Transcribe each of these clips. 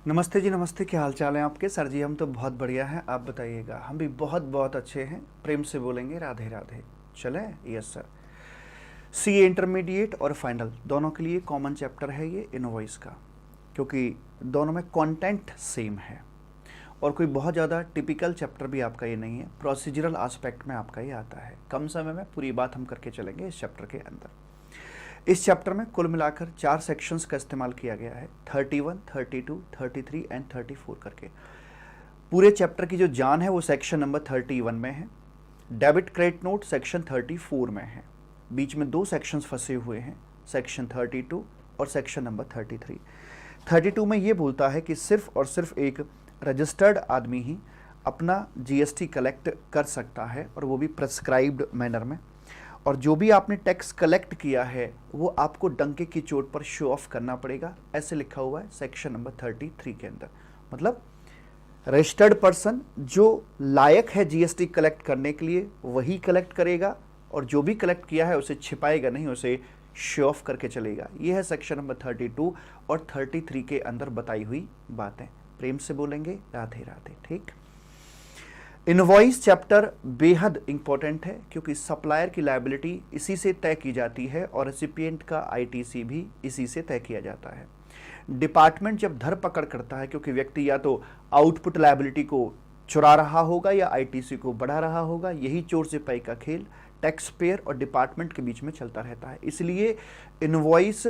नमस्ते जी, नमस्ते। क्या हाल चाल है आपके? सर जी हम तो बहुत बढ़िया हैं, आप बताइएगा। हम भी बहुत बहुत अच्छे हैं। प्रेम से बोलेंगे राधे राधे। चले? Yes sir. सीए इंटरमीडिएट और फाइनल दोनों के लिए कॉमन चैप्टर है ये इनवॉइस का, क्योंकि दोनों में कंटेंट सेम है और कोई बहुत ज़्यादा टिपिकल चैप्टर भी आपका ये नहीं है। प्रोसीजरल एस्पेक्ट में आपका ये आता है। कम समय में पूरी बात हम करके चलेंगे इस चैप्टर के अंदर। इस चैप्टर में कुल मिलाकर 4 सेक्शंस का इस्तेमाल किया गया है, 31, 32, 33 एंड 34 करके। पूरे चैप्टर की जो जान है वो सेक्शन नंबर 31 में है। डेबिट क्रेडिट नोट सेक्शन 34 में है। बीच में 2 सेक्शंस फंसे हुए हैं, सेक्शन 32 और सेक्शन नंबर 33। 32 में ये बोलता है कि सिर्फ और सिर्फ एक रजिस्टर्ड आदमी ही अपना जीएसटी कलेक्ट कर सकता है, और वो भी प्रेस्क्राइब्ड मैनर में। और जो भी आपने टैक्स कलेक्ट किया है वो आपको डंके की चोट पर शो ऑफ करना पड़ेगा, ऐसे लिखा हुआ है सेक्शन नंबर 33 के अंदर। मतलब रजिस्टर्ड पर्सन जो लायक है जीएसटी कलेक्ट करने के लिए वही कलेक्ट करेगा, और जो भी कलेक्ट किया है उसे छिपाएगा नहीं, उसे शो ऑफ करके चलेगा। यह है सेक्शन नंबर 32 और 33 के अंदर बताई हुई बातें। प्रेम से बोलेंगे राधे राधे। ठीक। इनवॉइस चैप्टर बेहद इंपॉर्टेंट है, क्योंकि सप्लायर की लायबिलिटी इसी से तय की जाती है और रेसिपिएंट का आईटीसी भी इसी से तय किया जाता है। डिपार्टमेंट जब धरपकड़ करता है, क्योंकि व्यक्ति या तो आउटपुट लायबिलिटी को चुरा रहा होगा या आईटीसी को बढ़ा रहा होगा, यही चोर सिपाही का खेल टैक्स पेयर और डिपार्टमेंट के बीच में चलता रहता है। इसलिए इनवॉइस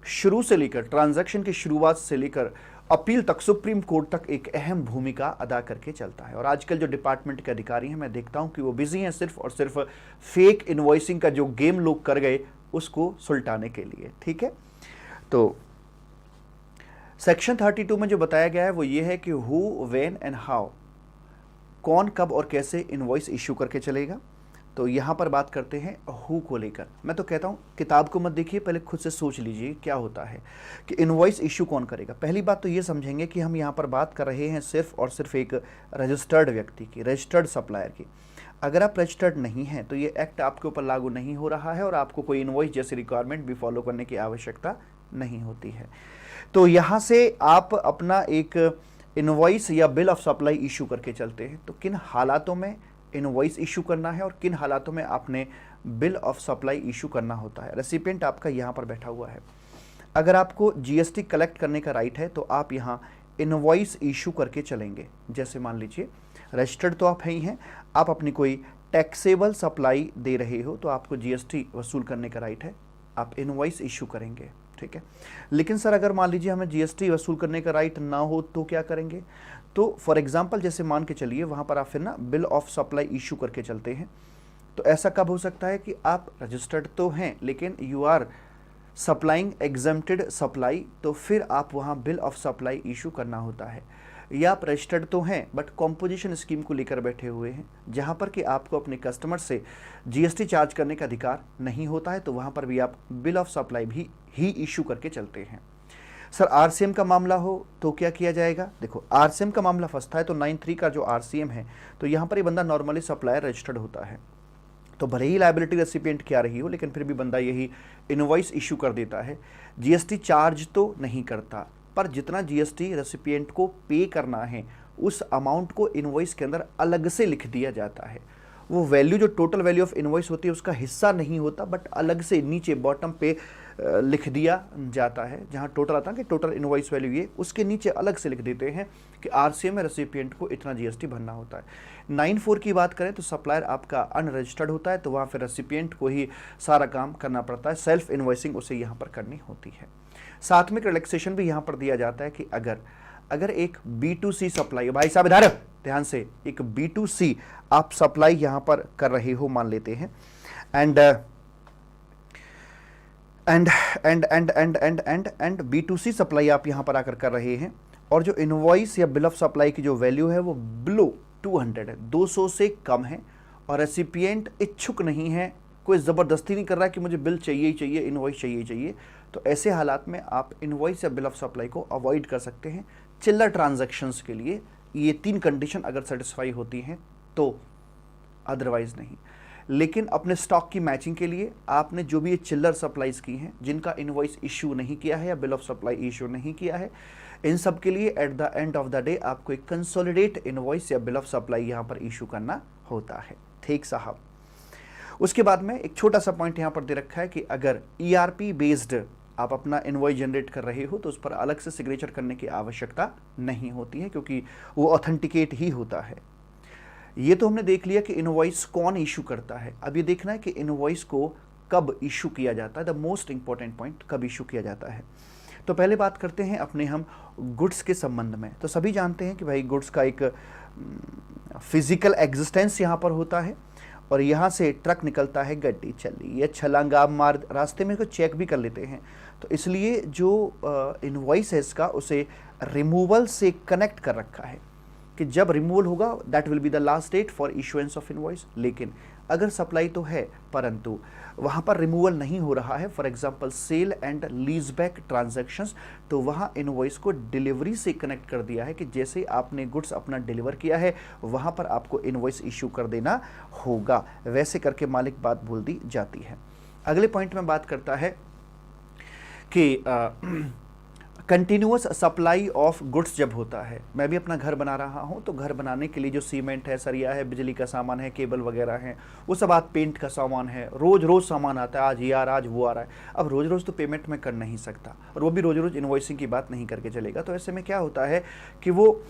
शुरू से लेकर, ट्रांजैक्शन की शुरुआत से लेकर अपील तक, सुप्रीम कोर्ट तक एक अहम भूमिका अदा करके चलता है। और आजकल जो डिपार्टमेंट के अधिकारी हैं, मैं देखता हूं कि वो बिजी हैं सिर्फ और सिर्फ फेक इनवॉइसिंग का जो गेम लोग कर गए उसको सुलटाने के लिए। ठीक है। तो सेक्शन 32 में जो बताया गया है वो ये है कि हु, व्हेन एंड हाउ, कौन, कब और कैसे इनवॉइस इश्यू करके चलेगा। तो यहाँ पर बात करते हैं हु को लेकर। मैं तो कहता हूँ किताब को मत देखिए, पहले खुद से सोच लीजिए क्या होता है कि इनवॉइस इशू कौन करेगा। पहली बात तो ये समझेंगे कि हम यहाँ पर बात कर रहे हैं सिर्फ और सिर्फ एक रजिस्टर्ड व्यक्ति की, रजिस्टर्ड सप्लायर की। अगर आप रजिस्टर्ड नहीं हैं तो ये एक्ट आपके ऊपर लागू नहीं हो रहा है और आपको कोई इनवॉइस जैसी रिक्वायरमेंट भी फॉलो करने की आवश्यकता नहीं होती है। तो यहाँ से आप अपना एक इनवॉइस या बिल ऑफ सप्लाई इशू करके चलते हैं। तो किन हालातों में इनवॉइस इशू करना है और किन हालातों में आपने बिल ऑफ सप्लाई इशू करना होता है। रेसिपिएंट आपका यहाँ पर बैठा हुआ है। अगर आपको जीएसटी कलेक्ट करने का राइट है तो आप यहाँ इनवॉइस इशू करके चलेंगे। जैसे मान लीजिए रजिस्टर्ड तो आप है ही हैं, आप अपनी कोई टैक्सेबल सप्लाई दे रहे हो तो आपको जीएसटी वसूल करने का राइट है, आप इनवॉइस इशू करेंगे। ठीक है। लेकिन सर अगर मान लीजिए हमें जीएसटी वसूल करने का राइट ना हो तो क्या करेंगे? तो फॉर एग्जांपल जैसे मान के चलिए वहां पर आप फिर ना बिल ऑफ सप्लाई इशू करके चलते हैं। तो ऐसा कब हो सकता है कि आप रजिस्टर्ड तो हैं लेकिन you are supplying exempted supply, तो फिर आप वहां बिल ऑफ सप्लाई इशू करना होता है। या आप रजिस्टर्ड तो हैं बट कॉम्पोजिशन स्कीम को लेकर बैठे हुए हैं, जहां पर कि आपको अपने कस्टमर से जीएसटी चार्ज करने का अधिकार नहीं होता है, तो वहां पर भी आप बिल ऑफ सप्लाई भी ही इशू करके चलते हैं। सर आरसीएम का मामला हो तो क्या किया जाएगा? देखो आरसीएम का मामला फंसता है तो 93 का जो आरसीएम है, तो यहाँ पर ये बंदा नॉर्मली सप्लायर रजिस्टर्ड होता है, तो भले ही लायबिलिटी रेसिपिएंट क्या रही हो लेकिन फिर भी बंदा यही इनवॉइस इशू कर देता है। जीएसटी चार्ज तो नहीं करता, पर जितना जीएसटी रेसिपिएंट को पे करना है उस अमाउंट को इनवॉइस के अंदर अलग से लिख दिया जाता है। वो वैल्यू जो टोटल वैल्यू ऑफ इनवॉइस होती है उसका हिस्सा नहीं होता, बट अलग से नीचे बॉटम पे लिख दिया जाता है। जहां टोटल आता है कि टोटल इनवॉइस वैल्यू ये, उसके नीचे अलग से लिख देते हैं कि आरसीएम में रेसिपिएंट को इतना जीएसटी भरना होता है। 94 की बात करें तो सप्लायर आपका अनरजिस्टर्ड होता है, तो वहाँ फिर रेसिपिएंट को ही सारा काम करना पड़ता है, सेल्फ इनवॉइसिंग उसे यहाँ पर करनी होती है। साथ में रिलैक्सेशन भी यहाँ पर दिया जाता है कि अगर एक B2C सप्लाई, भाई साहब इधर ध्यान से, एक B2C आप सप्लाई यहां पर कर रहे हो मान लेते हैं, एंड B2C सप्लाई आप यहां पर आकर कर रहे हैं, और जो इनवॉइस या बिल ऑफ सप्लाई की जो वैल्यू है वो बिलो 200 है, 200 से कम है, और रेसिपिएंट इच्छुक नहीं है, कोई ज़बरदस्ती नहीं कर रहा है कि मुझे बिल चाहिए ही चाहिए, इनवॉइस चाहिए ही चाहिए, तो ऐसे हालात में आप इनवॉइस या बिल ऑफ सप्लाई को अवॉइड कर सकते हैं चिल्लर ट्रांजैक्शंस के लिए। ये 3 कंडीशन अगर सेटिस्फाई होती हैं तो, अदरवाइज नहीं। लेकिन अपने स्टॉक की मैचिंग के लिए आपने जो भी ये चिल्लर सप्लाईज की हैं, जिनका इनवॉइस इशू नहीं किया है या बिल ऑफ सप्लाई इशू नहीं किया है, इन सब के लिए at the end of the day आपको एक कंसोलिडेट इनवॉइस या बिल ऑफ सप्लाई यहां पर इशू करना होता है। ठीक साहब। उसके बाद में एक छोटा सा पॉइंट यहां पर दे रखा है कि अगर ईआरपी बेस्ड आप अपना इनवॉइस जनरेट कर रहे हो तो उस पर अलग से सिग्नेचर करने की आवश्यकता नहीं होती है, क्योंकि वो ऑथेंटिकेट ही होता है। ये तो हमने देख लिया कि इनवॉइस कौन इशू करता है। अब ये देखना है कि इनवॉइस को कब इशू किया जाता है, द मोस्ट इंपॉर्टेंट पॉइंट, कब इशू किया जाता है। तो पहले बात करते हैं अपने हम गुड्स के संबंध में। तो सभी जानते हैं कि भाई गुड्स का एक फिजिकल एग्जिस्टेंस यहाँ पर होता है और यहाँ से ट्रक निकलता है, गड्डी चल रही है, छलांग आप मार, रास्ते में इसको चेक भी कर लेते हैं। तो इसलिए जो इनवॉइस है इसका, उसे रिमूवल से कनेक्ट कर रखा है कि जब रिमूवल होगा that will be the last date for issuance of invoice. लेकिन अगर सप्लाई तो है परंतु वहाँ पर रिमूवल नहीं हो रहा है, for example sale and lease back transactions, तो वहाँ इनवॉइस को डिलीवरी से कनेक्ट कर दिया है कि जैसे आपने गुड्स अपना डिलीवर किया है वहाँ पर आपको इनवॉइस इशू कर देना होगा। वैसे करके मालिक बात बोल दी जाती है। अगले पॉइंट में बात करता है कि कंटिन्यूअस सप्लाई ऑफ गुड्स जब होता है, मैं भी अपना घर बना रहा हूँ तो घर बनाने के लिए जो सीमेंट है, सरिया है, बिजली का सामान है, केबल वगैरह है, वो सब आज पेंट का सामान है, रोज रोज सामान आता है, आज ये आ रहा, आज वो आ रहा है। अब रोज रोज तो पेमेंट में कर नहीं सकता और वो भी रोज रोज इन्वॉइसिंग की बात नहीं करके चलेगा। तो ऐसे में क्या होता है कि वो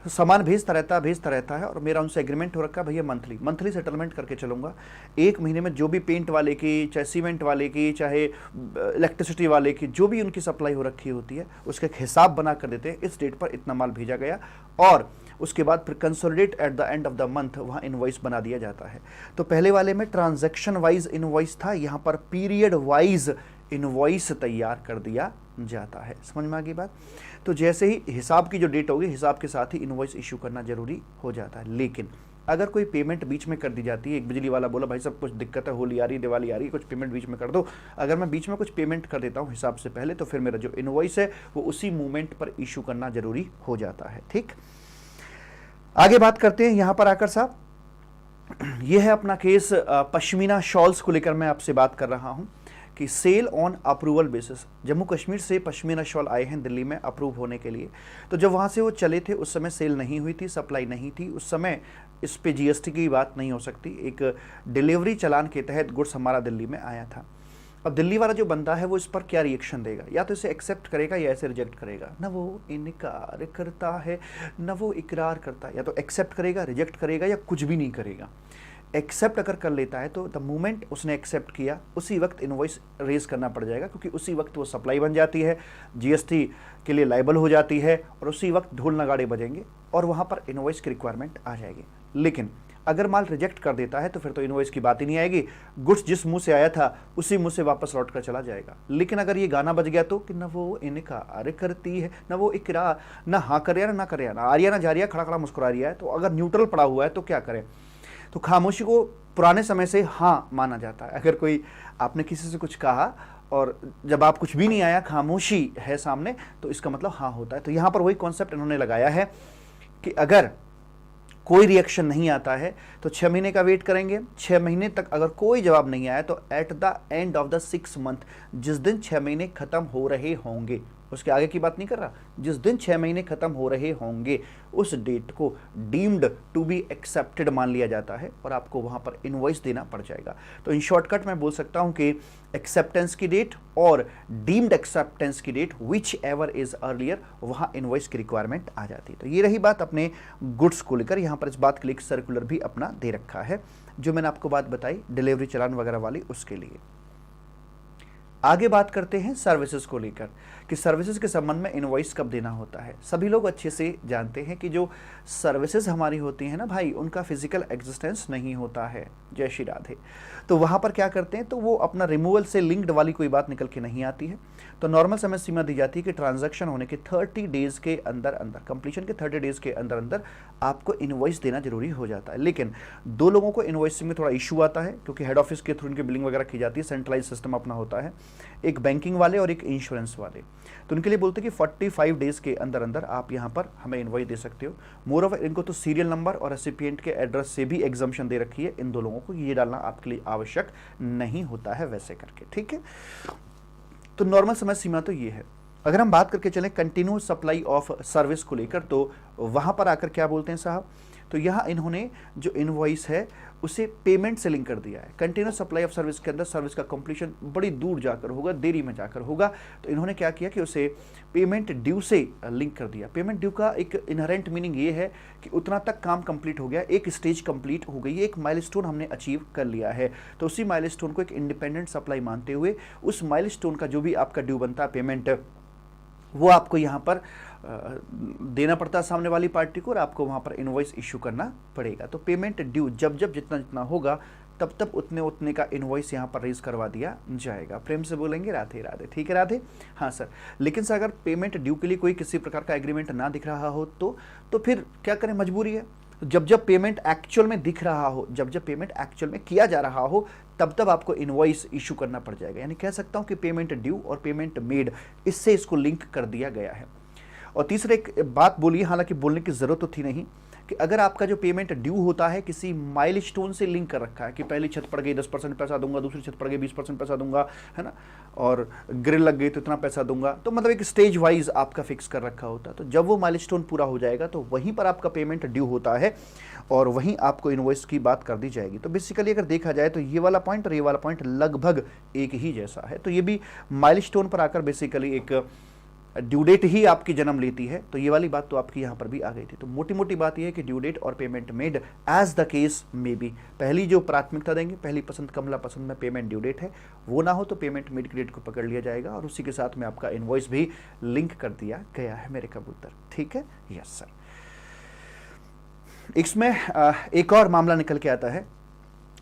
सामान भेजता रहता है और मेरा उनसे एग्रीमेंट हो रखा है, भैया मंथली सेटलमेंट करके चलूँगा। एक महीने में जो भी पेंट वाले की, चाहे सीमेंट वाले की, चाहे इलेक्ट्रिसिटी वाले की, जो भी उनकी सप्लाई हो रखी होती है उसका एक हिसाब बना कर देते हैं, इस डेट पर इतना माल भेजा गया, और उसके बाद फिर consolidate at the end of the month वहाँ इनवॉइस बना दिया जाता है। तो पहले वाले में ट्रांजैक्शन वाइज इनवॉइस था, यहाँ पर पीरियड वाइज इनवॉइस तैयार कर दिया जाता है। समझ में आ गई बात? तो जैसे ही हिसाब की जो डेट होगी, हिसाब के साथ ही इनवॉइस इशू करना जरूरी हो जाता है। लेकिन अगर कोई पेमेंट बीच में कर दी जाती है, एक बिजली वाला बोला भाई सब कुछ दिक्कत है, होली आ रही, दिवाली आ रही, कुछ पेमेंट बीच में कर दो, अगर मैं बीच में कुछ पेमेंट कर देता हूँ हिसाब से पहले, तो फिर मेरा जो इनवॉइस है वो उसी मोमेंट पर इशू करना जरूरी हो जाता है। ठीक, आगे बात करते हैं। यहाँ पर आकर साहब, यह है अपना केस पश्मीना शॉल्स को लेकर मैं आपसे बात कर रहा हूँ कि sale on approval basis. Jammu Kashmir से पश्मीना शॉल आए हैं दिल्ली में अप्रूव होने के लिए। तो जब वहाँ से वो चले थे उस समय सेल नहीं हुई थी, सप्लाई नहीं थी, उस समय इस पे जीएसटी की बात नहीं हो सकती। एक डिलीवरी चालान के तहत गुड्स हमारा दिल्ली में आया था। अब दिल्ली वाला जो बंदा है वो इस पर क्या रिएक्शन देगा, या तो इसे एक्सेप्ट करेगा या ऐसे रिजेक्ट करेगा। ना वो इनकार करता है ना वो इकरार करता है, या तो एक्सेप्ट करेगा, रिजेक्ट करेगा या कुछ भी नहीं करेगा। एक्सेप्ट अगर कर लेता है तो द मोमेंट उसने एक्सेप्ट किया उसी वक्त इनवॉइस रेज करना पड़ जाएगा, क्योंकि उसी वक्त वो सप्लाई बन जाती है, जीएसटी के लिए लाइबल हो जाती है और उसी वक्त ढोल नगाड़े बजेंगे और वहाँ पर इनवॉइस की रिक्वायरमेंट आ जाएगी। लेकिन अगर माल रिजेक्ट कर देता है तो फिर तो इनवॉइस की बात ही नहीं आएगी, गुड्स जिस मुंह से आया था उसी मुंह से वापस लौट कर चला जाएगा। लेकिन अगर ये गाना बज गया तो कि न वो इनकार करती है न वो इकरार, ना हाँ करे ना करे, ना आ रही है ना जा रही है, खड़ा खड़ा मुस्कुरा रही है, तो अगर न्यूट्रल पड़ा हुआ है तो क्या करें। तो खामोशी को पुराने समय से हाँ माना जाता है। अगर कोई आपने किसी से कुछ कहा और जब आप कुछ भी नहीं आया, खामोशी है सामने, तो इसका मतलब हाँ होता है। तो यहाँ पर वही कॉन्सेप्ट इन्होंने लगाया है कि अगर कोई रिएक्शन नहीं आता है तो 6 महीने का वेट करेंगे। 6 महीने तक अगर कोई जवाब नहीं आया तो at the end of the 6 month, जिस दिन 6 महीने खत्म हो रहे होंगे, उसके आगे की बात नहीं कर रहा, जिस दिन 6 महीने खत्म हो रहे होंगे उस डेट को डीम्ड टू बी एक्सेप्टेड मान लिया जाता है और आपको वहां पर इनवॉइस देना पड़ जाएगा। तो इन शॉर्टकट मैं बोल सकता हूं कि एक्सेप्टेंस की डेट और डीम्ड एक्सेप्टेंस की date whichever is earlier, वहां इनवॉइस की रिक्वायरमेंट आ जाती है। तो ये रही बात अपने गुड्स को लेकर। यहां पर इस बात के लिए सर्कुलर भी अपना दे रखा है, जो मैंने आपको बात बताई डिलीवरी चालान वगैरह वाली, उसके लिए। आगे बात करते हैं सर्विसेज को लेकर कि सर्विसेज के संबंध में इनवॉइस कब देना होता है। सभी लोग अच्छे से जानते हैं कि जो सर्विसेज हमारी होती हैं ना भाई, उनका फिजिकल एग्जिस्टेंस नहीं होता है। जय श्री राधे। तो वहाँ पर क्या करते हैं, तो वो अपना रिमूवल से लिंक्ड वाली कोई बात निकल के नहीं आती है। तो नॉर्मल समय सीमा दी जाती है कि ट्रांजैक्शन होने के 30 डेज के अंदर अंदर, कंप्लीशन के 30 डेज के अंदर अंदर आपको इनवॉइस देना जरूरी हो जाता है। लेकिन दो लोगों को इनवॉइसिंग में थोड़ा इशू आता है, क्योंकि हेड ऑफिस के थ्रू इनकी बिलिंग वगैरह की जाती है, सेंट्रलाइज सिस्टम अपना होता है, एक बैंकिंग वाले और एक इंश्योरेंस वाले। तो उनके लिए बोलते हैं कि 45 डेज के अंदर अंदर आप यहाँ पर हमें इनवॉइस दे सकते हो। मोर ओवर इनको तो सीरियल नंबर और रेसिपिएंट के एड्रेस से भी एग्जम्पशन दे रखी है। इन दो लोगों को ये डालना आपके लिए आवश्यक नहीं होता है वैसे करके, ठीक है। तो नॉर्मल समय सीमा तो ये है। अगर हम बात करके चलें कंटिन्यूस सप्लाई ऑफ सर्विस को लेकर, तो वहाँ पर आकर क्या बोलते हैं साहब, तो यहाँ इन्होंने जो इनवॉइस है उसे पेमेंट से लिंक कर दिया है। कंटिन्यूस सप्लाई ऑफ सर्विस के अंदर सर्विस का कंप्लीशन बड़ी दूर जाकर होगा, देरी में जाकर होगा, तो इन्होंने क्या किया कि उसे पेमेंट ड्यू से लिंक कर दिया। पेमेंट ड्यू का एक इनहेरेंट मीनिंग ये है कि उतना तक काम कंप्लीट हो गया, एक स्टेज कंप्लीट हो गई, एक माइलस्टोन हमने अचीव कर लिया है, तो उसी माइलस्टोन को एक इंडिपेंडेंट सप्लाई मानते हुए उस माइलस्टोन का जो भी आपका ड्यू बनता है पेमेंट, वो आपको यहाँ पर देना पड़ता है सामने वाली पार्टी को, और आपको वहाँ पर इनवॉइस इशू करना पड़ेगा। तो पेमेंट ड्यू जब जब जितना जितना होगा तब तब उतने उतने का इनवॉइस यहाँ पर रेज करवा दिया जाएगा। प्रेम से बोलेंगे राधे राधे, ठीक है राधे। हाँ सर, लेकिन सर अगर पेमेंट ड्यू के लिए कोई किसी प्रकार का एग्रीमेंट ना दिख रहा हो तो फिर क्या करें, मजबूरी है। जब जब पेमेंट एक्चुअल में दिख रहा हो, जब जब पेमेंट एक्चुअल में किया जा रहा हो, तब तब आपको इनवॉइस इशू करना पड़ जाएगा। यानी कह सकता हूं कि पेमेंट ड्यू और पेमेंट मेड, इससे इसको लिंक कर दिया गया है। और तीसरे एक बात बोलिए, हालांकि बोलने की जरूरत तो थी नहीं, कि अगर आपका जो पेमेंट ड्यू होता है किसी माइलस्टोन से लिंक कर रखा है कि पहली छत पड़ गई 10% पैसा दूंगा, दूसरी छत पड़ गई 20% पैसा दूंगा, है ना, और ग्रिल लग गई तो इतना पैसा दूंगा, तो मतलब एक स्टेज वाइज आपका फिक्स कर रखा होता है। तो जब वो माइलस्टोन पूरा हो जाएगा तो वहीं पर आपका पेमेंट ड्यू होता है और वहीं आपको इनवॉइस की बात कर दी जाएगी। तो बेसिकली अगर देखा जाए तो ये वाला पॉइंट और ये वाला पॉइंट लगभग एक ही जैसा है। तो ये भी माइलस्टोन पर आकर बेसिकली एक ड्यू डेट ही आपकी जन्म लेती है। तो ये वाली बात तो आपकी यहाँ पर भी आ गई थी। तो मोटी मोटी बात यह है कि ड्यू डेट और payment made as the case में भी पहली जो प्राथमिकता देंगे, पहली पसंद कमला पसंद में पेमेंट ड्यू डेट है, वो ना हो तो पेमेंट मेड की डेट को पकड़ लिया जाएगा और उसी के साथ में आपका इनवॉइस भी लिंक कर दिया गया है मेरे कबूतर, ठीक है। Yes sir. इसमें एक और मामला निकल के आता है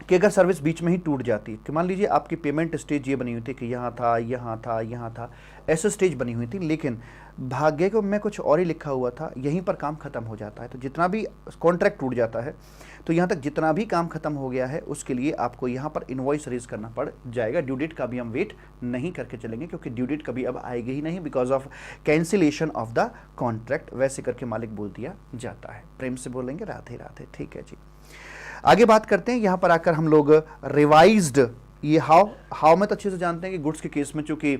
कि अगर सर्विस बीच में ही टूट जाती है, कि मान लीजिए आपकी पेमेंट स्टेज ये बनी हुई थी कि यहाँ था, यहाँ था, यहाँ था, ऐसे स्टेज बनी हुई थी, लेकिन भाग्य को में कुछ और ही लिखा हुआ था, यहीं पर काम खत्म हो जाता है। तो जितना भी कॉन्ट्रैक्ट टूट जाता है, तो यहाँ तक जितना भी काम खत्म हो गया है उसके लिए आपको यहाँ पर इनवॉइस रेज करना पड़ जाएगा। ड्यू डेट का भी हम वेट नहीं करके चलेंगे, क्योंकि ड्यू डेट कभी अब आएगी ही नहीं because of cancellation of the contract, वैसे करके मालिक बोल दिया जाता है। प्रेम से बोलेंगे राधे राधे, ठीक है जी। आगे बात करते हैं, यहाँ पर आकर हम लोग रिवाइज्ड, ये हाउ में तो अच्छे से जानते हैं कि गुड्स के केस में चूंकि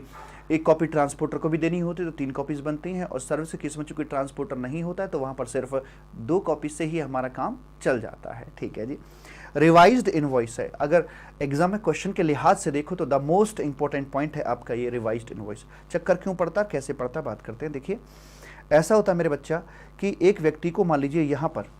एक कॉपी ट्रांसपोर्टर को भी देनी होती है तो 3 कॉपीज बनती हैं, और सर्विस के केस में चूंकि ट्रांसपोर्टर नहीं होता है तो वहाँ पर सिर्फ 2 कॉपी से ही हमारा काम चल जाता है, ठीक है जी। रिवाइज्ड इनवॉइस है, अगर एग्जाम में क्वेश्चन के लिहाज से देखो तो द मोस्ट इंपॉर्टेंट पॉइंट है आपका ये रिवाइज्ड इनवॉइस। चक्कर क्यों पड़ता, कैसे पड़ता, बात करते हैं। देखिए ऐसा होता है मेरे बच्चा कि एक व्यक्ति को मान लीजिए यहाँ पर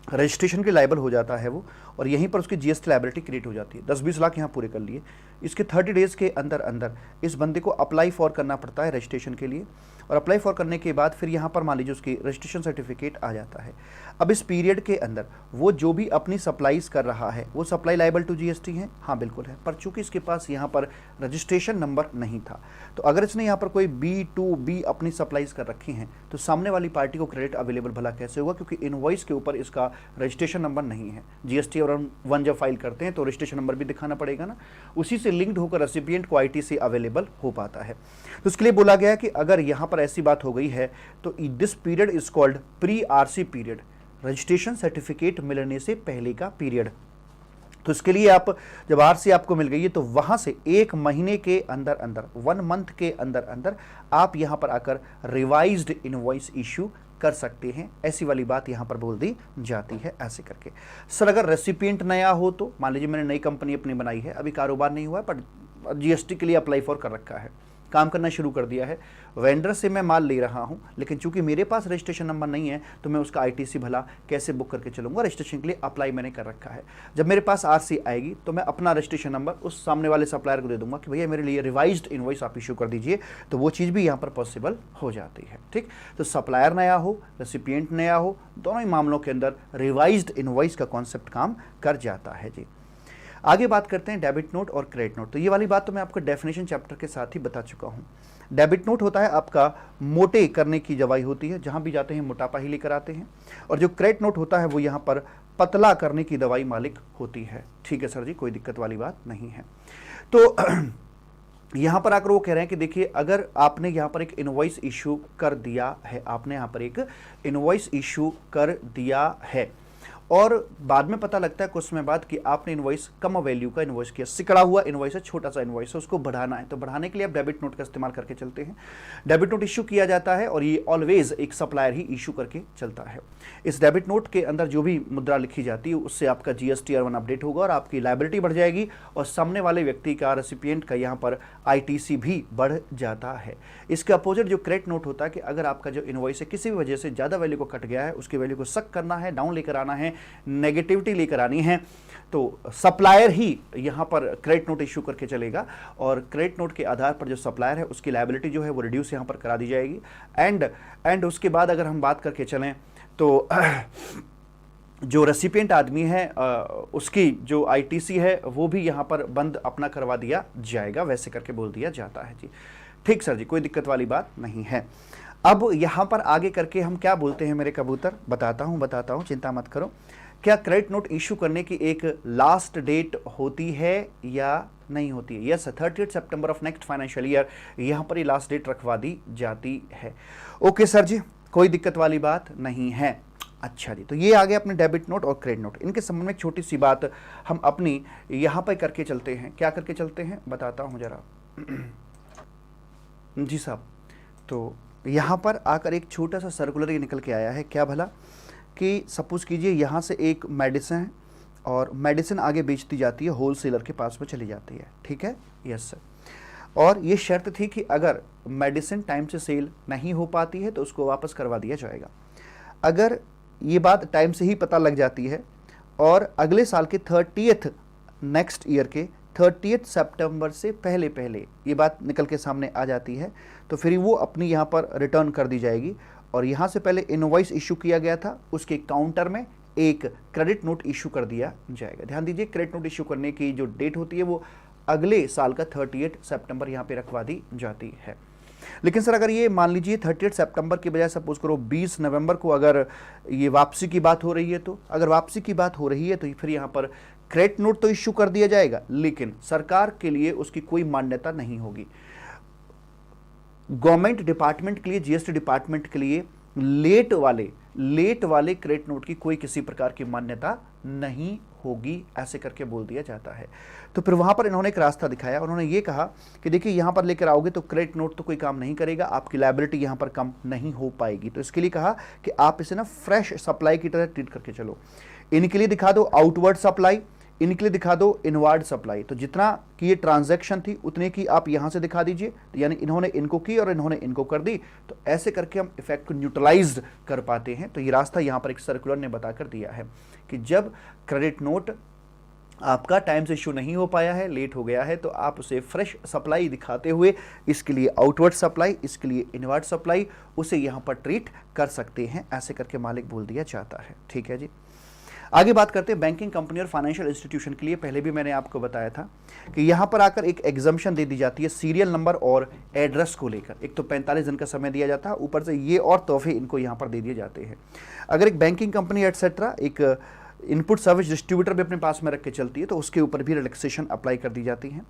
रजिस्ट्रेशन के लायबल हो जाता है वो, और यहीं पर उसकी जीएसटी लायबिलिटी क्रिएट हो जाती है। 10-20 लाख यहाँ पूरे कर लिए, इसके 30 डेज़ के अंदर अंदर इस बंदे को अप्लाई फॉर करना पड़ता है रजिस्ट्रेशन के लिए, और अप्लाई फॉर करने के बाद फिर यहाँ पर मान लीजिए उसकी रजिस्ट्रेशन सर्टिफिकेट आ जाता है। अब इस पीरियड के अंदर वो जो भी अपनी सप्लाईज कर रहा है वो सप्लाई लायबल टू जीएसटी है, हाँ बिल्कुल है, पर चूंकि इसके पास यहाँ पर रजिस्ट्रेशन नंबर नहीं था, तो अगर इसने यहाँ पर कोई B2B अपनी सप्लाईज कर रखी हैं तो सामने वाली पार्टी को क्रेडिट अवेलेबल भला कैसे होगा, क्योंकि इनवॉइस के ऊपर इसका रजिस्ट्रेशन नंबर नहीं है। जीएसटी और 1 जब फाइल करते हैं तो रजिस्ट्रेशन नंबर भी दिखाना पड़ेगा ना, उसी से लिंक्ड होकर रेसिपिएंट को आईटीसी अवेलेबल हो पाता है। तो इसके लिए बोला गया कि अगर यहाँ पर ऐसी बात हो गई है तो this period is called pre RC period, registration certificate मिलने से पहले का पीरियड। तो इसके लिए आप जब आरसी आपको मिल गई है तो वहां से 1 महीने के अंदर अंदर, 1 मंथ के अंदर अंदर आप यहां पर आकर रिवाइज्ड इनवॉइस इश्यू कर सकते हैं। ऐसी वाली बात यहां पर बोल दी जाती है ऐसे करके। सर अगर रेसिपिएंट नया हो तो मान लीजिए मैंने नई कंपनी अपनी बनाई है, अभी कारोबार नहीं हुआ है पर जीएसटी के लिए अप्लाई फॉर कर रखा है, काम करना शुरू कर दिया है, वेंडर से मैं माल ले रहा हूं, लेकिन चूंकि मेरे पास रजिस्ट्रेशन नंबर नहीं है तो मैं उसका आईटीसी भला कैसे बुक करके चलूंगा, रजिस्ट्रेशन के लिए अप्लाई मैंने कर रखा है। जब मेरे पास आरसी आएगी तो मैं अपना रजिस्ट्रेशन नंबर उस सामने वाले सप्लायर को दे दूंगा कि भैया मेरे लिए रिवाइज्ड इनवॉइस आप इशू कर दीजिए, तो वो चीज़ भी यहाँ पर पॉसिबल हो जाती है, ठीक। तो सप्लायर नया हो, रेसिपिएंट नया हो, दोनों ही मामलों के अंदर रिवाइज्ड इनवॉइस का कॉन्सेप्ट काम कर जाता है जी। आगे बात करते हैं डेबिट नोट और क्रेडिट नोट। तो ये वाली बात तो मैं आपको डेफिनेशन चैप्टर के साथ ही बता चुका हूँ। डेबिट नोट होता है आपका मोटे करने की दवाई होती है, जहाँ भी जाते हैं मोटापा ही लेकर आते हैं, और जो क्रेडिट नोट होता है वो यहाँ पर पतला करने की दवाई मालिक होती है, ठीक है सर जी, कोई दिक्कत वाली बात नहीं है। तो यहाँ पर आकर वो कह रहे हैं कि देखिए अगर आपने यहाँ पर एक इनवॉइस इशू कर दिया है, आपने यहाँ पर एक इनवॉइस इशू कर दिया है और बाद में पता लगता है कुछ समय बाद कि आपने इनवॉइस कम वैल्यू का इनवॉइस किया, सिकड़ा हुआ इनवॉइस है, छोटा सा इनवॉइस है, उसको बढ़ाना है, तो बढ़ाने के लिए आप डेबिट नोट का इस्तेमाल करके चलते हैं। डेबिट नोट इशू किया जाता है और ये ऑलवेज एक सप्लायर ही इशू करके चलता है। इस डेबिट नोट के अंदर जो भी मुद्रा लिखी जाती है उससे आपका GSTR1 अपडेट होगा और आपकी लायबिलिटी बढ़ जाएगी और सामने वाले व्यक्ति का, रेसिपिएंट का यहाँ पर ITC भी बढ़ जाता है। इसके अपोजिट जो क्रेडिट नोट होता है कि अगर आपका जो इनवॉइस है किसी भी वजह से ज़्यादा वैल्यू को कट गया है, उसकी वैल्यू को सक करना है, डाउन लेकर आना है, नेगेटिविटी लेकर आनी है, तो सप्लायर ही यहाँ पर क्रेडिट नोट इशू करके चलेगा और क्रेडिट नोट के आधार पर जो सप्लायर है उसकी लायबिलिटी जो है वो रिड्यूस यहाँ पर करा दी जाएगी। एंड उसके बाद अगर हम बात करके चलें तो जो रेसिपिएंट आदमी है उसकी जो ITC है वो भी यहाँ पर बंद अपना करवा दिया जाएगा, वैसे करके बोल दिया जाता है जी। ठीक सर जी, कोई दिक्कत वाली बात नहीं है। अब यहाँ पर आगे करके हम क्या बोलते हैं मेरे कबूतर, बताता हूँ, चिंता मत करो। क्या क्रेडिट नोट इशू करने की एक लास्ट डेट होती है या नहीं होती है? Yes, 30 September of next financial year यहाँ पर ये लास्ट डेट रखवा दी जाती है। ओके सर जी, कोई दिक्कत वाली बात नहीं है। अच्छा जी, तो ये आ गया अपने डेबिट नोट और क्रेडिट नोट। इनके संबंध में एक छोटी सी बात हम अपनी यहाँ पर करके चलते हैं। क्या करके चलते हैं बताता हूँ जरा जी साहब। तो यहाँ पर आकर एक छोटा सा सर्कुलर ये निकल के आया है, क्या भला कि सपोज कीजिए यहाँ से एक मेडिसिन है और मेडिसिन आगे बेचती जाती है, होलसेलर के पास में चली जाती है, ठीक है, यस सर। और ये शर्त थी कि अगर मेडिसिन टाइम से सेल नहीं हो पाती है तो उसको वापस करवा दिया जाएगा। अगर ये बात टाइम से ही पता लग जाती है और अगले साल के 30th नेक्स्ट ईयर के 30 सितंबर से पहले पहले ये बात निकल के सामने आ जाती है तो फिर वो अपनी यहाँ पर रिटर्न कर दी जाएगी और यहाँ से पहले इनवॉइस इशू किया गया था उसके काउंटर में एक क्रेडिट नोट इशू कर दिया जाएगा। ध्यान दीजिए, क्रेडिट नोट इशू करने की जो डेट होती है वो अगले साल का 30 सितंबर यहाँ पे रखवा दी जाती है। लेकिन सर अगर ये मान लीजिए 30 सितंबर की बजाय सपोज करो 20 नवंबर को अगर ये वापसी की बात हो रही है, तो अगर वापसी की बात हो रही है तो फिर यहाँ पर क्रेडिट नोट तो इश्यू कर दिया जाएगा लेकिन सरकार के लिए उसकी कोई मान्यता नहीं होगी। गवर्नमेंट डिपार्टमेंट के लिए, GST डिपार्टमेंट के लिए लेट वाले क्रेडिट नोट की कोई किसी प्रकार की मान्यता नहीं होगी, ऐसे करके बोल दिया जाता है। तो फिर वहां पर इन्होंने एक रास्ता दिखाया, उन्होंने ये कहा कि देखिए यहां पर लेकर आओगे तो क्रेडिट नोट तो कोई काम नहीं करेगा, आपकी लायबिलिटी यहां पर कम नहीं हो पाएगी। तो इसके लिए कहा कि आप इसे ना फ्रेश सप्लाई की तरह ट्रीट करके चलो। इनके लिए दिखा दो आउटवर्ड सप्लाई, इनके लिए दिखा दो इनवर्ड सप्लाई। तो जितना की ये ट्रांजैक्शन थी उतने की आप यहां से दिखा दीजिए, यानी इन्होंने इनको की और इन्होंने इनको कर दी, तो ऐसे करके हम इफेक्ट को न्यूट्रलाइज कर पाते हैं। तो ये रास्ता यहां पर एक सर्कुलर ने बताकर दिया है कि जब क्रेडिट नोट आपका टाइम से इशू नहीं हो पाया है, लेट हो गया है, तो आप उसे फ्रेश सप्लाई दिखाते हुए इसके लिए आउटवर्ड सप्लाई, इसके लिए इनवर्ड सप्लाई, उसे यहां पर ट्रीट कर सकते हैं, ऐसे करके मालिक बोल दिया जाता है। ठीक है जी, आगे बात करते हैं बैंकिंग कंपनी और फाइनेंशियल इंस्टीट्यूशन के लिए। पहले भी मैंने आपको बताया था कि यहां पर आकर एक एग्जम्पशन दे दी जाती है सीरियल नंबर और एड्रेस को लेकर। एक तो 45 दिन का समय दिया जाता है, ऊपर से ये और तोहफे इनको यहां पर दे दिए जाते हैं। अगर एक बैंकिंग कंपनी एटसेट्रा एक इनपुट सर्विस डिस्ट्रीब्यूटर भी अपने पास में रख के चलती है तो उसके ऊपर भी रिलैक्सेशन अप्लाई कर दी जाती है।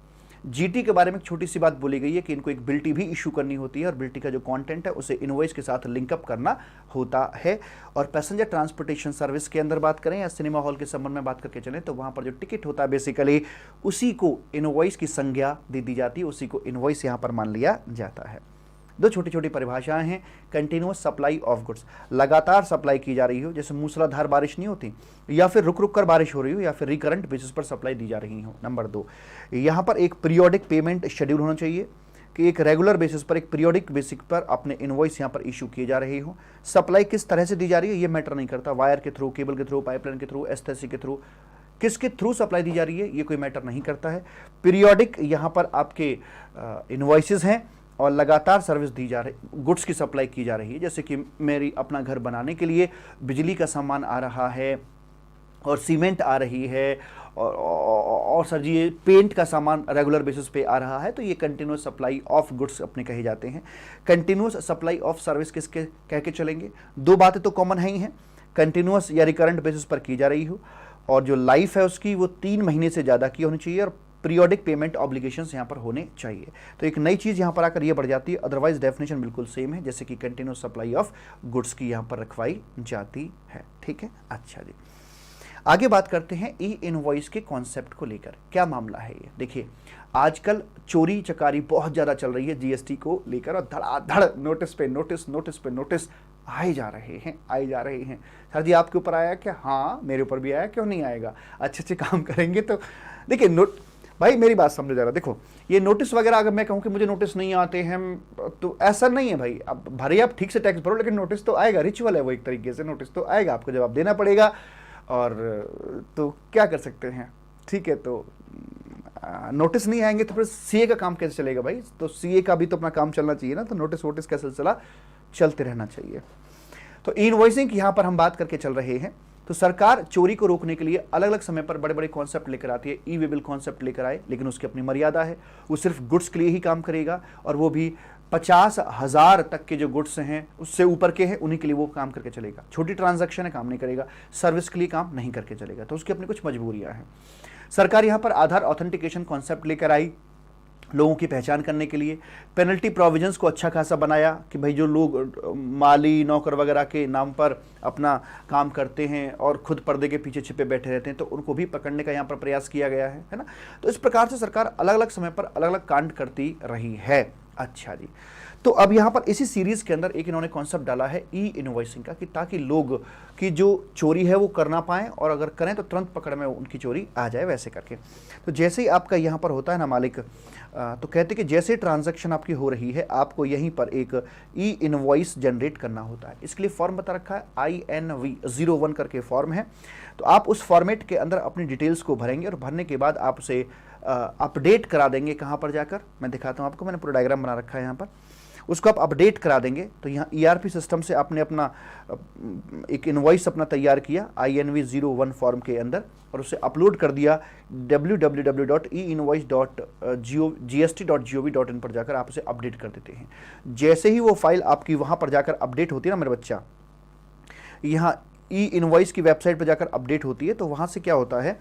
GT के बारे में एक छोटी सी बात बोली गई है कि इनको एक बिल्टी भी इशू करनी होती है और बिल्टी का जो कंटेंट है उसे इनवॉइस के साथ लिंकअप करना होता है। और पैसेंजर ट्रांसपोर्टेशन सर्विस के अंदर बात करें या सिनेमा हॉल के संबंध में बात करके चलें तो वहां पर जो टिकट होता है बेसिकली उसी को इनवॉइस की संज्ञा दे दी जाती है, उसी को इनवॉइस यहाँ पर मान लिया जाता है। दो छोटी छोटी परिभाषाएं हैं। कंटिन्यूअस सप्लाई ऑफ गुड्स, लगातार सप्लाई की जा रही हो, जैसे मूसलाधार बारिश नहीं होती, या फिर रुक रुक कर बारिश हो रही हो, या फिर रिकरेंट बेसिस पर सप्लाई दी जा रही हो। नंबर 2, यहाँ पर एक पीरियोडिक पेमेंट शेड्यूल होना चाहिए कि एक रेगुलर बेसिस पर, एक पीरियोडिक बेसिस पर अपने इनवॉइस यहाँ पर इशू किए जा रहे हो। सप्लाई किस तरह से दी जा रही है ये मैटर नहीं करता, वायर के थ्रू, केबल के थ्रू, पाइपलाइन के थ्रू, एसटीसी के थ्रू, किसके थ्रू सप्लाई दी जा रही है ये कोई मैटर नहीं करता है। पीरियोडिक यहाँ पर आपके इनवॉइसेस हैं और लगातार सर्विस दी जा रही, गुड्स की सप्लाई की जा रही है। जैसे कि मेरी अपना घर बनाने के लिए बिजली का सामान आ रहा है और सीमेंट आ रही है और सर जी ये पेंट का सामान रेगुलर बेसिस पे आ रहा है, तो ये कंटिन्यूस सप्लाई ऑफ गुड्स अपने कहे जाते हैं। कंटिन्यूस सप्लाई ऑफ सर्विस किसके कह के चलेंगे? दो बातें तो कॉमन है ही हैं, कंटिन्यूस या रिकरेंट बेसिस पर की जा रही हो और जो लाइफ है उसकी वो 3 महीने से ज़्यादा की होनी चाहिए और पीरियोडिक पेमेंट ऑब्लिगेशंस यहाँ पर होने चाहिए। तो एक नई चीज़ यहाँ पर आकर ये बढ़ जाती है, अदरवाइज डेफिनेशन बिल्कुल सेम है जैसे कि कंटिन्यूस सप्लाई ऑफ गुड्स की यहाँ पर रखवाई जाती है। ठीक है, अच्छा जी। आगे बात करते हैं ई इनवॉइस के कॉन्सेप्ट को लेकर, क्या मामला है ये। देखिए आजकल चोरी चकारी बहुत ज़्यादा चल रही है जीएसटी को लेकर, और धड़ाधड़ नोटिस पे नोटिस, नोटिस पे नोटिस आए जा रहे हैं। सर जी आपके ऊपर आया क्या? हाँ मेरे ऊपर भी आया, क्यों नहीं आएगा, अच्छे अच्छे काम करेंगे तो। देखिए भाई मेरी बात समझो जरा, देखो ये नोटिस वगैरह अगर मैं कहूँ कि मुझे नोटिस नहीं आते हैं तो ऐसा नहीं है भाई। अब भरे आप ठीक से टैक्स भरो, लेकिन नोटिस तो आएगा, रिचुअल है वो एक तरीके से, नोटिस तो आएगा, आपको जवाब देना पड़ेगा। और तो क्या कर सकते हैं, ठीक है। तो नोटिस नहीं आएंगे तो फिर सीए का काम कैसे चलेगा भाई? तो सीए का भी तो अपना काम चलना चाहिए ना, तो नोटिस वोटिस का सिलसिला चलते रहना चाहिए। तो इनवॉइसिंग की यहाँ पर हम बात करके चल रहे हैं। तो सरकार चोरी को रोकने के लिए अलग अलग समय पर बड़े बड़े कॉन्सेप्ट लेकर आती है। ई वे बिल कॉन्सेप्ट लेकर आए, लेकिन उसकी अपनी मर्यादा है। वो सिर्फ गुड्स के लिए ही काम करेगा, और वो भी 50,000 तक के जो गुड्स हैं, उससे ऊपर के हैं, उन्हीं के लिए वो काम करके चलेगा। छोटी ट्रांजैक्शन है, काम नहीं करेगा। सर्विस के लिए काम नहीं करके चलेगा, तो उसकी अपनी कुछ मजबूरियां हैं। सरकार यहाँ पर आधार ऑथेंटिकेशन कॉन्सेप्ट लेकर आई, लोगों की पहचान करने के लिए। पेनल्टी प्रोविजंस को अच्छा खासा बनाया कि भाई जो लोग माली नौकर वगैरह के नाम पर अपना काम करते हैं और खुद पर्दे के पीछे छिपे बैठे रहते हैं, तो उनको भी पकड़ने का यहाँ पर प्रयास किया गया है ना। तो इस प्रकार से सरकार अलग अलग समय पर अलग अलग कांड करती रही है। अच्छा जी, तो अब यहाँ पर इसी सीरीज के अंदर एक इन्होंने कॉन्सेप्ट डाला है ई इनवॉइसिंग का, कि ताकि लोग की जो चोरी है वो कर ना पाएं, और अगर करें तो तुरंत पकड़ में उनकी चोरी आ जाए, वैसे करके। तो जैसे ही आपका यहाँ पर होता है ना मालिक, तो कहते कि जैसे ट्रांजैक्शन आपकी हो रही है, आपको यहीं पर एक ई इनवॉइस जनरेट करना होता है। इसके लिए फॉर्म बता रखा है, INV01 करके फॉर्म है। तो आप उस फॉर्मेट के अंदर अपनी डिटेल्स को भरेंगे, और भरने के बाद आप उसे अपडेट करा देंगे। कहाँ पर जाकर, मैं दिखाता हूँ आपको, मैंने पूरा डायग्राम बना रखा है यहाँ पर। उसको आप अपडेट करा देंगे, तो यहाँ ERP सिस्टम से आपने अपना एक इनवॉइस अपना तैयार किया INV01 फॉर्म के अंदर, और उसे अपलोड कर दिया www.e-invoice.gst.gov.in पर जाकर आप उसे अपडेट कर देते हैं। जैसे ही वो फाइल आपकी वहाँ पर जाकर अपडेट होती है ना मेरे बच्चा, यहाँ ई इनवॉइस की वेबसाइट पर जाकर अपडेट होती है, तो वहाँ से क्या होता है,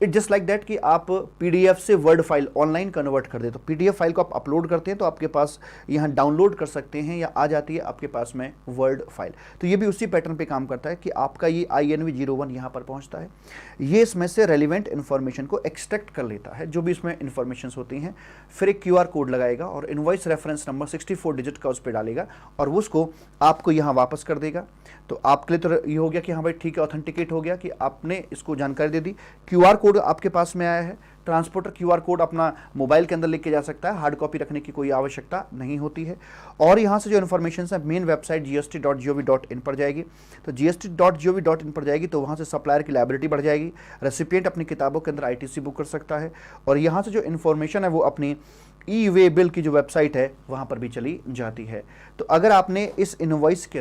इट जस्ट लाइक दैट कि आप PDF से वर्ड फाइल ऑनलाइन कन्वर्ट कर दे। तो PDF फाइल को आप अपलोड करते हैं, तो आपके पास यहाँ डाउनलोड कर सकते हैं, या आ जाती है आपके पास में वर्ड फाइल। तो ये भी उसी पैटर्न पे काम करता है कि आपका ये INV01 यहाँ पर पहुँचता है। ये इसमें से रेलिवेंट इन्फॉर्मेशन को एक्सट्रैक्ट कर लेता है, जो भी इसमें इन्फॉर्मेशन होती हैं, फिर एक QR कोड लगाएगा और इनवॉइस रेफरेंस नंबर 64 डिजिट का उस पर डालेगा, और उसको आपको यहाँ वापस कर देगा। तो आपके लिए तो ये हो गया कि हाँ भाई ठीक है, ऑथेंटिकेट हो गया कि आपने इसको जानकारी दे दी। QR कोड आपके पास में आया है, ट्रांसपोर्टर QR कोड अपना मोबाइल के अंदर लिख के जा सकता है, हार्ड कॉपी रखने की कोई आवश्यकता नहीं होती है। और यहाँ से जो इन्फॉर्मेशन है मेन वेबसाइट gst.gov.in पर जाएगी। तो gst.gov.in पर जाएगी, तो वहाँ से सप्लायर की लायबिलिटी बढ़ जाएगी। रेसिपिएंट अपनी किताबों के अंदर ITC बुक कर सकता है, और यहाँ से जो इन्फॉर्मेशन है वो अपनी ई वे बिल की जो वेबसाइट है वहाँ पर भी चली जाती है। तो अगर आपने इस इनवॉइस के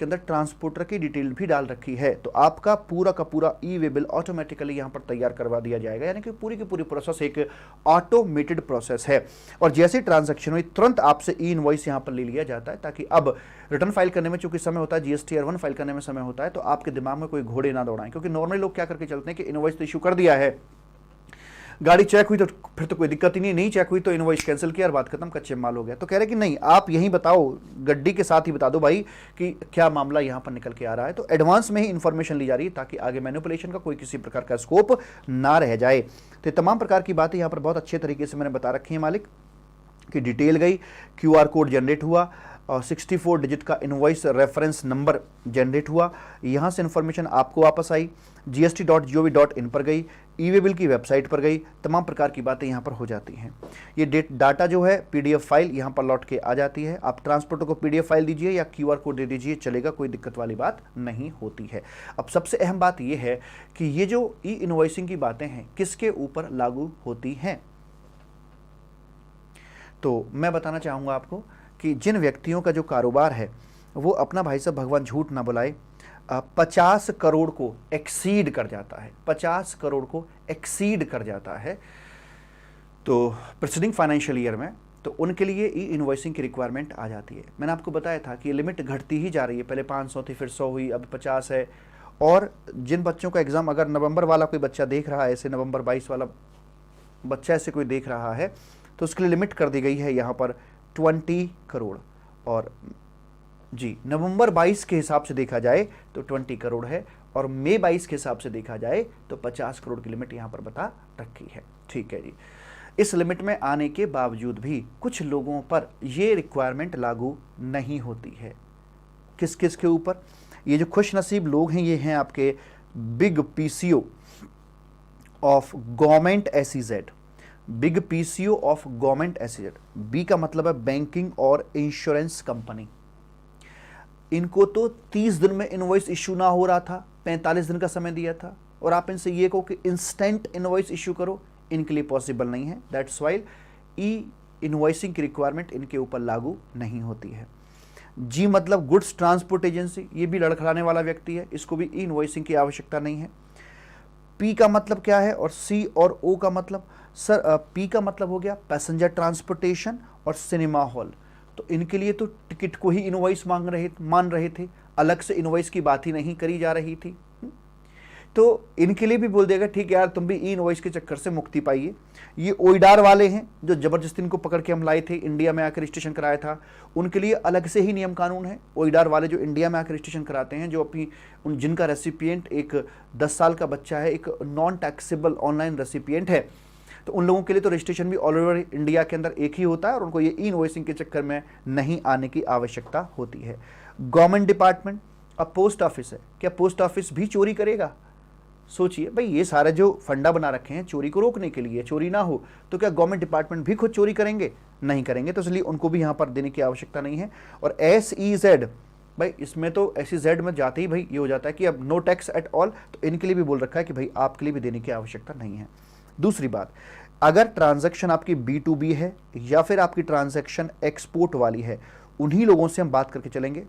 अंदर ट्रांसपोर्टर की डिटेल भी डाल रखी है, तो आपका पूरा का पूरा ई वे बिल ऑटोमेटिकली यहाँ पर तैयार करवा दिया जाएगा। यानी कि पूरी की पूरी प्रोसेस एक ऑटोमेटेड प्रोसेस है, और जैसे ट्रांजैक्शन हुई तुरंत आपसे ई इनवॉइस यहाँ पर ले लिया जाता है, ताकि अब रिटर्न फाइल करने में चूंकि समय होता है, GSTR 1 फाइल करने में समय होता है, तो आपके दिमाग में कोई घोड़े ना दौड़ाएं। क्योंकि नॉर्मली लोग क्या करके चलते हैं कि इनवॉइस तो इशू कर दिया है, गाड़ी चेक हुई तो फिर तो कोई दिक्कत ही नहीं चेक हुई तो इनवॉइस कैंसिल किया और बात खत्म, कच्चे माल हो गया। तो कह रहे कि नहीं, आप यही बताओ, गड्डी के साथ ही बता दो भाई कि क्या मामला यहाँ पर निकल के आ रहा है। तो एडवांस में ही इन्फॉर्मेशन ली जा रही है, ताकि आगे मैनिपुलेशन का कोई किसी प्रकार का स्कोप ना रह जाए। तो तमाम प्रकार की बातें यहाँ पर बहुत अच्छे तरीके से मैंने बता रखी है मालिक, कि डिटेल गई, QR कोड जनरेट हुआ, और 64 डिजिट का इनवॉइस रेफरेंस नंबर जनरेट हुआ, यहाँ से इन्फॉर्मेशन आपको वापस आई, gst.gov.in पर गई, ई वे बिल की वेबसाइट पर गई, तमाम प्रकार की बातें यहाँ पर हो जाती हैं। ये डाटा जो है PDF फाइल यहाँ पर लौट के आ जाती है। आप ट्रांसपोर्टर को PDF फाइल दीजिए या QR कोड दे दीजिए, चलेगा, कोई दिक्कत वाली बात नहीं होती है। अब सबसे अहम बात यह है कि ये जो ई इनवॉइसिंग की बातें हैं किसके ऊपर लागू होती हैं, तो मैं बताना चाहूँगा आपको कि जिन व्यक्तियों का जो कारोबार है वो अपना, भाई साहब भगवान झूठ ना बुलाए, 50 करोड़ को एक्सीड कर जाता है, 50 करोड़ को एक्सीड कर जाता है, तो प्रीसीडिंग फाइनेंशियल ईयर में, तो उनके लिए ई इनवॉइसिंग की रिक्वायरमेंट आ जाती है। मैंने आपको बताया था कि ये लिमिट घटती ही जा रही है, पहले 500 थी, फिर 100 हुई, अब 50 है। और जिन बच्चों का एग्ज़ाम, अगर नवंबर वाला कोई बच्चा देख रहा है, ऐसे नवंबर 22 वाला बच्चा ऐसे कोई देख रहा है, तो उसके लिए लिमिट कर दी गई है यहाँ पर 20 करोड़। और जी, नवंबर 22 के हिसाब से देखा जाए तो 20 करोड़ है, और मई 22 के हिसाब से देखा जाए तो 50 करोड़ की लिमिट यहाँ पर बता रखी है। ठीक है जी। इस लिमिट में आने के बावजूद भी कुछ लोगों पर ये रिक्वायरमेंट लागू नहीं होती है। किस किस के ऊपर? ये जो खुशनसीब लोग हैं ये हैं आपके big PCO of government SEZ. Big PCO of government SEZ, B का मतलब है बैंकिंग और इंश्योरेंस कंपनी। इनको तो 30 दिन में इनवॉइस इश्यू ना हो रहा था, 45 दिन का समय दिया था, और आप इनसे ये कहो कि इंस्टेंट इनवॉइस इश्यू करो, इनके लिए पॉसिबल नहीं है। दैट्स वाई ई इनवॉइसिंग की रिक्वायरमेंट इनके ऊपर लागू नहीं होती है। जी मतलब गुड्स ट्रांसपोर्ट एजेंसी, ये भी लड़खड़ाने वाला व्यक्ति है, इसको भी ई इनवॉइसिंग की आवश्यकता नहीं है। पी का मतलब क्या है और सी और ओ का मतलब? सर पी का मतलब हो गया पैसेंजर ट्रांसपोर्टेशन और सिनेमा हॉल, तो इनके लिए तो टिकट को ही इनवॉइस मान रहे थे, अलग से इनवॉइस की बात ही नहीं करी जा रही थी। तो इनके लिए भी बोल देगा ठीक है यार, तुम भी ई इनवॉइस के चक्कर से मुक्ति पाइए। ये ओइडार वाले हैं जो जबरदस्ती इनको पकड़ के हम लाए थे, इंडिया में आकर रजिस्ट्रेशन कराया था, उनके लिए अलग से ही नियम कानून है। ओइडार वाले जो इंडिया में आकर रजिस्ट्रेशन कराते हैं, जो अपनी जिनका रेसिपिएंट एक 10 साल का बच्चा है, एक नॉन टैक्सेबल ऑनलाइन रेसिपिएंट है, तो उन लोगों के लिए तो रजिस्ट्रेशन भी ऑल ओवर इंडिया के अंदर एक ही होता है, और उनको ये ई इनवॉइसिंग के चक्कर में नहीं आने की आवश्यकता होती है। गवर्नमेंट डिपार्टमेंट, अब पोस्ट ऑफिस है, क्या पोस्ट ऑफिस भी चोरी करेगा? सोचिए भाई, ये सारे जो फंडा बना रखे हैं चोरी को रोकने के लिए, चोरी ना हो, तो क्या गवर्नमेंट डिपार्टमेंट भी खुद चोरी करेंगे? नहीं करेंगे, तो इसलिए उनको भी यहाँ पर देने की आवश्यकता नहीं है। और SEZ, भाई इसमें तो SEZ में जाते ही भाई ये हो जाता है कि अब नो टैक्स एट ऑल, तो इनके लिए भी बोल रखा है कि भाई आपके लिए भी देने की आवश्यकता नहीं है। दूसरी बात, अगर ट्रांजैक्शन आपकी B2B है या फिर आपकी ट्रांजैक्शन एक्सपोर्ट वाली है, उन्हीं लोगों से हम बात करके चलेंगे।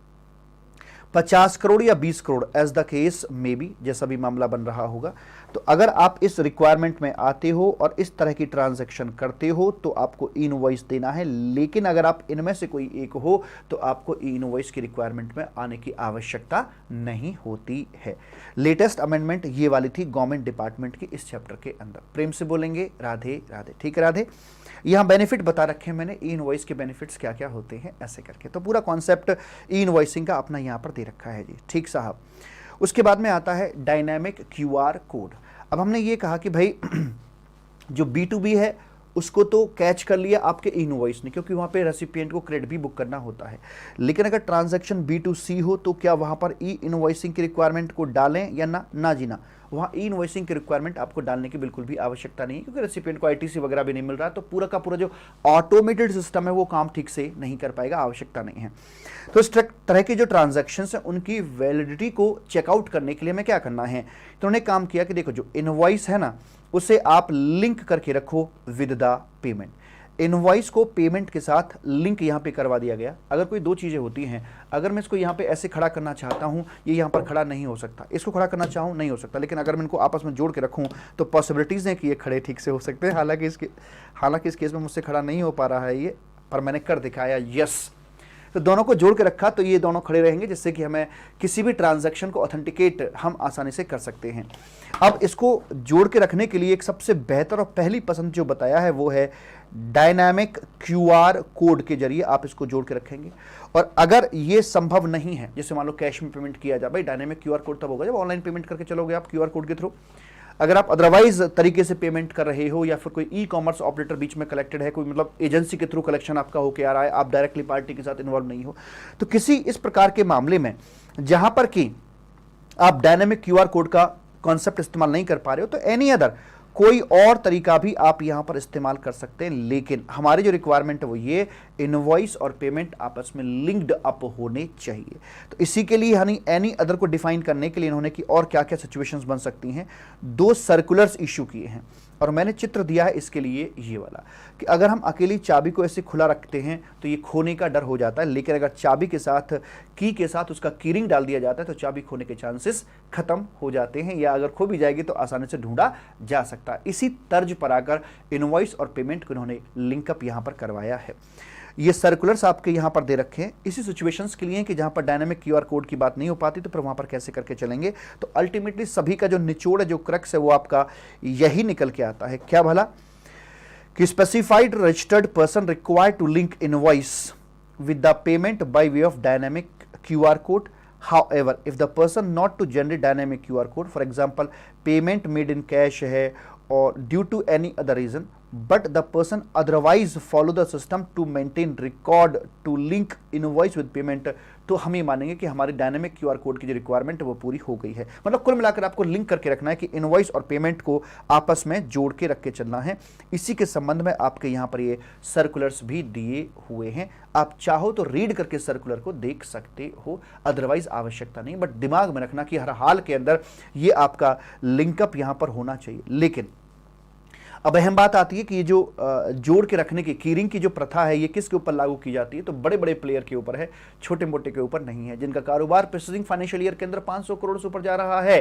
50 करोड़ या 20 crore as the case may be, जैसा भी मामला बन रहा होगा। तो अगर आप इस रिक्वायरमेंट में आते हो और इस तरह की ट्रांजैक्शन करते हो तो आपको ई इनवॉइस देना है, लेकिन अगर आप इनमें से कोई एक हो तो आपको ई इनवॉइस की रिक्वायरमेंट में आने की आवश्यकता नहीं होती है। लेटेस्ट अमेंडमेंट ये वाली थी गवर्नमेंट डिपार्टमेंट की इस चैप्टर के अंदर। प्रेम से बोलेंगे राधे राधे। ठीक है राधे। यहाँ बेनिफिट बता रखे हैं मैंने, ई इनवॉइस के बेनिफिट्स क्या क्या होते हैं ऐसे करके, तो पूरा कॉन्सेप्ट ई इनवॉइसिंग का अपना यहाँ पर दे रखा है जी। ठीक साहब। उसके बाद में आता है डायनामिक QR कोड। अब हमने ये कहा कि भाई जो B2B है उसको तो कैच कर लिया आपके ई इनवॉइस ने, क्योंकि वहाँ पे रेसिपिएंट को क्रेडिट भी बुक करना होता है। लेकिन अगर ट्रांजैक्शन B2C हो तो क्या वहाँ पर ई इनवॉइसिंग की रिक्वायरमेंट को डालें या ना जी ना, वहाँ ई इनवॉइसिंग की रिक्वायरमेंट आपको डालने की बिल्कुल भी आवश्यकता नहीं है, क्योंकि रेसिपिएंट को ITC वगैरह भी नहीं मिल रहा, तो पूरा का पूरा जो ऑटोमेटेड सिस्टम है वो काम ठीक से नहीं कर पाएगा, आवश्यकता नहीं है। तो इस तरह की जो ट्रांजैक्शंस हैं उनकी वैलिडिटी को चेकआउट करने के लिए हमें क्या करना है, तो उन्होंने काम किया कि देखो जो इनवॉइस है ना उसे आप लिंक करके रखो विद द पेमेंट। इनवॉइस को पेमेंट के साथ लिंक यहाँ पे करवा दिया गया। अगर कोई दो चीज़ें होती हैं, अगर मैं इसको यहाँ पे ऐसे खड़ा करना चाहता हूँ, ये यहाँ पर खड़ा नहीं हो सकता, इसको खड़ा करना चाहूँ नहीं हो सकता, लेकिन अगर मैं इनको आपस में जोड़ के रखूँ तो पॉसिबिलिटीज़ हैं कि ये खड़े ठीक से हो सकते हैं। हालांकि इस केस में मुझसे खड़ा नहीं हो पा रहा है ये, पर मैंने कर दिखाया। यस, तो दोनों को जोड़ के रखा तो ये दोनों खड़े रहेंगे, जिससे कि हमें किसी भी ट्रांजैक्शन को ऑथेंटिकेट हम आसानी से कर सकते हैं। अब इसको जोड़ के रखने के लिए एक सबसे बेहतर और पहली पसंद जो बताया है वो है डायनामिक QR कोड के जरिए आप इसको जोड़ के रखेंगे। और अगर ये संभव नहीं है, जैसे मान लो कैश में पेमेंट किया जाए, भाई डायनामिक QR कोड तब होगा जब ऑनलाइन पेमेंट करके चलोगे आप QR कोड के थ्रू। अगर आप अदरवाइज तरीके से पेमेंट कर रहे हो या फिर कोई ई-कॉमर्स ऑपरेटर बीच में कलेक्टेड है, कोई मतलब एजेंसी के थ्रू कलेक्शन आपका होके आ रहा है, आप डायरेक्टली पार्टी के साथ इन्वॉल्व नहीं हो, तो किसी इस प्रकार के मामले में जहां पर कि आप डायनामिक QR कोड का कॉन्सेप्ट इस्तेमाल नहीं कर पा रहे हो, तो एनी अदर कोई और तरीका भी आप यहां पर इस्तेमाल कर सकते हैं। लेकिन हमारी जो रिक्वायरमेंट है वो ये, इनवॉइस और पेमेंट आपस में लिंक्ड अप होने चाहिए। तो इसी के लिए यानी एनी अदर को डिफाइन करने के लिए इन्होंने कि और क्या क्या सिचुएशंस बन सकती हैं, 2 सर्कुलर्स इशू किए हैं। और मैंने चित्र दिया है इसके लिए ये वाला, कि अगर हम अकेली चाबी को ऐसे खुला रखते हैं तो ये खोने का डर हो जाता है, लेकिन अगर चाबी के साथ की के साथ उसका कीरिंग डाल दिया जाता है तो चाबी खोने के चांसेस खत्म हो जाते हैं, या अगर खो भी जाएगी तो आसानी से ढूंढा जा सकता है। इसी तर्ज पर आकर इनवॉइस और पेमेंट को इन्होंने लिंकअप यहाँ पर करवाया है। ये सर्कुलर्स आपके यहाँ पर दे रखे हैं इसी सिचुएशंस के लिए कि जहाँ पर डायनामिक QR कोड की बात नहीं हो पाती, तो फिर वहाँ पर कैसे करके चलेंगे। तो अल्टीमेटली सभी का जो निचोड़ है, जो क्रक्स है, वो आपका यही निकल के आता है। क्या भला, कि specified registered person required to link invoice with the payment by way of dynamic QR code. However, if the person not to generate dynamic QR code, for example, payment made in cash है or due to any other reason, but the person otherwise follow the system to maintain record to link invoice with payment, तो हम ये मानेंगे कि हमारी dynamic QR code की जो requirement है वो पूरी हो गई है। मतलब कुल मिलाकर आपको लिंक करके रखना है कि इनवॉइस और पेमेंट को आपस में जोड़ के रख के चलना है। इसी के संबंध में आपके यहाँ पर ये सर्कुलर्स भी दिए हुए हैं, आप चाहो तो रीड करके सर्कुलर को देख सकते हो, अदरवाइज आवश्यकता नहीं। बट दिमाग में रखना कि हर हाल के अंदर ये आपका लिंकअप यहाँ पर होना चाहिए। लेकिन अब अहम बात आती है कि ये जो जोड़ के रखने की कीरिंग की जो प्रथा है ये किसके ऊपर लागू की जाती है, तो बड़े बड़े प्लेयर के ऊपर है, छोटे मोटे के ऊपर नहीं है। जिनका कारोबार प्रीसीडिंग फाइनेंशियल ईयर के अंदर 500 करोड़ से ऊपर जा रहा है,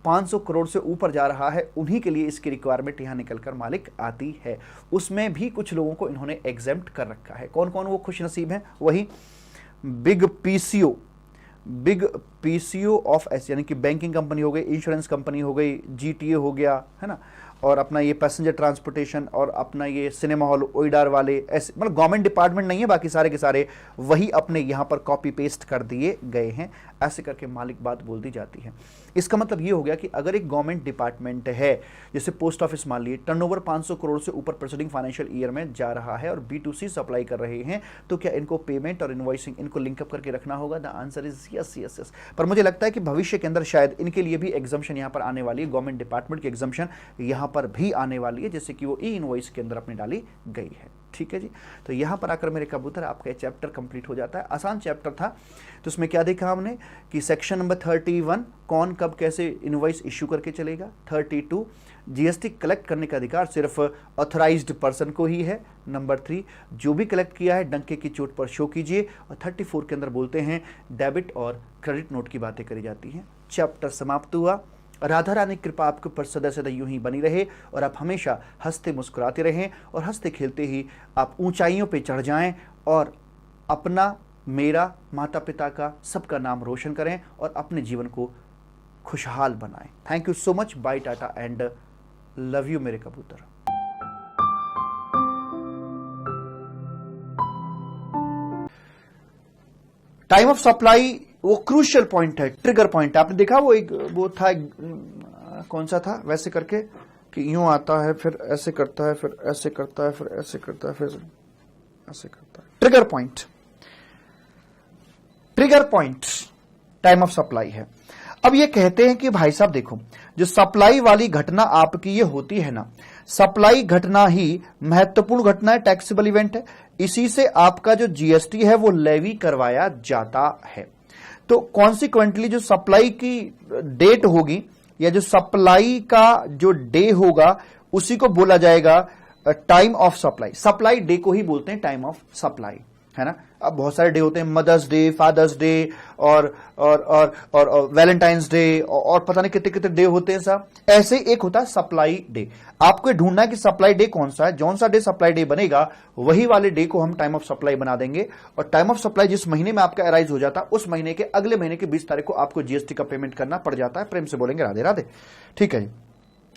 500 करोड़ से ऊपर जा रहा है, उन्हीं के लिए इसकी रिक्वायरमेंट यहाँ निकलकर मालिक आती है। उसमें भी कुछ लोगों को इन्होंने एग्जेम्प्ट कर रखा है। कौन कौन वो खुश नसीब हैं? वही बिग पीसीओ ऑफ एस, यानी कि बैंकिंग कंपनी हो गई, इंश्योरेंस कंपनी हो गई, जीटीए हो गया, है ना, और अपना ये पैसेंजर ट्रांसपोर्टेशन और अपना ये सिनेमा हॉल ओइडार वाले, ऐसे मतलब गवर्नमेंट डिपार्टमेंट नहीं है, बाकी सारे के सारे वही अपने यहाँ पर कॉपी पेस्ट कर दिए गए हैं। ऐसे करके मालिक बात बोल दी जाती है। इसका मतलब ये हो गया कि अगर एक गवर्नमेंट डिपार्टमेंट है, जैसे पोस्ट ऑफिस मान लिए, टर्नओवर 500 करोड़ से ऊपर प्रीसीडिंग फाइनेंशियल ईयर में जा रहा है और B2C सप्लाई कर रहे हैं, तो क्या इनको पेमेंट और इनवॉइसिंग इनको लिंकअप करके रखना होगा? The answer is yes yes yes. पर मुझे लगता है कि भविष्य के अंदर शायद इनके लिए भी एग्जम्पशन यहाँ पर आने वाली है, गवर्नमेंट डिपार्टमेंट की एग्जम्पशन यहाँ पर भी आने वाली है, जैसे कि वो ई इनवॉइस के अंदर अपनी डाली गई है। ठीक है जी, तो यहाँ पर आकर मेरे कबूतर आपका ये चैप्टर कंप्लीट हो जाता है। आसान चैप्टर था। तो उसमें क्या देखा हमने कि सेक्शन नंबर 31 कौन कब कैसे इनवॉइस इश्यू करके चलेगा, 32 जीएसटी कलेक्ट करने का अधिकार सिर्फ ऑथराइज्ड पर्सन को ही है, नंबर 3 जो भी कलेक्ट किया है डंके की चोट पर शो कीजिए, और 34 के अंदर बोलते हैं डेबिट और क्रेडिट नोट की बातें करी जाती हैं। चैप्टर समाप्त हुआ। राधा रानी कृपा आपके ऊपर सदा सदा यूं ही बनी रहे और आप हमेशा हंसते मुस्कुराते रहें और हंसते खेलते ही आप ऊंचाइयों पे चढ़ जाएं और अपना, मेरा, माता पिता का, सबका नाम रोशन करें और अपने जीवन को खुशहाल बनाएं। Thank you so much, bye, tata and love you मेरे कबूतर। टाइम ऑफ सप्लाई वो क्रूशियल पॉइंट है, ट्रिगर पॉइंट है। आपने देखा वो था कौन सा था, वैसे करके कि यूं आता है, फिर ऐसे करता है, फिर ऐसे करता है, फिर ऐसे करता है, फिर ऐसे करता है। Trigger point time of supply है। अब ये कहते हैं कि भाई साहब देखो, जो सप्लाई वाली घटना आपकी ये होती है ना, सप्लाई घटना ही महत्वपूर्ण घटना है, टैक्सेबल इवेंट है, इसी से आपका जो जीएसटी है वो लेवी करवाया जाता है। तो कॉन्सिक्वेंटली जो सप्लाई की डेट होगी या जो सप्लाई का जो डे होगा उसी को बोला जाएगा time of supply. Supply day को ही बोलते हैं टाइम ऑफ सप्लाई, है ना। अब बहुत सारे डे होते हैं, मदर्स डे, फादर्स डे और वैलेंटाइंस डे और पता नहीं कितने कितने डे होते हैं साहब। ऐसे एक होता है सप्लाई डे। आपको ढूंढना है कि सप्लाई डे कौन सा है, जौन सा डे सप्लाई डे बनेगा वही वाले डे को हम टाइम ऑफ सप्लाई बना देंगे। और टाइम ऑफ सप्लाई जिस महीने में आपका अराइज हो जाता है उस महीने के अगले महीने की 20 तारीख को आपको जीएसटी का पेमेंट करना पड़ जाता है। प्रेम से बोलेंगे राधे राधे। ठीक है जी,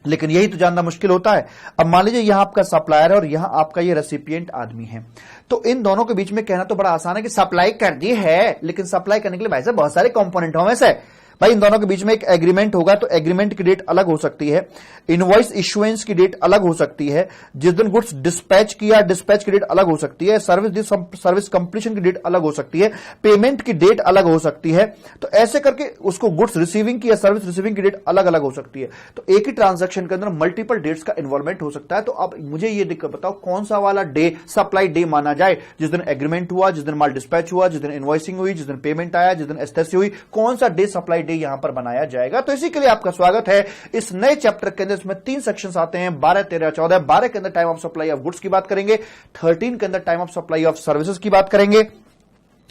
लेकिन यही तो जानना मुश्किल होता है। अब मान लीजिए यहां आपका सप्लायर है और यहां आपका ये रेसिपिएंट आदमी है, तो इन दोनों के बीच में कहना तो बड़ा आसान है कि सप्लाई कर दी है, लेकिन सप्लाई करने के लिए भाई साहब बहुत सारे कंपोनेंट हों। वैसे भाई इन दोनों के बीच में एक एग्रीमेंट होगा, तो एग्रीमेंट की डेट अलग हो सकती है, इनवॉइस इश्यूएंस की डेट अलग हो सकती है, जिस दिन गुड्स डिस्पैच किया डिस्पैच की डेट अलग हो सकती है, सर्विस कंप्लीशन की डेट अलग हो सकती है, पेमेंट की डेट अलग हो सकती है। तो ऐसे करके उसको गुड्स रिसीविंग की या सर्विस रिसीविंग की डेट अलग अलग हो सकती है। तो एक ही ट्रांजैक्शन के अंदर मल्टीपल डेट्स का इन्वॉल्वमेंट हो सकता है। तो अब मुझे ये दिक्कत बताओ कौन सा वाला डे सप्लाई डे माना जाए, जिस दिन एग्रीमेंट हुआ, जिस दिन माल डिस्पैच हुआ, जिस दिन इनवॉइसिंग हुई, जिस दिन पेमेंट आया, जिस दिन एस्थेसी हुई, कौन सा डे सप्लाई डे यहां पर बनाया जाएगा। तो इसी के लिए आपका स्वागत है इस नए चैप्टर के अंदर। इसमें 3 सेक्शंस आते हैं, 12, 13, 14। 12 के अंदर time of supply of goods की बात करेंगे, 13 के अंदर time of supply of services की बात करेंगे,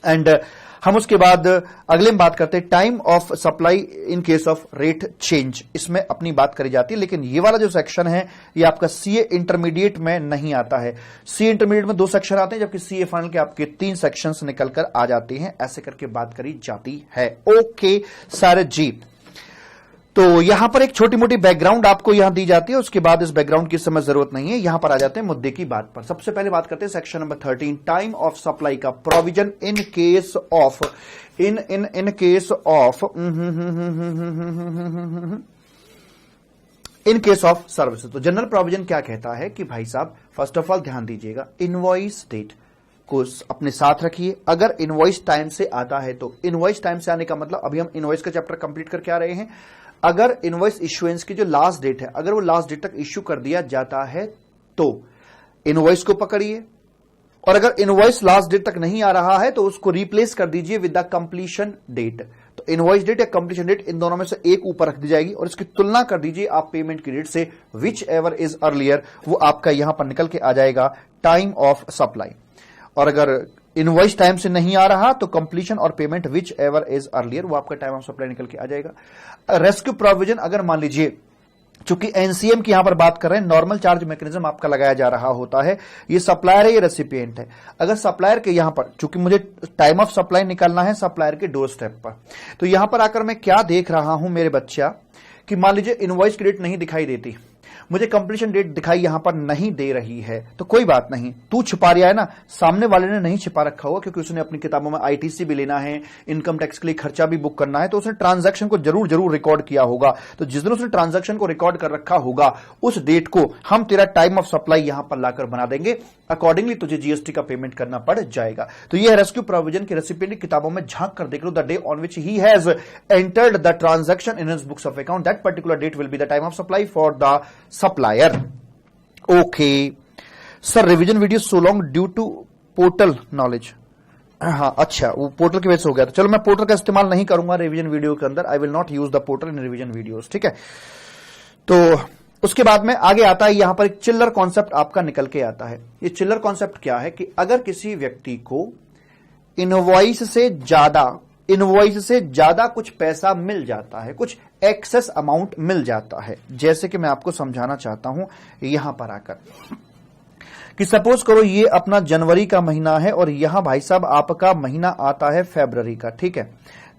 एंड हम उसके बाद अगले में बात करते हैं time of supply in case of rate change. इसमें अपनी बात करी जाती है। लेकिन ये वाला जो सेक्शन है ये आपका सीए इंटरमीडिएट में नहीं आता है। सीए इंटरमीडिएट में 2 सेक्शन आते हैं, जबकि सीए फाइनल के आपके 3 सेक्शंस निकलकर आ जाते हैं। ऐसे करके बात करी जाती है। ओके सर जी, तो यहां पर एक छोटी मोटी बैकग्राउंड आपको यहां दी जाती है, उसके बाद इस बैकग्राउंड की समझ जरूरत नहीं है। यहां पर आ जाते हैं मुद्दे की बात पर। सबसे पहले बात करते हैं section number 13, time of supply का provision in case of in case of service. तो जनरल प्रोविजन क्या कहता है कि भाई साहब फर्स्ट ऑफ ऑल ध्यान दीजिएगा, इनवॉइस डेट को अपने साथ रखिए। अगर इनवॉइस टाइम से आता है तो इनवॉइस टाइम से आने का मतलब, अभी हम इनवॉइस का चैप्टर कंप्लीट करके आ रहे हैं, अगर इनवॉइस इश्यूएंस की जो लास्ट डेट है, अगर वो लास्ट डेट तक इश्यू कर दिया जाता है तो इनवॉइस को पकड़िए, और अगर इनवॉइस लास्ट डेट तक नहीं आ रहा है तो उसको रिप्लेस कर दीजिए विद द कंप्लीशन डेट। तो इनवॉइस डेट या कंप्लीशन डेट, इन दोनों में से एक ऊपर रख दी जाएगी और इसकी तुलना कर दीजिए आप पेमेंट की डेट से, विच एवर इज अर्लियर, वो आपका यहां पर निकल के आ जाएगा टाइम ऑफ सप्लाई। और अगर इनवॉइस टाइम से नहीं आ रहा तो कंप्लीशन और payment which ever is earlier, वो आपका टाइम ऑफ सप्लाई निकल के आ जाएगा। रेस्क्यू प्रोविजन, अगर मान लीजिए, चूंकि एनसीएम की यहां पर बात कर रहे हैं, नॉर्मल चार्ज मैकेनिज्म आपका लगाया जा रहा होता है, ये सप्लायर है ये रेसिपिएंट है। अगर सप्लायर के यहां पर, चूंकि मुझे टाइम ऑफ सप्लाई निकालना है सप्लायर के डोर स्टेप पर, तो यहां पर आकर मैं क्या देख रहा हूं मेरे बच्चा, कि मान लीजिए इनवॉइस की डेट नहीं दिखाई देती, मुझे कंप्लीशन डेट दिखाई यहां पर नहीं दे रही है, तो कोई बात नहीं, तू छिपा रहा है ना, सामने वाले ने नहीं छिपा रखा होगा, क्योंकि उसने अपनी किताबों में आईटीसी भी लेना है, इनकम टैक्स के लिए खर्चा भी बुक करना है, तो उसने ट्रांजैक्शन को जरूर जरूर रिकॉर्ड किया होगा। तो जिस दिन उसने ट्रांजैक्शन को रिकॉर्ड कर रखा होगा, उस डेट को हम तेरा टाइम ऑफ सप्लाई यहां पर लाकर बना देंगे, अकॉर्डिंगली तुझे जीएसटी का पेमेंट करना पड़ जाएगा। तो यह रेस्क्यू प्रोविजन के रेसिपिएंट की किताबों में झांक कर देख लो, the day on which he has entered the transaction in his books of account, that particular date will be the time of supply for the supplier. Okay sir, revision video so long due to portal knowledge. हाँ अच्छा, वो portal की वजह से हो गया, तो चलो मैं पोर्टल का इस्तेमाल नहीं करूंगा रिवीजन वीडियो के अंदर, I will not use the portal in revision videos, ठीक है। तो उसके बाद में आगे आता है, यहां पर एक चिल्लर कॉन्सेप्ट आपका निकल के आता है। ये चिल्लर कॉन्सेप्ट क्या है कि अगर किसी व्यक्ति को इनवॉइस से ज्यादा कुछ पैसा मिल जाता है, कुछ एक्सेस अमाउंट मिल जाता है, जैसे कि मैं आपको समझाना चाहता हूं यहां पर आकर, कि सपोज करो ये अपना जनवरी का महीना है और यहां भाई साहब आपका महीना आता है फरवरी का, ठीक है।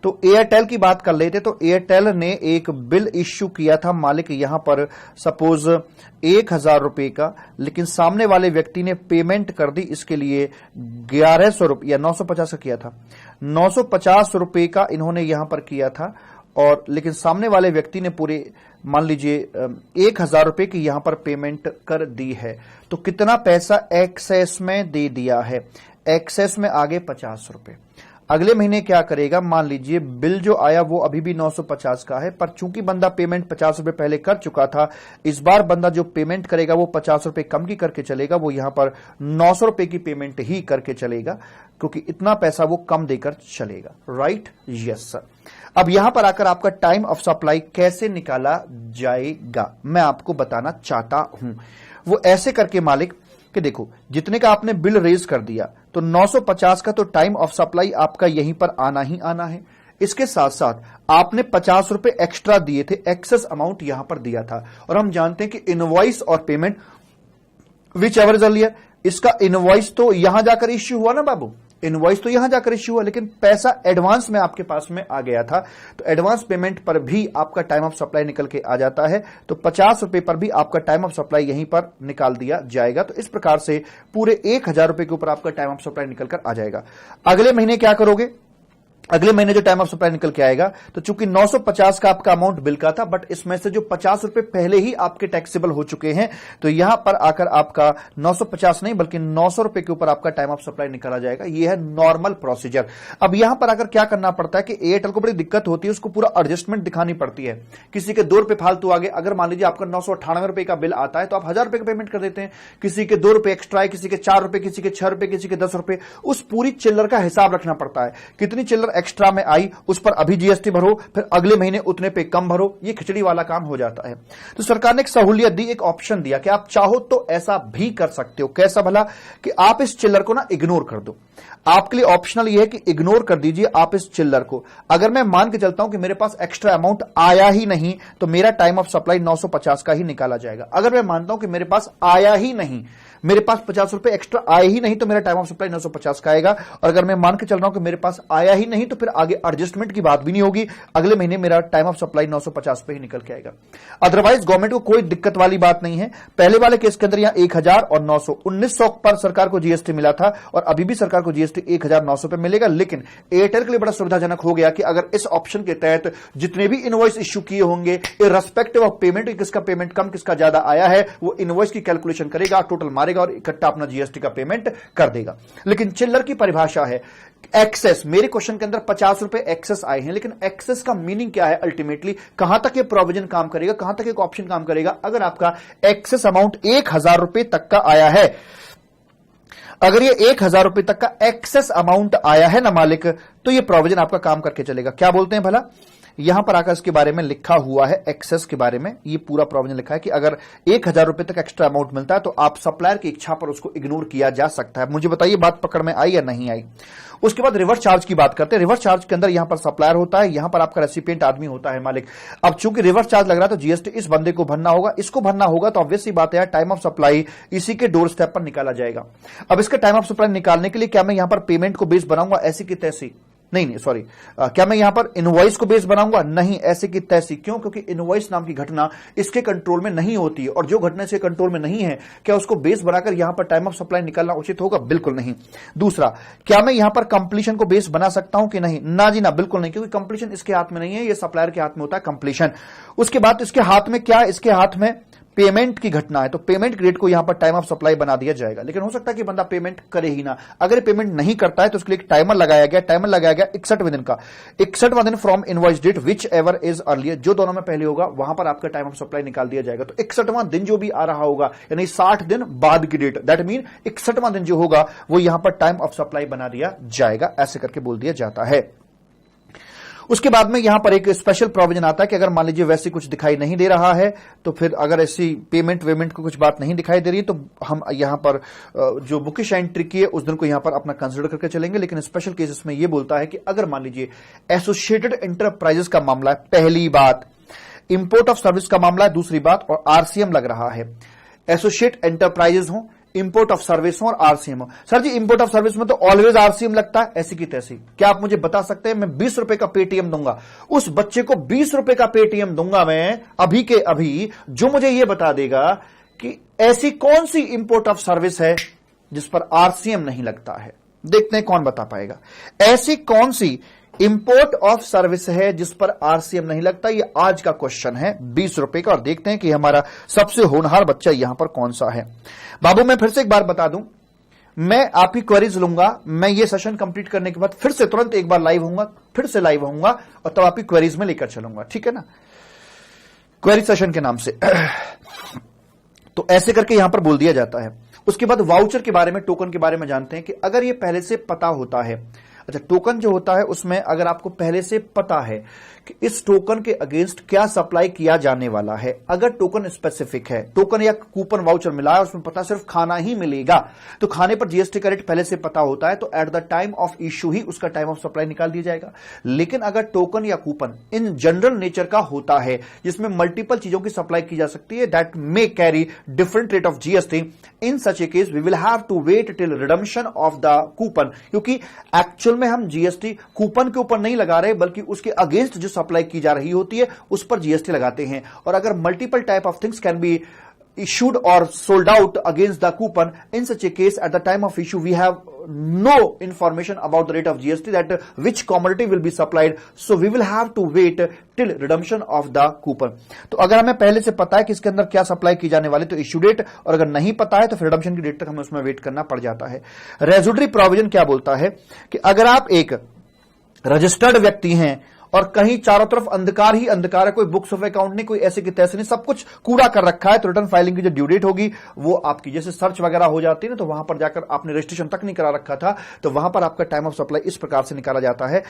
तो एयरटेल की बात कर लेते, तो एयरटेल ने एक बिल इश्यू किया था मालिक यहां पर सपोज 1000 रुपए का, लेकिन सामने वाले व्यक्ति ने पेमेंट कर दी इसके लिए 1100 रुपए या 950 का किया था, 950 रुपए का इन्होंने यहां पर किया था, और लेकिन सामने वाले व्यक्ति ने पूरे मान लीजिए 1000 रुपए की यहां पर पेमेंट कर दी है। तो कितना पैसा एक्सेस में दे दिया है, एक्सेस में आगे 50 रुपए। अगले महीने क्या करेगा, मान लीजिए बिल जो आया वो अभी भी 950 का है, पर चूंकि बंदा पेमेंट 50 रुपए पहले कर चुका था, इस बार बंदा जो पेमेंट करेगा वो 50 रुपए कम की करके चलेगा, वो यहां पर 900 रुपए की पेमेंट ही करके चलेगा, क्योंकि इतना पैसा वो कम देकर चलेगा, राइट, यस सर। अब यहां पर आकर आपका टाइम ऑफ सप्लाई कैसे निकाला जाएगा मैं आपको बताना चाहता हूं। वो ऐसे करके मालिक कि देखो, जितने का आपने बिल रेज कर दिया तो 950 का तो टाइम ऑफ सप्लाई आपका यहीं पर आना ही आना है। इसके साथ साथ आपने 50 रुपए एक्स्ट्रा दिए थे, एक्सेस अमाउंट यहां पर दिया था, और हम जानते हैं कि इनवॉइस और payment which ever is earlier, इसका इनवॉइस तो यहां जाकर इश्यू हुआ ना बाबू, इनवॉइस तो यहां जाकर इश्यू हुआ, लेकिन पैसा एडवांस में आपके पास में आ गया था, तो एडवांस पेमेंट पर भी आपका टाइम ऑफ सप्लाई निकल के आ जाता है। तो 50 रुपए पर भी आपका टाइम ऑफ सप्लाई यहीं पर निकाल दिया जाएगा। तो इस प्रकार से पूरे 1000 रुपए के ऊपर आपका टाइम ऑफ सप्लाई निकल कर आ जाएगा। अगले महीने क्या करोगे, अगले महीने जो टाइम ऑफ सप्लाई निकल के आएगा, तो चूंकि 950 का आपका अमाउंट बिल का था, बट इसमें से जो 50 रुपए पहले ही आपके टैक्सेबल हो चुके हैं, तो यहां पर आकर आपका 950 नहीं बल्कि 900 रुपए के ऊपर आपका टाइम ऑफ सप्लाई निकाला जाएगा। यह है नॉर्मल प्रोसीजर। अब यहां पर आकर क्या करना पड़ता है कि एयरटेल को बड़ी दिक्कत होती है, उसको पूरा एडजस्टमेंट दिखानी पड़ती है। किसी के 2 रुपए फालतू आगे, अगर मान लीजिए आपका 998 रुपए का बिल आता है तो आप 1000 रुपए का पेमेंट कर देते हैं, किसी के 2 रुपए एक्स्ट्रा है, किसी के 4 रुपए, किसी के 6 रुपए, किसी के 10 रुपए, उस पूरी चिल्लर का हिसाब रखना पड़ता है। कितनी चिल्लर एक्स्ट्रा में आई उस पर अभी जीएसटी भरो, फिर अगले महीने उतने पे कम भरो, ये खिचड़ी वाला काम हो जाता है। तो सरकार ने एक सहूलियत दी, एक ऑप्शन दिया कि आप चाहो तो ऐसा भी कर सकते हो। कैसा भला, कि आप इस चिल्लर को ना इग्नोर कर दो। आपके लिए ऑप्शनल ये है कि इग्नोर कर दीजिए आप इस चिल्लर को। अगर मैं मान के चलता हूं कि मेरे पास एक्स्ट्रा अमाउंट आया ही नहीं, तो मेरा टाइम ऑफ सप्लाई 950 का ही निकाला जाएगा। अगर मैं मानता हूं कि मेरे पास आया ही नहीं, मेरे पास 50 रुपए एक्स्ट्रा आए ही नहीं तो मेरा टाइम ऑफ सप्लाई 950 का आएगा। और अगर मैं मान के चल रहा हूं कि मेरे पास आया ही नहीं तो फिर आगे एडजस्टमेंट की बात भी नहीं होगी, अगले महीने मेरा टाइम ऑफ सप्लाई 950 पे ही निकल के आएगा। अदरवाइज गवर्नमेंट को कोई दिक्कत वाली बात नहीं है। पहले वाले केस के अंदर यहां 1000 और 900 1900 पर सरकार को जीएसटी मिला था और अभी भी सरकार को जीएसटी 1900 पे मिलेगा। लेकिन एयरटेल के लिए बड़ा सुविधाजनक हो गया कि अगर इस ऑप्शन के तहत जितने भी इनवॉइस इश्यू किए होंगे इररिस्पेक्टिव ऑफ पेमेंट, किसका पेमेंट कम किसका ज्यादा आया है, वो इनवॉइस की कैलकुलेशन करेगा, टोटल मारेगा और इकट्ठा अपना जीएसटी का पेमेंट कर देगा। लेकिन चिल्लर की परिभाषा है एक्सेस। मेरे क्वेश्चन के अंदर 50 रुपए एक्सेस आए हैं, लेकिन एक्सेस का मीनिंग क्या है अल्टीमेटली, कहां तक ये प्रोविजन काम करेगा, कहां तक एक ऑप्शन काम करेगा। अगर आपका एक्सेस अमाउंट 1000 रुपए तक का आया है, अगर ये 1000 रुपए तक का एक्सेस अमाउंट आया है ना मालिक, तो ये प्रोविजन आपका काम करके चलेगा। क्या बोलते हैं भला, यहां पर आकर इसके बारे में लिखा हुआ है, एक्सेस के बारे में ये पूरा प्रोविजन लिखा है कि अगर 1000 रुपए तक एक्स्ट्रा अमाउंट मिलता है तो आप सप्लायर की इच्छा पर उसको इग्नोर किया जा सकता है। मुझे बताइए बात पकड़ में आई या नहीं आई। उसके बाद रिवर्स चार्ज की बात करते हैं। रिवर्स चार्ज के अंदर यहां पर सप्लायर होता है, यहां पर आपका रेसिपिएंट आदमी होता है मालिक। अब चूंकि रिवर्स चार्ज लग रहा है तो जीएसटी इस बंदे को भरना होगा, इसको भरना होगा, तो ऑब्वियस सी बात है टाइम ऑफ सप्लाई इसी के डोर स्टेप पर निकाला जाएगा। अब इसका टाइम ऑफ सप्लाई निकालने के लिए क्या मैं यहां पर पेमेंट को बेस बनाऊंगा ऐसी की तैसी, नहीं सॉरी, क्या मैं यहां पर इनवॉइस को बेस बनाऊंगा, नहीं ऐसे की तैसी। क्यों, क्योंकि इनवॉइस नाम की घटना इसके कंट्रोल में नहीं होती है और जो घटना इसके कंट्रोल में नहीं है, क्या उसको बेस बनाकर यहां पर टाइम ऑफ सप्लाई निकालना उचित होगा, बिल्कुल नहीं। दूसरा, क्या मैं यहां पर कंप्लीशन को बेस बना सकता हूं कि नहीं, ना जी ना, बिल्कुल नहीं, क्योंकि कंप्लीशन इसके हाथ में नहीं है, ये सप्लायर के हाथ में होता है कंप्लीशन। उसके बाद इसके हाथ में क्या है, इसके हाथ में पेमेंट की घटना है, तो पेमेंट ग्रेड को यहां पर टाइम ऑफ सप्लाई बना दिया जाएगा। लेकिन हो सकता है कि बंदा पेमेंट करे ही ना, अगर पेमेंट नहीं करता है तो उसके लिए एक टाइमर लगाया गया 61वें दिन का, 61वां दिन from invoice date whichever is earlier, जो दोनों में पहले होगा वहां पर आपका टाइम ऑफ सप्लाई निकाल दिया जाएगा। तो 61वां दिन जो भी आ रहा होगा, यानी 60 दिन बाद की डेट, दैट मीन 61वां दिन जो होगा वो यहां पर टाइम ऑफ सप्लाई बना दिया जाएगा, ऐसे करके बोल दिया जाता है। उसके बाद में यहां पर एक स्पेशल प्रोविजन आता है कि अगर मान लीजिए वैसे कुछ दिखाई नहीं दे रहा है, तो फिर अगर ऐसी पेमेंट वेमेंट को कुछ बात नहीं दिखाई दे रही है तो हम यहां पर जो बुकिश एंट्री की है उस दिन को यहां पर अपना कंसिडर करके चलेंगे। लेकिन स्पेशल केसेस में यह बोलता है कि अगर मान लीजिए एसोसिएटेड एंटरप्राइजेस का मामला है, पहली बात इंपोर्ट ऑफ सर्विस का मामला है, दूसरी बात और आरसीएम लग रहा है, एसोसिएट एंटरप्राइजेस हो, इंपोर्ट ऑफ सर्विस हो और आरसीएम हो। Sir ji import of service में तो ऑलवेज आरसीएम लगता है, ऐसी की तैसी। क्या आप मुझे बता सकते हैं, मैं 20 रुपए का पेटीएम दूंगा, उस बच्चे को 20 रुपए का पेटीएम दूंगा मैं अभी के अभी, जो मुझे यह बता देगा कि ऐसी कौन सी इंपोर्ट ऑफ सर्विस है जिस पर आरसीएम नहीं लगता है। देखते हैं कौन बता पाएगा, ऐसी कौन सी इंपोर्ट ऑफ सर्विस है जिस पर आरसीएम नहीं लगता। ये आज का क्वेश्चन है 20 रुपए का, और देखते हैं कि हमारा सबसे होनहार बच्चा यहां पर कौन सा है। बाबू मैं फिर से एक बार बता दूं, मैं आपकी क्वेरीज लूंगा, मैं ये सेशन कंप्लीट करने के बाद फिर से तुरंत एक बार लाइव होऊंगा, फिर से लाइव होऊंगा और तब आपकी क्वेरीज में लेकर चलूंगा, ठीक है ना, क्वेरी सेशन के नाम से। तो ऐसे करके यहां पर बोल दिया जाता है। उसके बाद वाउचर के बारे में, टोकन के बारे में जानते हैं कि अगर ये पहले से पता होता है, अच्छा टोकन जो होता है उसमें अगर आपको पहले से पता है कि इस टोकन के अगेंस्ट क्या सप्लाई किया जाने वाला है, अगर टोकन स्पेसिफिक है, टोकन या कूपन वाउचर मिला है उसमें पता सिर्फ खाना ही मिलेगा, तो खाने पर जीएसटी का रेट पहले से पता होता है, तो at the time of issue ही उसका टाइम ऑफ सप्लाई निकाल दिया जाएगा। लेकिन अगर टोकन या कूपन इन जनरल नेचर का होता है जिसमें मल्टीपल चीजों की सप्लाई की जा सकती है, that may carry different rate of GST, in such a case we will have to wait till redemption of the coupon, क्योंकि एक्चुअल में हम जीएसटी कूपन के ऊपर नहीं लगा रहे बल्कि उसके अगेंस्ट जो सप्लाई की जा रही होती है उस पर जीएसटी लगाते हैं। और अगर multiple type of things can be issued or sold out against the coupon, in such a case at the time of issue we have no information about the rate of GST, that which commodity will be supplied, so we will have to wait till redemption of the coupon। तो अगर हमें पहले से पता है कि इसके अंदर क्या सप्लाई की जाने वाली तो इश्यू डेट, और अगर नहीं पता है तो फिर रिडम्पशन की डेट तक हमें उसमें वेट करना पड़ जाता है। रेजुडरी प्रोविजन क्या बोलता है कि अगर आप एक रजिस्टर्ड व्यक्ति हैं और कहीं चारों तरफ अंधकार ही अंधकार है, कोई बुक्स ऑफ अकाउंट नहीं, कोई ऐसे की तैसे नहीं, सब कुछ कूड़ा कर रखा है, तो रिटर्न फाइलिंग की जो ड्यू डेट होगी वो आपकी जैसे सर्च वगैरह हो जाती है ना, तो वहां पर जाकर आपने रजिस्ट्रेशन तक नहीं करा रखा था तो वहां पर आपका टाइम ऑफ सप्लाई इस प्रकार से निकाला जाता है।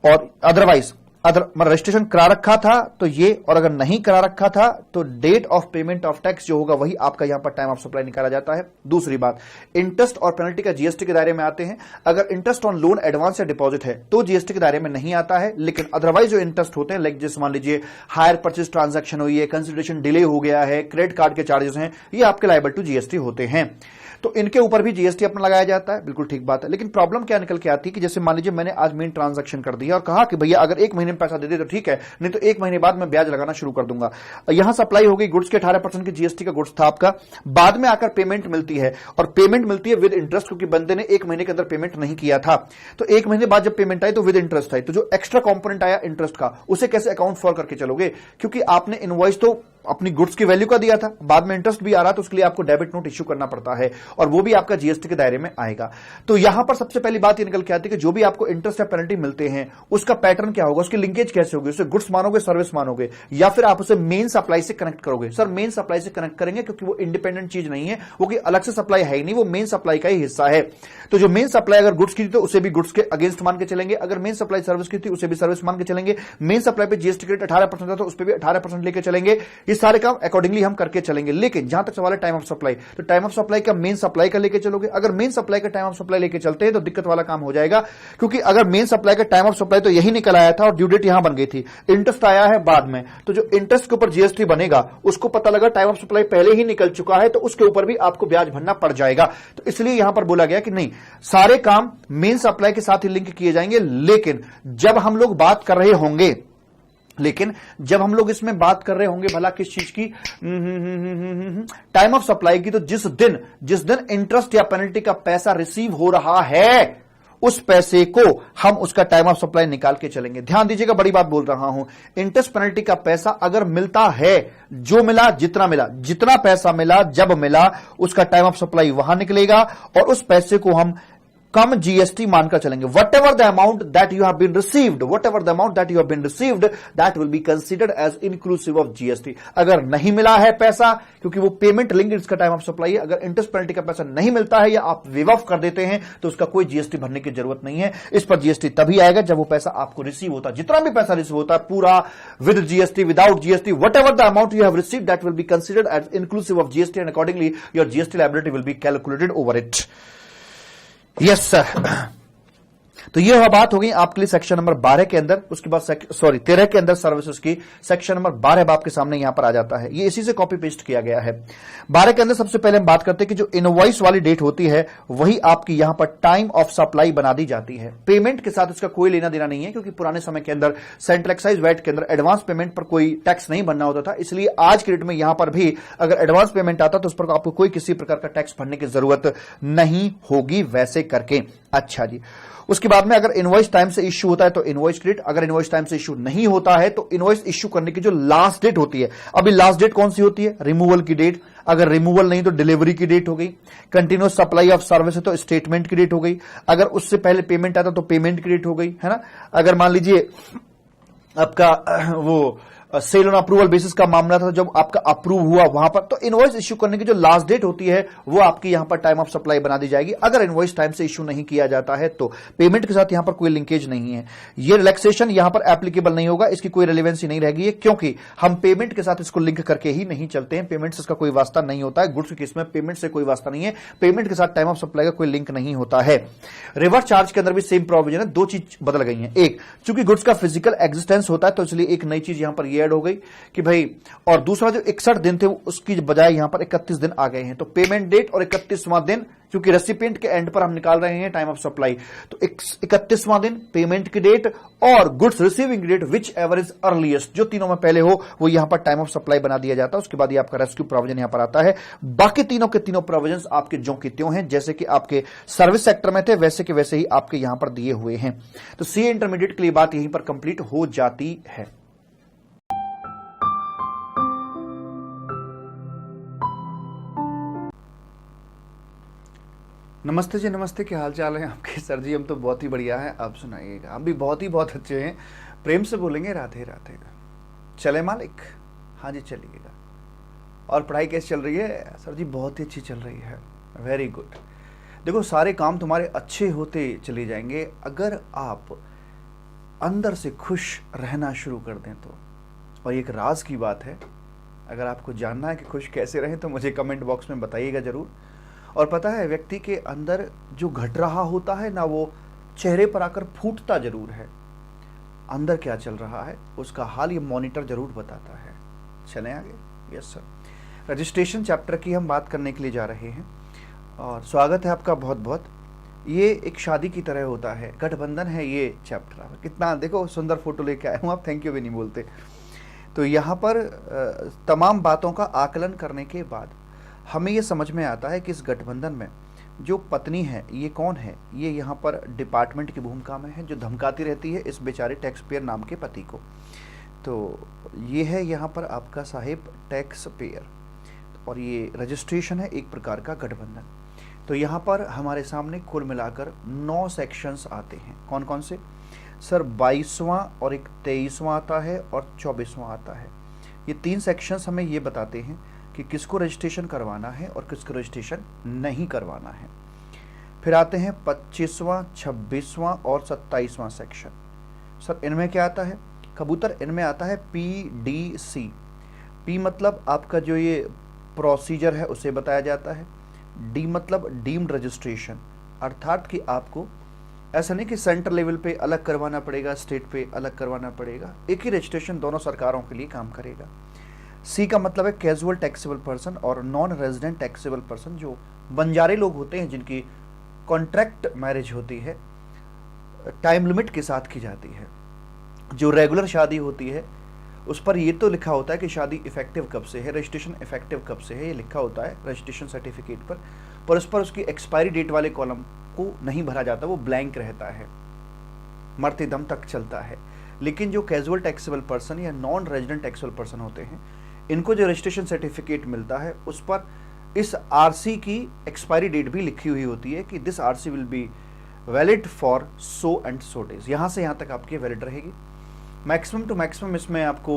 और अदरवाइज मतलब रजिस्ट्रेशन करा रखा था तो ये, और अगर नहीं करा रखा था तो date of payment of tax जो होगा वही आपका यहां पर टाइम ऑफ सप्लाई निकाला जाता है। दूसरी बात, इंटरेस्ट और पेनल्टी का जीएसटी के दायरे में आते हैं। अगर इंटरेस्ट ऑन लोन, एडवांस या डिपॉजिट है तो जीएसटी के दायरे में नहीं आता है, लेकिन अदरवाइज जो इंटरेस्ट होते हैं, लाइक जैसे मान लीजिए हायर परचेज ट्रांजैक्शन हुई है, कंसिडरेशन डिले हो गया है, क्रेडिट कार्ड के चार्जेस हैं, ये आपके लायबल टू जीएसटी होते हैं, तो इनके ऊपर भी जीएसटी अपना लगाया जाता है। बिल्कुल ठीक बात है। लेकिन प्रॉब्लम क्या निकल के आती है कि जैसे मान लीजिए मैंने आज मेन ट्रांजैक्शन कर दिया और कहा कि भैया अगर 1 महीने में पैसा दे दे तो ठीक है, नहीं तो 1 महीने बाद मैं ब्याज लगाना शुरू कर दूंगा। यहां सप्लाई हो गई, गुड्स के 18% की जीएसटी का गुड्स था आपका, बाद में आकर पेमेंट मिलती है, और पेमेंट मिलती है विद इंटरेस्ट, क्योंकि बंदे ने 1 महीने के अंदर पेमेंट नहीं किया था, तो 1 महीने बाद जब पेमेंट आई तो विद इंटरेस्ट आई, तो जो एक्स्ट्रा कॉम्पोनेंट आया इंटरेस्ट का, उसे कैसे अकाउंट फॉर करके चलोगे, क्योंकि आपने इनवॉइस तो अपनी गुड्स की वैल्यू का दिया था, बाद में इंटरेस्ट भी आ रहा, तो उसके लिए आपको डेबिट नोट इश्यू करना पड़ता है, और वो भी आपका जीएसटी के दायरे में आएगा। तो यहां पर सबसे पहली बात ये निकल के आती है कि जो भी आपको इंटरेस्ट या पेनल्टी मिलते हैं उसका पैटर्न क्या होगा, उसकी लिंकेज कैसे होगी, उसे गुड्स मानोगे, सर्विस मानोगे, या फिर आप उसे मेन सप्लाई से कनेक्ट करोगे। सर मेन सप्लाई से कनेक्ट करेंगे क्योंकि वो इंडिपेंडेंट चीज नहीं है, वो कोई अलग से सप्लाई है ही नहीं, वो मेन सप्लाई का ही हिस्सा है। तो जो मेन सप्लाई अगर गुड्स की थी तो उसे भी गुड्स के अगेंस्ट मान के चलेंगे, अगर मेन सप्लाई सर्विस की थी उसे भी सर्विस मान के चलेंगे, मेन सप्लाई पे जीएसटी रेट 18% था तो उस पर भी 18% लेके चलेंगे। ये सारे काम अकॉर्डिंगली हम करके चलेंगे। लेकिन जहां तक सवाल है टाइम ऑफ सप्लाई, तो टाइम ऑफ सप्लाई का मेन सप्लाई का लेके चलोगे। अगर मेन सप्लाई का टाइम ऑफ सप्लाई लेके चलते हैं तो दिक्कत वाला काम हो जाएगा, क्योंकि अगर मेन सप्लाई का टाइम ऑफ सप्लाई तो यही निकल आया था और ड्यू डेट यहां बन गई थी, इंटरेस्ट आया है बाद में, तो जो इंटरेस्ट के ऊपर जीएसटी बनेगा उसको पता लगा टाइम ऑफ सप्लाई पहले ही निकल चुका है, तो उसके ऊपर भी आपको ब्याज भरना पड़ जाएगा। तो इसलिए यहां पर बोला गया कि नहीं, सारे काम मेन सप्लाई के साथ ही लिंक किए जाएंगे। लेकिन जब हम लोग बात कर रहे होंगे इसमें बात कर रहे होंगे भला किस चीज की, टाइम ऑफ सप्लाई की, तो जिस दिन इंटरेस्ट या पेनल्टी का पैसा रिसीव हो रहा है उस पैसे को हम उसका टाइम ऑफ सप्लाई निकाल के चलेंगे। ध्यान दीजिएगा, बड़ी बात बोल रहा हूं, इंटरेस्ट पेनल्टी का पैसा अगर मिलता है, जो मिला, जितना पैसा मिला, जब मिला, उसका टाइम ऑफ सप्लाई वहां निकलेगा और उस पैसे को हम कम जीएसटी मानकर चलेंगे। whatever the amount that you have been received that will be considered as inclusive of GST। अगर नहीं मिला है पैसा, क्योंकि वो पेमेंट लिंक इसका टाइम ऑफ सप्लाई है, अगर इंटरेस्ट पेनल्टी का पैसा नहीं मिलता है या आप वेव ऑफ कर देते हैं तो उसका कोई जीएसटी भरने की जरूरत नहीं है। इस पर जीएसटी तभी आएगा जब वो पैसा आपको रिसीव होता है, जितना भी पैसा रिसीव होता है पूरा, with GST, without GST, whatever the amount you have received that will be considered as inclusive of GST and accordingly your GST liability will be calculated over it। Yes sir. तो ये वह बात हो गई आपके लिए सेक्शन नंबर 12 के अंदर। उसके बाद 13 के अंदर सर्विसेज की सेक्शन नंबर 12 आपके सामने यहां पर आ जाता है, ये इसी से कॉपी पेस्ट किया गया है। 12 के अंदर सबसे पहले हम बात करते हैं कि जो इनवॉइस वाली डेट होती है वही आपकी यहां पर टाइम ऑफ सप्लाई बना दी जाती है। पेमेंट के साथ इसका कोई लेना देना नहीं है, क्योंकि पुराने समय के अंदर सेंट्रल एक्साइज वैट के अंदर एडवांस पेमेंट पर कोई टैक्स नहीं भरना होता था, इसलिए आज की डेट में यहां पर भी अगर एडवांस पेमेंट आता तो उस पर आपको कोई किसी प्रकार का टैक्स भरने की जरूरत नहीं होगी वैसे करके। अच्छा जी, उसके बाद में अगर इनवॉइस टाइम से इश्यू होता है तो इनवॉइस क्रेडिट, अगर इनवॉइस टाइम से इश्यू नहीं होता है तो इनवॉइस इश्यू करने की जो लास्ट डेट होती है, अभी लास्ट डेट कौन सी होती है, रिमूवल की डेट, अगर रिमूवल नहीं तो डिलीवरी की डेट हो गई, कंटिन्यूस सप्लाई ऑफ सर्विस है तो स्टेटमेंट की डेट हो गई, अगर उससे पहले पेमेंट आता तो पेमेंट की डेट हो गई, है ना। अगर मान लीजिए आपका वो सेल ऑन अप्रूवल बेसिस का मामला था, जब आपका अप्रूव हुआ वहां पर, तो इनवॉइस इश्यू करने की जो लास्ट डेट होती है वो आपकी यहां पर टाइम ऑफ सप्लाई बना दी जाएगी। अगर इनवॉइस टाइम से इश्यू नहीं किया जाता है तो पेमेंट के साथ यहां पर कोई लिंकेज नहीं है, ये रिलैक्सेशन यहां पर एप्लीकेबल नहीं होगा, इसकी कोई रिलेवेंसी नहीं रहेगी, क्योंकि हम पेमेंट के साथ इसको लिंक करके ही नहीं चलते हैं, पेमेंट से इसका कोई वास्ता नहीं होता है। गुड्स के केस में पेमेंट से कोई वास्ता नहीं है, पेमेंट के साथ टाइम ऑफ सप्लाई का कोई लिंक नहीं होता है। रिवर्स चार्ज के अंदर भी सेम प्रोविजन है, दो चीज बदल गई है। एक, चूंकि गुड्स का फिजिकल एग्जिस्टेंस होता है तो इसलिए एक नई चीज यहां पर ये ऐड हो गई कि भाई, और दूसरा जो 61 दिन थे उसकी बजाय यहां पर 31 दिन आ गए हैं, तो पेमेंट डेट और 31वां दिन, क्योंकि रेसिपिएंट के एंड पर हम निकाल रहे हैं टाइम ऑफ सप्लाई, तो 31वां दिन पेमेंट की डेट और goods receiving date whichever is earliest, जो तीनों में पहले हो वो यहां पर टाइम ऑफ सप्लाई बना दिया जाता है। उसके बाद ये आपका रेस्क्यू प्रोविजन यहां पर आता है। बाकी तीनों के तीनों प्रोविजन आपके ज्यों की त्यों हैं, जैसे कि आपके सर्विस सेक्टर में थे वैसे के वैसे ही आपके यहां पर दिए हुए हैं। तो सीए इंटरमीडिएट के लिए बात यहीं पर कंप्लीट हो जाती है। नमस्ते जी, नमस्ते, क्या हाल चाल है आपके? सर जी हम तो बहुत ही बढ़िया है, आप सुनाइएगा। हम भी बहुत अच्छे हैं, प्रेम से बोलेंगे राधे राधे। चले मालिक? हाँ जी चलिएगा। और पढ़ाई कैसी चल रही है? सर जी बहुत ही अच्छी चल रही है, वेरी गुड। देखो सारे काम तुम्हारे अच्छे होते चले जाएंगे अगर आप अंदर से खुश रहना शुरू कर दें तो। और एक राज की बात है, अगर आपको जानना है कि खुश कैसे रहें तो मुझे कमेंट बॉक्स में बताइएगा ज़रूर। और पता है, व्यक्ति के अंदर जो घट रहा होता है ना, वो चेहरे पर आकर फूटता ज़रूर है। अंदर क्या चल रहा है उसका हाल ये मॉनिटर ज़रूर बताता है। चलें आगे। यस सर, रजिस्ट्रेशन चैप्टर की हम बात करने के लिए जा रहे हैं और स्वागत है आपका बहुत बहुत। ये एक शादी की तरह होता है, गठबंधन है ये चैप्टर। कितना देखो सुंदर फोटो लेके आए हूँ, आप थैंक यू भी नहीं बोलते। तो यहाँ पर तमाम बातों का आकलन करने के बाद हमें ये समझ में आता है कि इस गठबंधन में जो पत्नी है ये कौन है। ये यहाँ पर डिपार्टमेंट की भूमिका में है, जो धमकाती रहती है इस बेचारे टैक्स पेयर नाम के पति को। तो ये है यहाँ पर आपका साहिब टैक्स पेयर, और ये रजिस्ट्रेशन है एक प्रकार का गठबंधन। तो यहाँ पर हमारे सामने कुल मिलाकर 9 सेक्शंस आते हैं। कौन कौन से सर? 22वां और एक 23वां आता है और 24वां आता है। ये 3 सेक्शंस हमें ये बताते हैं कि किसको रजिस्ट्रेशन करवाना है और किसको रजिस्ट्रेशन नहीं करवाना है। फिर आते हैं 25वां, 26वां और 27वां सेक्शन। सर इनमें क्या आता है कबूतर? इनमें आता है PDC। P मतलब आपका जो ये प्रोसीजर है उसे बताया जाता है। D मतलब डीम्ड रजिस्ट्रेशन, अर्थात कि आपको ऐसा नहीं कि सेंटर लेवल पे अलग करवाना पड़ेगा, स्टेट पे अलग करवाना पड़ेगा, एक ही रजिस्ट्रेशन दोनों सरकारों के लिए काम करेगा। C का मतलब है कैजुअल टैक्सेबल पर्सन और नॉन रेजिडेंट टैक्सेबल पर्सन, जो बंजारे लोग होते हैं जिनकी कॉन्ट्रैक्ट मैरिज होती है, टाइम लिमिट के साथ की जाती है। जो रेगुलर शादी होती है उस पर ये तो लिखा होता है कि शादी इफेक्टिव कब से है, रजिस्ट्रेशन इफेक्टिव कब से है, ये लिखा होता है रजिस्ट्रेशन सर्टिफिकेट पर उस पर उसकी एक्सपायरी डेट वाले कॉलम को नहीं भरा जाता, वो ब्लैंक रहता है, मरते दम तक चलता है। लेकिन जो कैजुअल टैक्सेबल पर्सन या नॉन रेजिडेंट टैक्सेबल पर्सन होते हैं, इनको जो रजिस्ट्रेशन सर्टिफिकेट मिलता है उस पर इस RC की एक्सपायरी डेट भी लिखी हुई होती है कि this RC will be valid for so and so days. यहाँ से यहाँ तक आपकी वैलिड रहेगी। मैक्सिमम टू मैक्सिमम इसमें आपको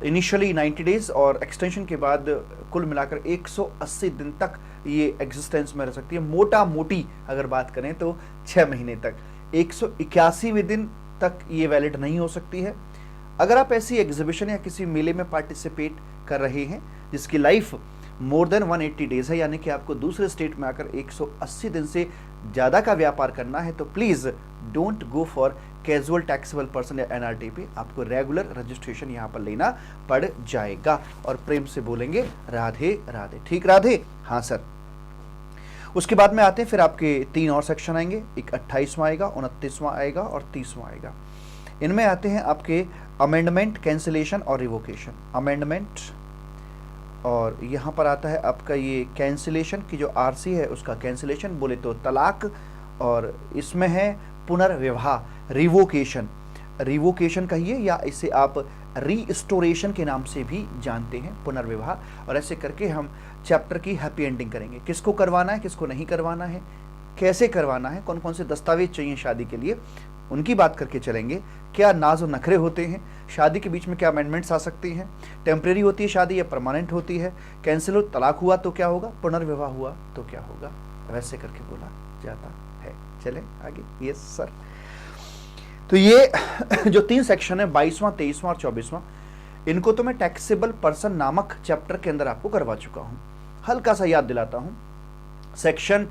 इनिशियली 90 डेज और एक्सटेंशन के बाद कुल मिलाकर 180 दिन तक ये एग्जिस्टेंस में रह सकती है। मोटा मोटी अगर बात करें तो 6 महीने तक, 181वें दिन तक ये वैलिड नहीं हो सकती है। अगर आप ऐसी एग्जीबिशन या किसी मेले में पार्टिसिपेट कर रहे हैं जिसकी लाइफ मोर देन 180 डेज है, यानी कि आपको दूसरे स्टेट में आकर 180 दिन से ज़्यादा का व्यापार करना है, तो please don't go for casual taxable person या NRT पे, आपको रेगुलर रजिस्ट्रेशन यहाँ पर लेना पड़ जाएगा। और प्रेम से बोलेंगे राधे राधे। ठीक राधे? हाँ सर। उसके बाद में आते हैं फिर आपके 3 और सेक्शन आएंगे, एक 28वां आएगा, 29वां आएगा और 30वां आएगा। इनमें आते हैं आपके अमेंडमेंट, कैंसिलेशन और रिवोकेशन। अमेंडमेंट, और यहाँ पर आता है आपका ये कैंसिलेशन की जो RC है उसका कैंसिलेशन, बोले तो तलाक, और इसमें है पुनर्विवाह, रिवोकेशन। रिवोकेशन कहिए या इसे आप रीस्टोरेशन के नाम से भी जानते हैं, पुनर्विवाह। और ऐसे करके हम चैप्टर की हैप्पी एंडिंग करेंगे। किसको करवाना है, किसको नहीं करवाना है, कैसे करवाना है, कौन कौन से दस्तावेज चाहिए शादी के लिए, उनकी बात करके चलेंगे। क्या नाज और नखरे होते हैं शादी के बीच में, क्या अमेंडमेंट्स आ सकती हैं, टेम्परेरी होती है शादी या परमानेंट होती है, कैंसिल हो तलाक हुआ तो क्या होगा, पुनर्विवाह हुआ तो क्या होगा, वैसे करके बोला जाता है। चले आगे। Yes sir. तो ये जो 3 सेक्शन है 22वां, 23वां और 24वां, इनको तो मैं टैक्सेबल पर्सन नामक चैप्टर के अंदर आपको करवा चुका हूँ। हल्का सा याद दिलाता हूँ। सेक्शन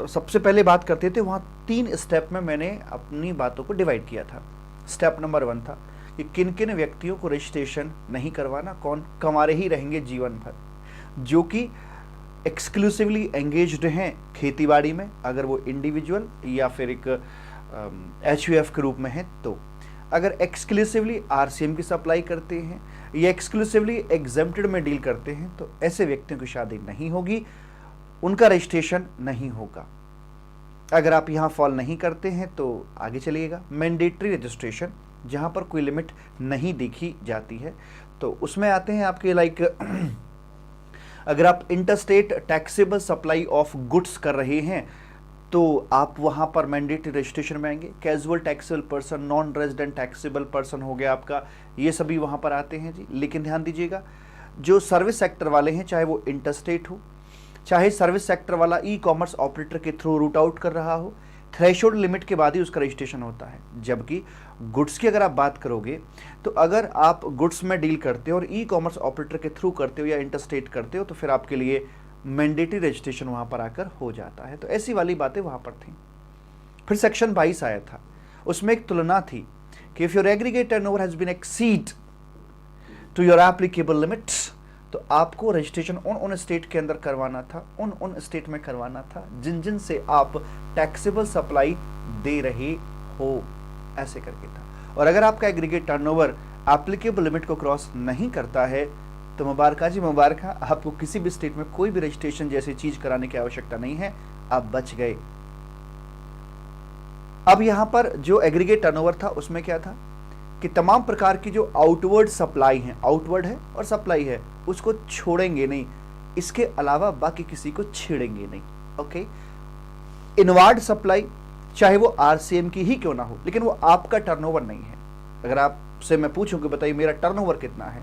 सबसे पहले बात करते थे, वहाँ 3 स्टेप में मैंने अपनी बातों को डिवाइड किया था। स्टेप नंबर 1 था कि किन किन व्यक्तियों को रजिस्ट्रेशन नहीं करवाना, कौन कंवारे ही रहेंगे जीवन भर, जो कि एक्सक्लूसिवली एंगेज्ड हैं खेतीबाड़ी में, अगर वो इंडिविजुअल या फिर एक HUF के रूप में है तो। अगर एक्सक्लूसिवली RCM की सप्लाई करते हैं या एक्सक्लूसिवली एग्जेम्प्टेड में डील करते हैं तो ऐसे व्यक्तियों की शादी नहीं होगी, उनका रजिस्ट्रेशन नहीं होगा। अगर आप यहाँ फॉल नहीं करते हैं तो आगे चलिएगा। मैंडेटरी रजिस्ट्रेशन, जहाँ पर कोई लिमिट नहीं देखी जाती है, तो उसमें आते हैं आपके लाइक अगर आप interstate taxable supply of goods कर रहे हैं तो आप वहाँ पर मैंडेटरी रजिस्ट्रेशन में आएंगे। Casual taxable person, non resident taxable person हो गया आपका, ये सभी वहाँ पर आते हैं जी। लेकिन ध्यान दीजिएगा, जो सर्विस सेक्टर वाले हैं, चाहे वो इंटरस्टेट हो, चाहे सर्विस सेक्टर वाला ई-कॉमर्स ऑपरेटर के थ्रू रूट आउट कर रहा हो, थ्रेशोल्ड लिमिट के बाद ही उसका रजिस्ट्रेशन होता है। जबकि गुड्स की अगर आप बात करोगे तो अगर आप गुड्स में डील करते हो और ई कॉमर्स ऑपरेटर के थ्रू करते हो या इंटरस्टेट करते हो तो फिर आपके लिए मैंडेटरी रजिस्ट्रेशन वहाँ पर आकर हो जाता है। तो ऐसी वाली बातें वहाँ पर थी। फिर सेक्शन 22 आया था, उसमें एक तुलना थी कि if your aggregate turnover has been exceed to your applicable limits, तो आपको रजिस्ट्रेशन उन स्टेट के अंदर करवाना था, उन स्टेट में करवाना था जिन जिन से आप टैक्सेबल सप्लाई दे रहे हो, ऐसे करके था। और अगर आपका एग्रीगेट टर्नओवर एप्लीकेबल लिमिट को क्रॉस नहीं करता है तो मुबारका जी मुबारका, आपको किसी भी स्टेट में कोई भी रजिस्ट्रेशन जैसी चीज कराने की आवश्यकता नहीं है, आप बच गए। अब यहां पर जो एग्रीगेट टर्नओवर था उसमें क्या था कि तमाम प्रकार की जो आउटवर्ड सप्लाई है, आउटवर्ड है और सप्लाई है, उसको छोड़ेंगे नहीं, इसके अलावा बाकी किसी को छेड़ेंगे नहीं। ओके, इनवार्ड सप्लाई चाहे वो आरसीएम की ही क्यों ना हो, लेकिन वो आपका टर्नओवर नहीं है। अगर आपसे मैं पूछूं कि बताइए मेरा टर्नओवर कितना है,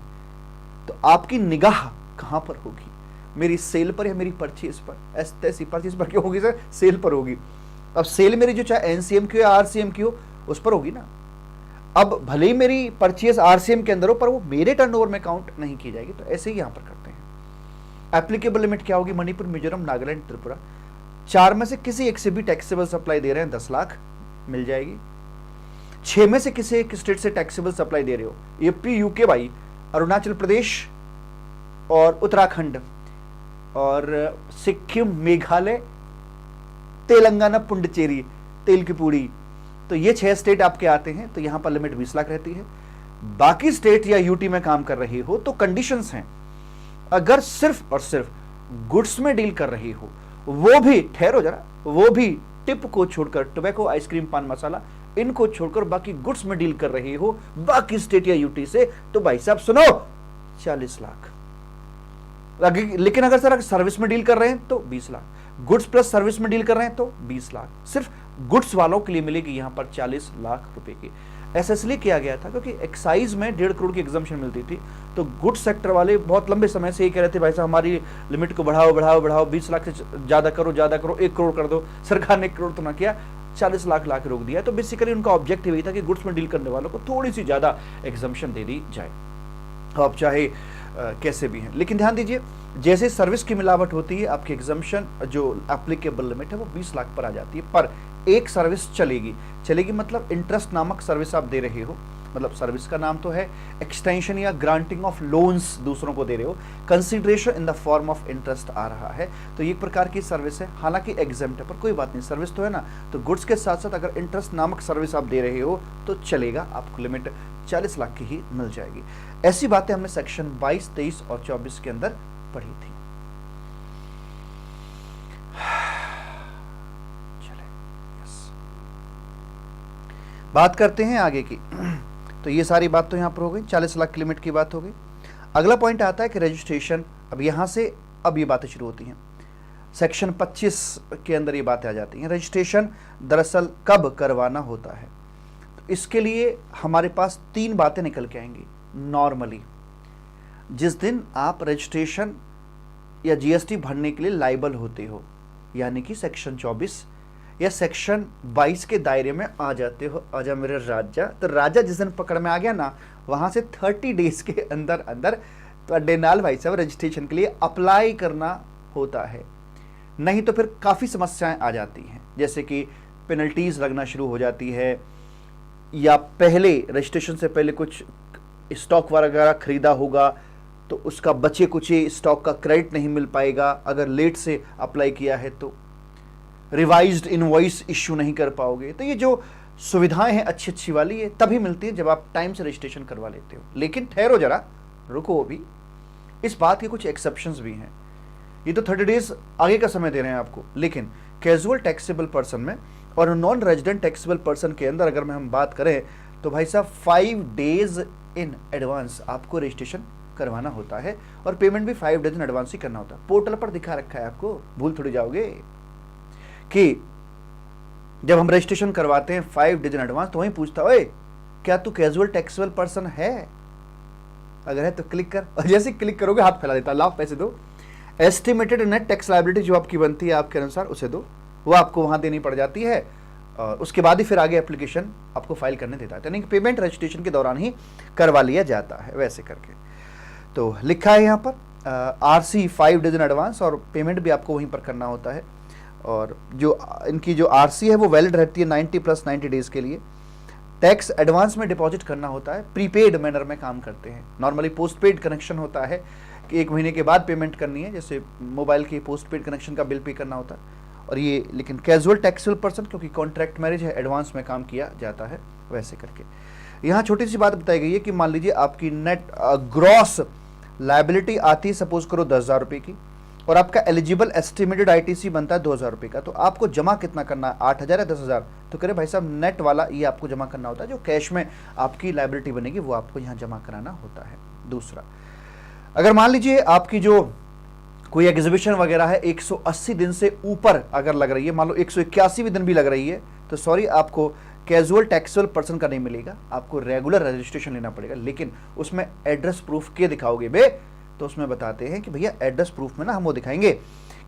तो आपकी निगाह कहां पर होगी, मेरी सेल पर या मेरी परचेज पर? ऐसी परचेज पर क्यों होगी सर? सेल पर होगी। अब सेल मेरी जो चाहे एनसीएम की हो या आरसीएम की हो उस पर होगी ना। अब भले ही मेरी परचेज आरसीएम के अंदर हो पर वो मेरे टर्नओवर में काउंट नहीं की जाएगी। तो ऐसे ही यहां पर करते हैं। एप्लीकेबल लिमिट क्या होगी? मणिपुर, मिजोरम, नागालैंड, त्रिपुरा, 4 में से किसी एक से भी टैक्सेबल सप्लाई दे रहे हैं 10 लाख मिल जाएगी। 6 में से किसी एक स्टेट से टैक्सेबल सप्लाई दे रहे हो, यूपी, यूके भाई, अरुणाचल प्रदेश और उत्तराखंड और सिक्किम, मेघालय, तेलंगाना, पुडुचेरी, तेल की पूड़ी, तो ये 6 स्टेट आपके आते हैं। तो यहां पर लिमिट 20 लाख रहती है। बाकी स्टेट या यूटी में काम कर रहे हो तो कंडीशंस हैं। अगर सिर्फ और सिर्फ गुड्स में डील कर रहे हो, वो भी, ठहरो जरा, वो भी टिप को छोड़कर, टोबैको, आइसक्रीम, पान मसाला, इनको छोड़कर बाकी गुड्स में डील कर रहे हो बाकी स्टेट या यूटी से, तो भाई साहब सुनो, 40 लाख। लेकिन अगर सर सर्विस में डील कर रहे हैं तो 20 लाख, गुड्स प्लस सर्विस में डील कर रहे हैं तो 20 लाख। सिर्फ गुड्स वालों के लिए मिलेगी यहां पर 40 लाख रुपए की। ऐसा इसलिए किया गया था क्योंकि एक्साइज में 1.5 करोड़ की एग्जम्पशन मिलती थी। तो गुड्स सेक्टर वाले बहुत लंबे समय से ये कह रहे थे भाई साहब हमारी लिमिट को बढ़ाओ बढ़ाओ बढ़ाओ, 20 लाख से ज्यादा करो, 1 करोड़ कर दो। सरकार ने 1 करोड़ तो ना किया, 40 लाख ला के रोक दिया। तो बेसिकली उनका ऑब्जेक्टिव यही था कि गुड्स में डील करने वालों को थोड़ी सी ज्यादा एग्जम्पशन दे दी जाए, आप चाहे कैसे भी हैं। लेकिन ध्यान दीजिए, जैसे सर्विस की मिलावट होती है आपकी एग्जम्पशन जो एप्लीकेबल लिमिट है वो 20 लाख पर आ जाती है। पर एक सर्विस चलेगी मतलब इंटरेस्ट नामक सर्विस आप दे रहे हो, मतलब सर्विस का नाम तो है, एक्सटेंशन या ग्रांटिंग ऑफ लोन्स दूसरों को दे रहे हो, consideration in the form of interest आ रहा है, तो ये प्रकार की सर्विस है। हालांकि एग्जेम्प्ट है पर कोई बात नहीं, सर्विस तो है ना। तो गुड्स के साथ साथ अगर इंटरेस्ट नामक सर्विस आप दे रहे हो तो चलेगा, आपको लिमिट 40 लाख की ही मिल जाएगी। ऐसी बातें हमने सेक्शन 22, 23 और 24 के अंदर पढ़ी थी। चले बात करते हैं आगे की। तो ये सारी बात तो यहां पर हो गई, 40 लाख की लिमिट की बात हो गई। अगला पॉइंट आता है कि रजिस्ट्रेशन। अब यहां से अब ये बातें शुरू होती हैं। सेक्शन 25 के अंदर ये बातें आ जाती हैं। रजिस्ट्रेशन दरअसल कब करवाना होता है, तो इसके लिए हमारे पास 3 बातें निकल के आएंगी। नॉर्मली जिस दिन आप रजिस्ट्रेशन या जीएसटी भरने के लिए लाइबल होते हो, यानी कि सेक्शन 24 या सेक्शन 22 के दायरे में आ जाते हो। आजा मेरे राजा। तो राजा जिस दिन पकड़ में आ गया ना, वहां से 30 डेज के अंदर अंदर तो नाल भाई साहब रजिस्ट्रेशन के लिए अप्लाई करना होता है, नहीं तो फिर काफ़ी समस्याएं आ जाती हैं। जैसे कि पेनल्टीज लगना शुरू हो जाती है, या पहले रजिस्ट्रेशन से पहले कुछ स्टॉक वगैरह खरीदा होगा तो उसका बचे कुचे स्टॉक का क्रेडिट नहीं मिल पाएगा। अगर लेट से अप्लाई किया है तो रिवाइज्ड इनवॉइस इश्यू नहीं कर पाओगे। तो ये जो सुविधाएं हैं अच्छी अच्छी वाली, ये तभी मिलती है जब आप टाइम से रजिस्ट्रेशन करवा लेते हो। लेकिन ठहरो जरा, रुको, अभी इस बात के कुछ एक्सेप्शंस भी हैं। ये तो 30 डेज आगे का समय दे रहे हैं आपको, लेकिन कैजुअल टैक्सेबल पर्सन में और नॉन रेजिडेंट टैक्सेबल पर्सन के अंदर अगर हम बात करें तो भाई साहब 5 डेज इन एडवांस आपको रजिस्ट्रेशन करवाना होता है, और पेमेंट भी 5 डेज इन एडवांस ही करना होता है। पोर्टल पर दिखा रखा है, आपको भूल थोड़ी जाओगे कि जब हम रजिस्ट्रेशन करवाते हैं 5 डेज इन एडवांस, तो वहीं पूछता ओए क्या तू कैजुअल टैक्सेबल पर्सन है, अगर है तो क्लिक कर, और जैसे क्लिक करोगे हाथ फैला देता, लाओ पैसे दो। एस्टिमेटेड नेट टैक्स लायबिलिटी जो आपकी बनती है आपके अनुसार उसे दो, वो आपको वहां देनी पड़ जाती है। और उसके बाद ही फिर आगे एप्लीकेशन आपको फाइल करने देता है, यानी कि पेमेंट रजिस्ट्रेशन के दौरान ही करवा लिया जाता है वैसे करके। तो लिखा है यहाँ पर आरसी 5 डेज इन एडवांस, और पेमेंट भी आपको वहीं पर करना होता है। और जो इनकी जो आरसी है वो वैलिड रहती है 90 + 90 डेज़ के लिए। टैक्स एडवांस में डिपॉजिट करना होता है, प्रीपेड मैनर में काम करते हैं। नॉर्मली पोस्टपेड कनेक्शन होता है कि 1 महीने के बाद पेमेंट करनी है, जैसे मोबाइल के पोस्टपेड कनेक्शन का बिल पे करना होता है। और ये लेकिन कैजुअल टैक्सेबल पर्सन, क्योंकि कॉन्ट्रैक्ट मैरिज है, एडवांस में काम किया जाता है वैसे करके। यहाँ छोटी सी बात बताई गई है कि मान लीजिए आपकी नेट ग्रॉस लाइबिलिटी आती है, सपोज करो 10,000 रुपये की, और आपका एलिजिबल एस्टिमेटेड आईटीसी बनता है 2,000 रुपये का, तो आपको जमा कितना करना है, 8,000 या 10,000? तो कह रहे भाई साहब नेट वाला ये आपको जमा करना होता है, जो कैश में आपकी लाइबिलिटी बनेगी वो आपको यहाँ जमा कराना होता है। दूसरा, अगर मान लीजिए आपकी जो कोई एग्जीबिशन वगैरह है 180 दिन से ऊपर अगर लग रही है, मान लो 181वें दिन भी लग रही है, तो सॉरी आपको कैजुअल टैक्सेबल पर्सन का नहीं मिलेगा, आपको रेगुलर रजिस्ट्रेशन लेना पड़ेगा। लेकिन उसमें एड्रेस प्रूफ के दिखाओगे बे, तो उसमें बताते हैं कि भैया एड्रेस प्रूफ में ना हम वो दिखाएंगे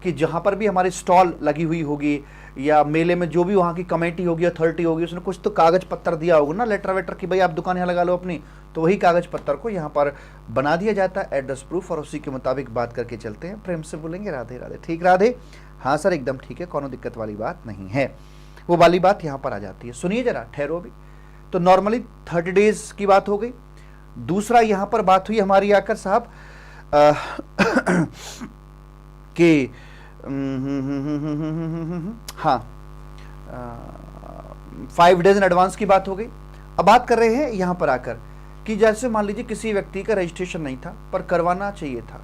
कि जहाँ पर भी हमारी स्टॉल लगी हुई होगी या मेले में जो भी वहाँ की कमेटी होगी, अथॉरिटी होगी, उसने कुछ तो कागज पत्तर दिया होगा ना, लेटर वेटर कि भाई आप दुकान यहाँ लगा लो अपनी, तो वही कागज पत्तर को यहाँ पर बना दिया जाता है एड्रेस प्रूफ, और उसी के मुताबिक बात करके चलते हैं। प्रेम से बोलेंगे राधे राधे। ठीक राधे? हाँ सर एकदम ठीक है, कोनो दिक्कत वाली बात नहीं है। वो वाली बात यहाँ पर आ जाती है। सुनिए जरा, ठहरो अभी। तो नॉर्मली 30 डेज की बात हो गई। दूसरा यहाँ पर बात हुई हमारी आकर साहब कि हाँ 5 डेज इन एडवांस की बात हो गई। अब बात कर रहे हैं यहाँ पर आकर कि जैसे मान लीजिए किसी व्यक्ति का रजिस्ट्रेशन नहीं था पर करवाना चाहिए था,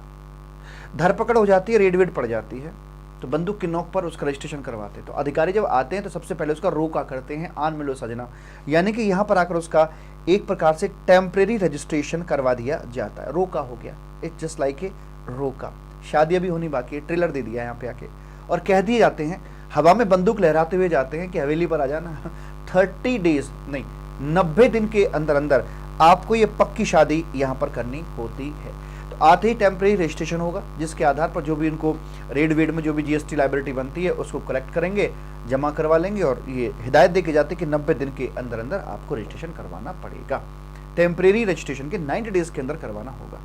धरपकड़ हो जाती है, रेड वेड पड़ जाती है, तो बंदूक की नोक पर उसका रजिस्ट्रेशन करवाते हैं। तो अधिकारी जब आते हैं तो सबसे पहले उसका रोका करते हैं, आन मिलो सजना, यानी कि यहाँ पर आकर उसका एक प्रकार से टेम्परेरी रजिस्ट्रेशन करवा दिया जाता है। रोका हो गया, इट्स जस्ट लाइक ए रोका। शादी अभी होनी बाकी है, ट्रेलर दे दिया यहाँ पे आके, और कह दिए जाते हैं, हवा में बंदूक लहराते हुए जाते हैं कि हवेली पर आ जाना। 30 डेज नहीं, 90 दिन के अंदर अंदर आपको ये पक्की शादी यहाँ पर करनी होती है। तो आते ही टेम्परेरी रजिस्ट्रेशन होगा, जिसके आधार पर जो भी इनको रेड वेड में जो भी जीएसटी लाइबिलिटी बनती है उसको कलेक्ट करेंगे, जमा करवा लेंगे, और ये हिदायत दे के जाते कि 90 दिन के अंदर अंदर आपको रजिस्ट्रेशन करवाना पड़ेगा। टेम्परेरी रजिस्ट्रेशन के 90 डेज के अंदर करवाना होगा।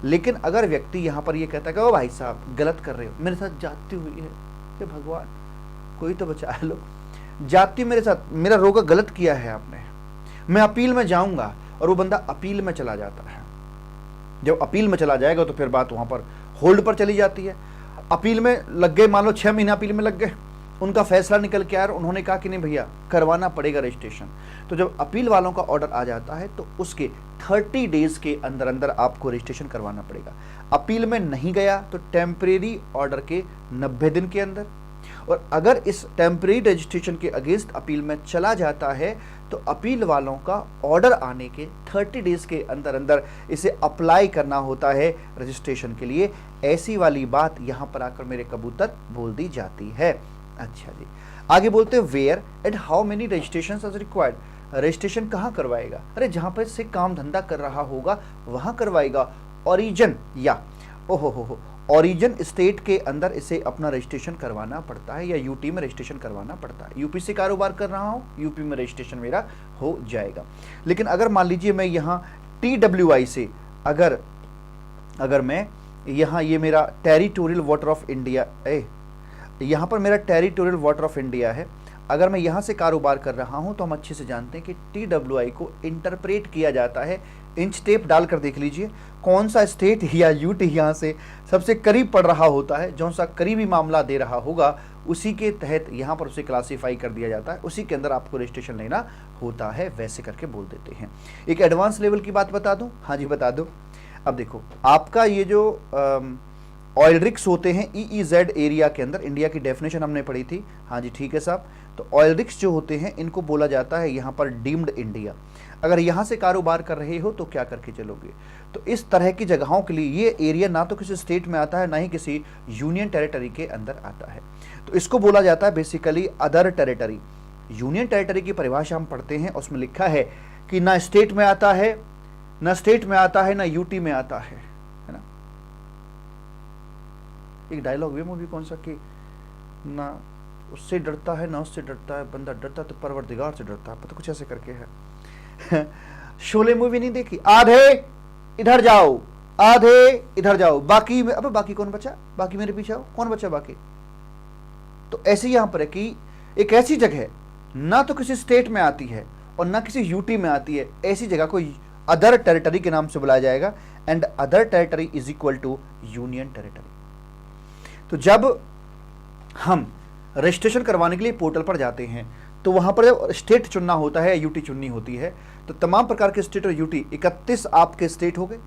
लेकिन अगर व्यक्ति यहाँ पर ये कहता है कि ओ भाई साहब गलत कर रहे हो, मेरे साथ जाती हुई है, ये भगवान कोई तो बचा लो, जाती मेरे साथ, मेरा रोका गलत किया है आपने, मैं अपील में जाऊंगा, और वो बंदा अपील में चला जाता है। जब अपील में चला जाएगा तो फिर बात वहाँ पर होल्ड पर चली जाती है। अपील में लग गए, मान लो 6 महीना अपील में लग गए, उनका फैसला निकल के आया और उन्होंने कहा कि नहीं भैया करवाना पड़ेगा रजिस्ट्रेशन। तो जब अपील वालों का ऑर्डर आ जाता है तो उसके 30 डेज के अंदर अंदर आपको रजिस्ट्रेशन करवाना पड़ेगा। अपील में नहीं गया तो टेम्परेरी ऑर्डर के 90 दिन के अंदर, और अगर इस टेम्परेरी रजिस्ट्रेशन के अगेंस्ट अपील में चला जाता है तो अपील वालों का ऑर्डर आने के 30 डेज के अंदर अंदर इसे अप्लाई करना होता है रजिस्ट्रेशन के लिए। ऐसी वाली बात यहाँ पर आकर मेरे कबूतर बोल दी जाती है। अच्छा जी, आगे बोलते हैं where and how many registration are required. Registration कहाँ करवाएगा? अरे जहाँ पर से काम धंधा कर रहा होगा वहाँ करवाएगा। ओरिजिन या ओहो ओरिजिन स्टेट के अंदर इसे अपना रजिस्ट्रेशन करवाना पड़ता है, या यूटी में रजिस्ट्रेशन करवाना पड़ता है। यूपी से कारोबार कर रहा हूँ, यूपी में रजिस्ट्रेशन मेरा हो जाएगा। लेकिन अगर मान लीजिए मैं यहाँ TWI से अगर मैं यहाँ, ये मेरा टेरिटोरियल वाटर ऑफ इंडिया यहाँ पर मेरा टेरिटोरियल वाटर ऑफ इंडिया है, अगर मैं यहाँ से कारोबार कर रहा हूँ तो हम अच्छे से जानते हैं कि TWI को इंटरप्रेट किया जाता है। इंच टेप डालकर देख लीजिए कौन सा स्टेट या यूटी यहाँ से सबसे करीब पड़ रहा होता है, जो सा करीबी मामला दे रहा होगा उसी के तहत यहाँ पर उसे क्लासीफाई कर दिया जाता है, उसी के अंदर आपको रजिस्ट्रेशन लेना होता है, वैसे करके बोल देते हैं। एक एडवांस लेवल की बात बता दूं? हाँ जी बता दो। अब देखो आपका ये जो ऑयल रिक्स होते हैं EEZ एरिया के अंदर, इंडिया की डेफिनेशन हमने पढ़ी थी। हाँ जी ठीक है साहब। तो ऑयल रिक्स जो होते हैं इनको बोला जाता है यहाँ पर डीम्ड इंडिया। अगर यहाँ से कारोबार कर रहे हो तो क्या करके चलोगे? तो इस तरह की जगहों के लिए ये एरिया ना तो किसी स्टेट में आता है ना ही किसी यूनियन टेरिटरी के अंदर आता है, तो इसको बोला जाता है basically other territory. Union territory की परिभाषा हम पढ़ते हैं, उसमें लिखा है कि ना स्टेट में आता है, ना स्टेट में आता है, ना यूटी में आता है ना। एक डायलॉग वे मूवी कौन सा कि ना उससे डरता है ना उससे डरता है, बंदा डरता तो परवरदिगार से डरता है, पता कुछ ऐसे करके है। शोले मूवी नहीं देखी? आधे इधर जाओ, आधे इधर जाओ, बाकी अबे बाकी कौन बचा? बाकी मेरे पीछे आओ, कौन बचा बाकी? तो ऐसे यहां पर है कि एक ऐसी जगह ना तो किसी स्टेट में आती है और ना किसी यूटी में आती है, ऐसी जगह को अदर टेरिटरी के नाम से बुलाया जाएगा, and other territory is equal to union territory. तो जब हम रजिस्ट्रेशन करवाने के लिए पोर्टल पर जाते हैं तो वहां पर जब स्टेट चुनना होता है, यूटी चुननी होती है, तो तमाम प्रकार के स्टेट और यूटी, 31 आपके स्टेट हो गए,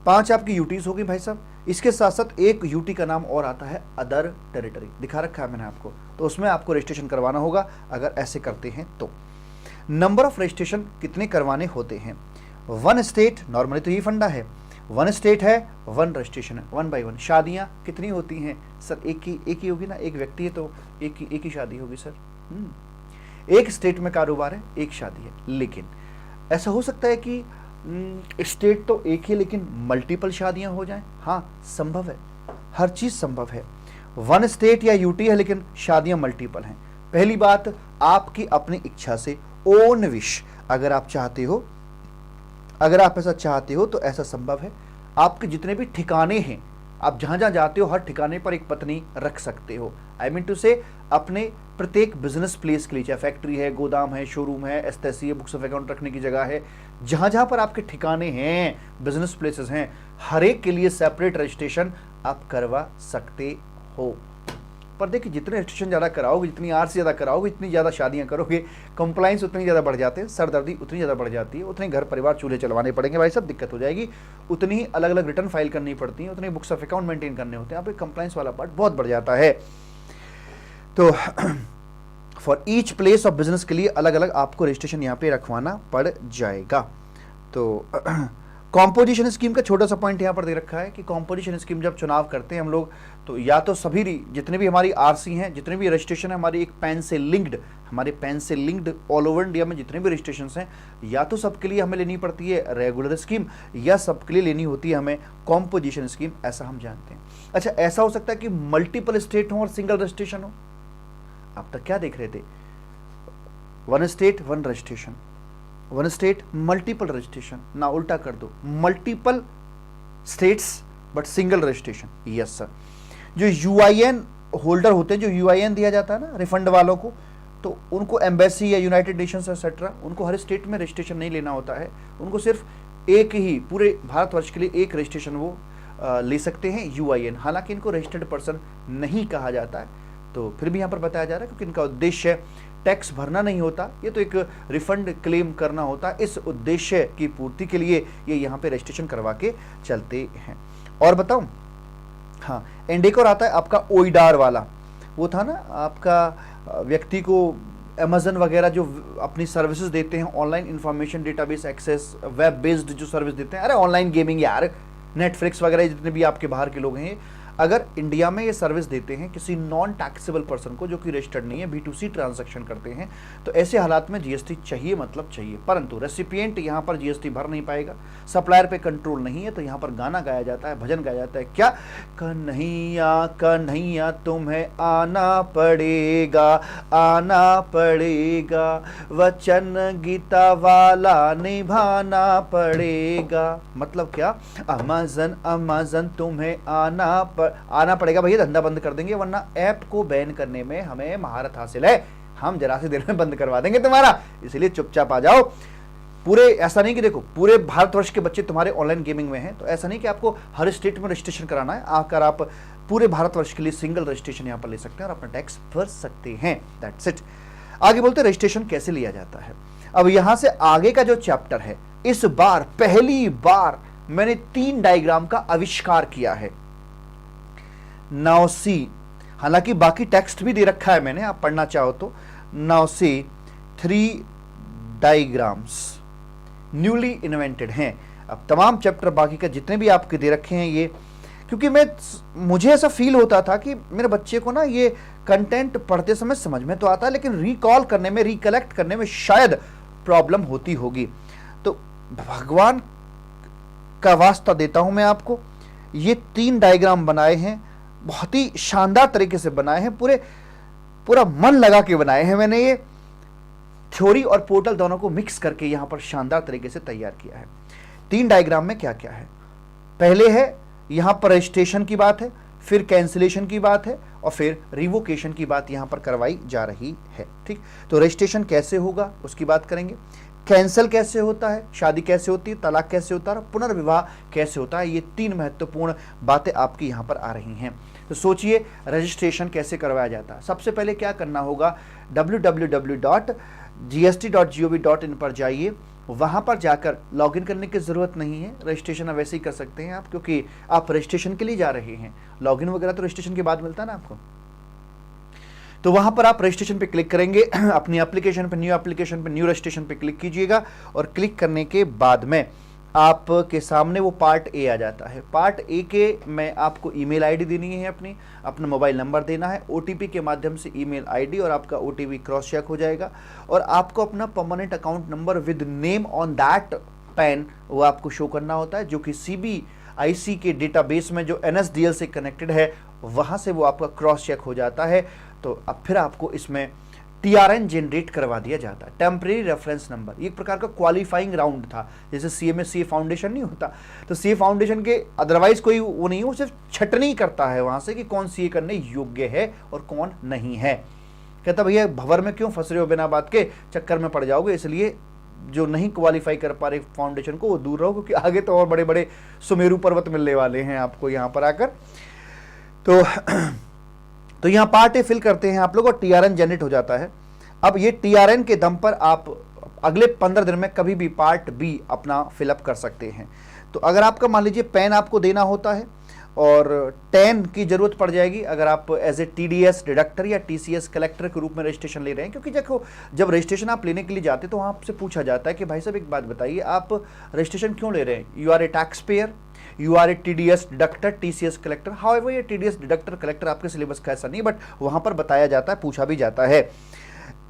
5 आपकी यूटीज होगी भाई साहब। इसके साथ साथ एक यूटी का नाम और आता है अदर टेरिटरी, दिखा रखा है मैंने आपको, तो उसमें आपको रजिस्ट्रेशन करवाना होगा अगर ऐसे करते हैं तो। नंबर ऑफ रजिस्ट्रेशन कितने करवाने होते हैं? 1 स्टेट, नॉर्मली तो ये फंडा है, 1 स्टेट है 1 रजिस्ट्रेशन है, 1 by 1। शादियां कितनी होती हैं सर? एक ही होगी ना, एक व्यक्ति है तो एक ही शादी होगी सर। एक स्टेट में कारोबार है, एक शादी है, लेकिन ऐसा हो सकता है कि स्टेट तो एक ही लेकिन मल्टीपल शादियां हो जाएं। हाँ संभव है, हर चीज संभव है। 1 स्टेट या यूटी है लेकिन शादियां मल्टीपल हैं। पहली बात, आपकी अपनी इच्छा से, ओन विश, अगर आप चाहते हो, अगर आप ऐसा चाहते हो तो ऐसा संभव है। आपके जितने भी ठिकाने हैं, आप जहां जहां जाते हो हर ठिकाने पर एक पत्नी रख सकते हो। आई मीन टू से अपने प्रत्येक बिजनेस प्लेस के लिए, चाहे फैक्ट्री है, गोदाम है, शोरूम है, एसटेसी है, बुक्स ऑफ अकाउंट रखने की जगह है, जहां जहां पर आपके ठिकाने हैं, बिजनेस प्लेसेस हैं, हर एक के लिए सेपरेट रजिस्ट्रेशन आप करवा सकते हो। पर देखिए जितने रजिस्ट्रेशन ज़्यादा कराओगे, जितनी आरसी ज़्यादा कराओगे, इतनी ज़्यादा शादियां करोगे, कंप्लाइंस उतनी ज़्यादा बढ़ जाते हैं, सरदर्दी उतनी ज़्यादा बढ़ जाती है, उतने घर परिवार चूल्हे चलवाने पड़ेंगे भाई, सब दिक्कत हो जाएगी, उतनी ही अलग अलग रिटर्न फाइल करनी पड़ती है, उतनी बुक्स ऑफ अकाउंट मेंटेन करने होते हैं, यहाँ पे कंप्लाइंस वाला पार्ट बहुत बढ़ जाता है। तो for each place of business के लिए अलग अलग आपको रजिस्ट्रेशन यहाँ पे रखवाना पड़ जाएगा। तो कॉम्पोजिशन स्कीम का छोटा सा पॉइंट यहाँ पर दे रखा है कि कॉम्पोजिशन स्कीम जब चुनाव करते हैं हम लोग, तो या तो सभी जितने भी हमारी आरसी हैं, जितने भी रजिस्ट्रेशन है हमारी एक पैन से लिंक्ड, हमारे पैन से लिंक्ड ऑल ओवर इंडिया में जितने भी रजिस्ट्रेशन हैं, या तो सबके लिए हमें लेनी पड़ती है रेगुलर स्कीम, या सबके लिए लेनी होती है हमें कॉम्पोजिशन स्कीम, ऐसा हम जानते हैं। अच्छा, ऐसा हो सकता है कि मल्टीपल स्टेट हो और सिंगल रजिस्ट्रेशन हो। अब तक क्या देख रहे थे? 1 state 1 registration, 1 state multiple registration, ना उल्टा कर दो, multiple states but single registration. Yes sir. जो यूआईएन होल्डर होते हैं, जो यूआईएन दिया जाता है ना रिफंड वालों को, तो उनको एम्बेसी या यूनाइटेड नेशंस एक्सेट्रा, उनको हर स्टेट में रजिस्ट्रेशन नहीं लेना होता है, उनको सिर्फ एक ही पूरे भारतवर्ष के लिए एक रजिस्ट्रेशन वो ले सकते हैं यूआईएन। हालांकि इनको रजिस्टर्ड पर्सन नहीं कहा जाता है, तो फिर भी यहाँ पर बताया जा रहा है क्योंकि इनका उद्देश्य टैक्स भरना नहीं होता, ये तो एक रिफंड क्लेम करना होता है। इस उद्देश्य की पूर्ति के लिए ये यहाँ पे रजिस्ट्रेशन करवा के चलते हैं। और बताऊं, हाँ, एंड एक और आता है आपका ओइडार वाला, वो था ना आपका व्यक्ति को अमेजन वगैरह जो अपनी सर्विसेज देते हैं, online information database access, web based जो सर्विस देते हैं, अरे ऑनलाइन गेमिंग यार, नेटफ्लिक्स वगैरह जितने भी आपके बाहर के लोग हैं, अगर इंडिया में ये सर्विस देते हैं किसी नॉन टैक्सेबल पर्सन को जो कि रजिस्टर्ड नहीं है, B2C ट्रांजैक्शन करते हैं, तो ऐसे हालात में जीएसटी चाहिए, मतलब चाहिए। परंतु रेसिपिएंट यहाँ पर जीएसटी भर नहीं पाएगा, सप्लायर पे कंट्रोल नहीं है, तो यहाँ पर गाना गाया जाता है, भजन गाया जाता है, क्या? कन्हैया कन्हैया तुम्हें आना पड़ेगा, आना पड़ेगा, वचन गीता वाला निभाना पड़ेगा। मतलब क्या? अमेजन अमेजन तुम्हें आना पड़ेगा भैया, धंधा बंद कर देंगे, वरना ऐप को बैन करने में हमें महारत हासिल है, हम जरा सी देर में बंद करवा देंगे तुम्हारा, इसलिए चुपचाप आ जाओ। पूरे ऐसा नहीं कि देखो पूरे भारतवर्ष के बच्चे तुम्हारे ऑनलाइन गेमिंग में हैं, तो ऐसा नहीं कि आपको हर स्टेट में रजिस्ट्रेशन कराना है, आकर आप पूरे भारतवर्ष के लिए सिंगल रजिस्ट्रेशन यहाँ पर ले सकते हैं और अपना टैक्स भर सकते हैं। That's it. आगे बोलते हैं रजिस्ट्रेशन कैसे लिया जाता है। अब यहां से आगे का जो चैप्टर है, इस बार पहली बार मैंने 3 डायग्राम का आविष्कार किया है। नाउ सी, हालांकि बाकी टेक्स्ट भी दे रखा है मैंने, आप पढ़ना चाहो तो। Now see 3 diagrams newly invented हैं। अब तमाम चैप्टर बाकी का जितने भी आपके दे रखे हैं ये, क्योंकि मुझे ऐसा फील होता था कि मेरे बच्चे को ना ये कंटेंट पढ़ते समय समझ में तो आता है, लेकिन रिकॉल करने में, रिकलेक्ट करने में शायद प्रॉब्लम होती होगी। तो भगवान का वास्ता देता हूं मैं आपको, ये 3 डायग्राम बनाए हैं, बहुत ही शानदार तरीके से बनाए हैं, पूरे पूरा मन लगा के बनाए हैं मैंने, ये थ्योरी और पोर्टल दोनों को मिक्स करके यहां पर शानदार तरीके से तैयार किया है। 3 डायग्राम में क्या क्या है, पहले है यहां पर रजिस्ट्रेशन की बात है, फिर कैंसिलेशन की बात है और फिर रिवोकेशन की बात यहां पर करवाई जा रही है। ठीक, तो रजिस्ट्रेशन कैसे होगा उसकी बात करेंगे, कैंसिल कैसे होता है, शादी कैसे होती है, तलाक कैसे होता है, पुनर्विवाह कैसे होता है। ये 3 महत्वपूर्ण बातें आपकी यहां पर आ रही हैं। तो सोचिए रजिस्ट्रेशन कैसे करवाया जाता है। सबसे पहले क्या करना होगा, www.gst.gov.in पर जाइए, वहां पर जाकर लॉगिन करने की जरूरत नहीं है, रजिस्ट्रेशन अब वैसे ही कर सकते हैं आप, क्योंकि आप रजिस्ट्रेशन के लिए जा रहे हैं। लॉगिन वगैरह तो रजिस्ट्रेशन के बाद मिलता है ना आपको। तो वहां पर आप रजिस्ट्रेशन पे क्लिक करेंगे, अपनी एप्लीकेशन पे न्यू रजिस्ट्रेशन पे क्लिक कीजिएगा और क्लिक करने के बाद में आपके सामने वो पार्ट ए आ जाता है। पार्ट ए के में आपको ईमेल आईडी देनी है, अपना मोबाइल नंबर देना है, ओटीपी के माध्यम से ईमेल आईडी और आपका ओटीपी क्रॉस चेक हो जाएगा और आपको अपना permanent account number with name on that pan वो आपको शो करना होता है, जो कि CBIC के डेटाबेस में जो NSDL से कनेक्टेड है वहां से वो आपका क्रॉस चेक हो जाता है। तो अब फिर आपको इसमें TRN जनरेट करवा दिया जाता है, टेम्परेरी रेफरेंस नंबर। एक प्रकार का क्वालिफाइंग राउंड था, जैसे CA में CA फाउंडेशन नहीं होता, तो CA फाउंडेशन के अदरवाइज कोई वो नहीं है, वो सिर्फ छटनी करता है वहां से कि कौन CA करने योग्य है और कौन नहीं है। कहता भैया भंवर में क्यों फंस रहे हो, बिना बात के चक्कर में पड़ जाओगे, इसलिए जो नहीं क्वालिफाई कर पा रहे फाउंडेशन को वो दूर रहो, क्योंकि आगे तो और बड़े बड़े सुमेरु पर्वत मिलने वाले हैं आपको यहाँ पर आकर। तो यहाँ पार्ट ए फिल करते हैं आप लोग और TRN जनरेट हो जाता है। अब ये TRN के दम पर आप अगले 15 दिन में कभी भी पार्ट बी अपना फिलअप कर सकते हैं। तो अगर आपका मान लीजिए पैन आपको देना होता है और 10 की जरूरत पड़ जाएगी अगर आप एज ए TDS डिडक्टर या TCS कलेक्टर के रूप में रजिस्ट्रेशन ले रहे हैं, क्योंकि देखो जब रजिस्ट्रेशन आप लेने के लिए जाते हैं तो वहाँ आपसे पूछा जाता है कि भाई साहब एक बात बताइए, आप रजिस्ट्रेशन क्यों ले रहे हैं, you are a tax payer, you are a TDS deductor, TCS collector. However ये TDS डिडक्टर कलेक्टर आपके सिलेबस का ऐसा नहीं, बट वहाँ पर बताया जाता है, पूछा भी जाता है।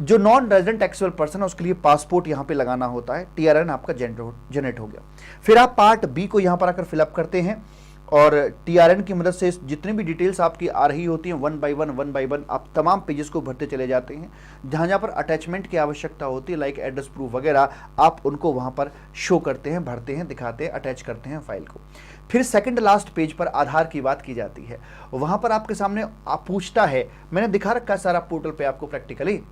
जो नॉन रेजिडेंट टैक्सेबल पर्सन है उसके लिए पासपोर्ट यहाँ पे लगाना होता है। TRN आपका जनरेट हो गया। फिर आप पार्ट बी को यहाँ पर आकर फिलअप करते हैं और TRN की मदद से जितनी भी डिटेल्स आपकी आ रही होती हैं वन बाय वन आप तमाम पेजेस को भरते चले जाते हैं। जहाँ जहाँ पर अटैचमेंट की आवश्यकता होती है लाइक एड्रेस प्रूफ वगैरह, आप उनको वहाँ पर शो करते हैं, भरते हैं, दिखाते हैं, अटैच करते हैं फाइल को। फिर सेकंड लास्ट पेज पर आधार की बात की जाती है। वहाँ पर आपके सामने आप पूछता है, मैंने दिखा रखा है सारा पोर्टल पे आपको प्रैक्टिकली,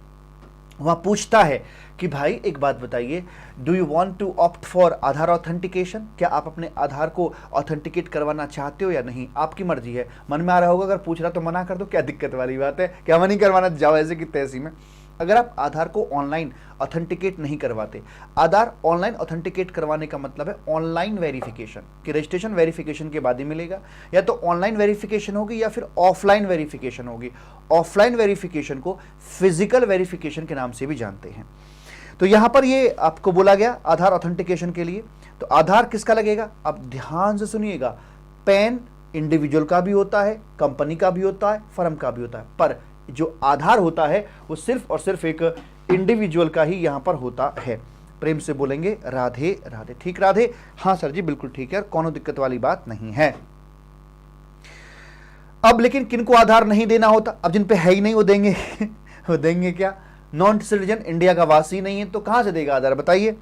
वहाँ पूछता है कि भाई एक बात बताइए, do you want to opt for Aadhaar authentication, क्या आप अपने आधार को ऑथेंटिकेट करवाना चाहते हो या नहीं, आपकी मर्जी है। मन में आ रहा होगा अगर पूछ रहा तो मना कर दो, क्या दिक्कत वाली बात है, क्या मन नहीं करवाना जाओ ऐसे की तैसी में। अगर आप आधार को ऑनलाइन ऑथेंटिकेट नहीं करवाते, आधार ऑनलाइन ऑथेंटिकेट करवाने का मतलब है ऑनलाइन वेरिफिकेशन, कि रजिस्ट्रेशन वेरिफिकेशन के बाद ही मिलेगा, या तो ऑनलाइन वेरिफिकेशन होगी या फिर ऑफलाइन वेरिफिकेशन होगी। ऑफलाइन वेरिफिकेशन को फिजिकल वेरिफिकेशन के नाम से भी जानते हैं। तो यहां पर ये आपको बोला गया आधार ऑथेंटिकेशन के लिए। तो आधार किसका लगेगा, आप ध्यान से सुनिएगा, पैन इंडिविजुअल का भी होता है, कंपनी का भी होता है, फर्म का भी होता है, पर जो आधार होता है वो सिर्फ और सिर्फ एक इंडिविजुअल का ही यहां पर होता है। प्रेम से बोलेंगे राधे राधे। ठीक राधे, हाँ सर जी बिल्कुल ठीक है, कोनो दिक्कत वाली बात नहीं है। अब लेकिन किनको आधार नहीं देना होता, अब जिन पे है ही नहीं वो देंगे वो देंगे क्या, नॉन सिटीजन, इंडिया का वासी नहीं है तो कहां से देगा आधार बताइए।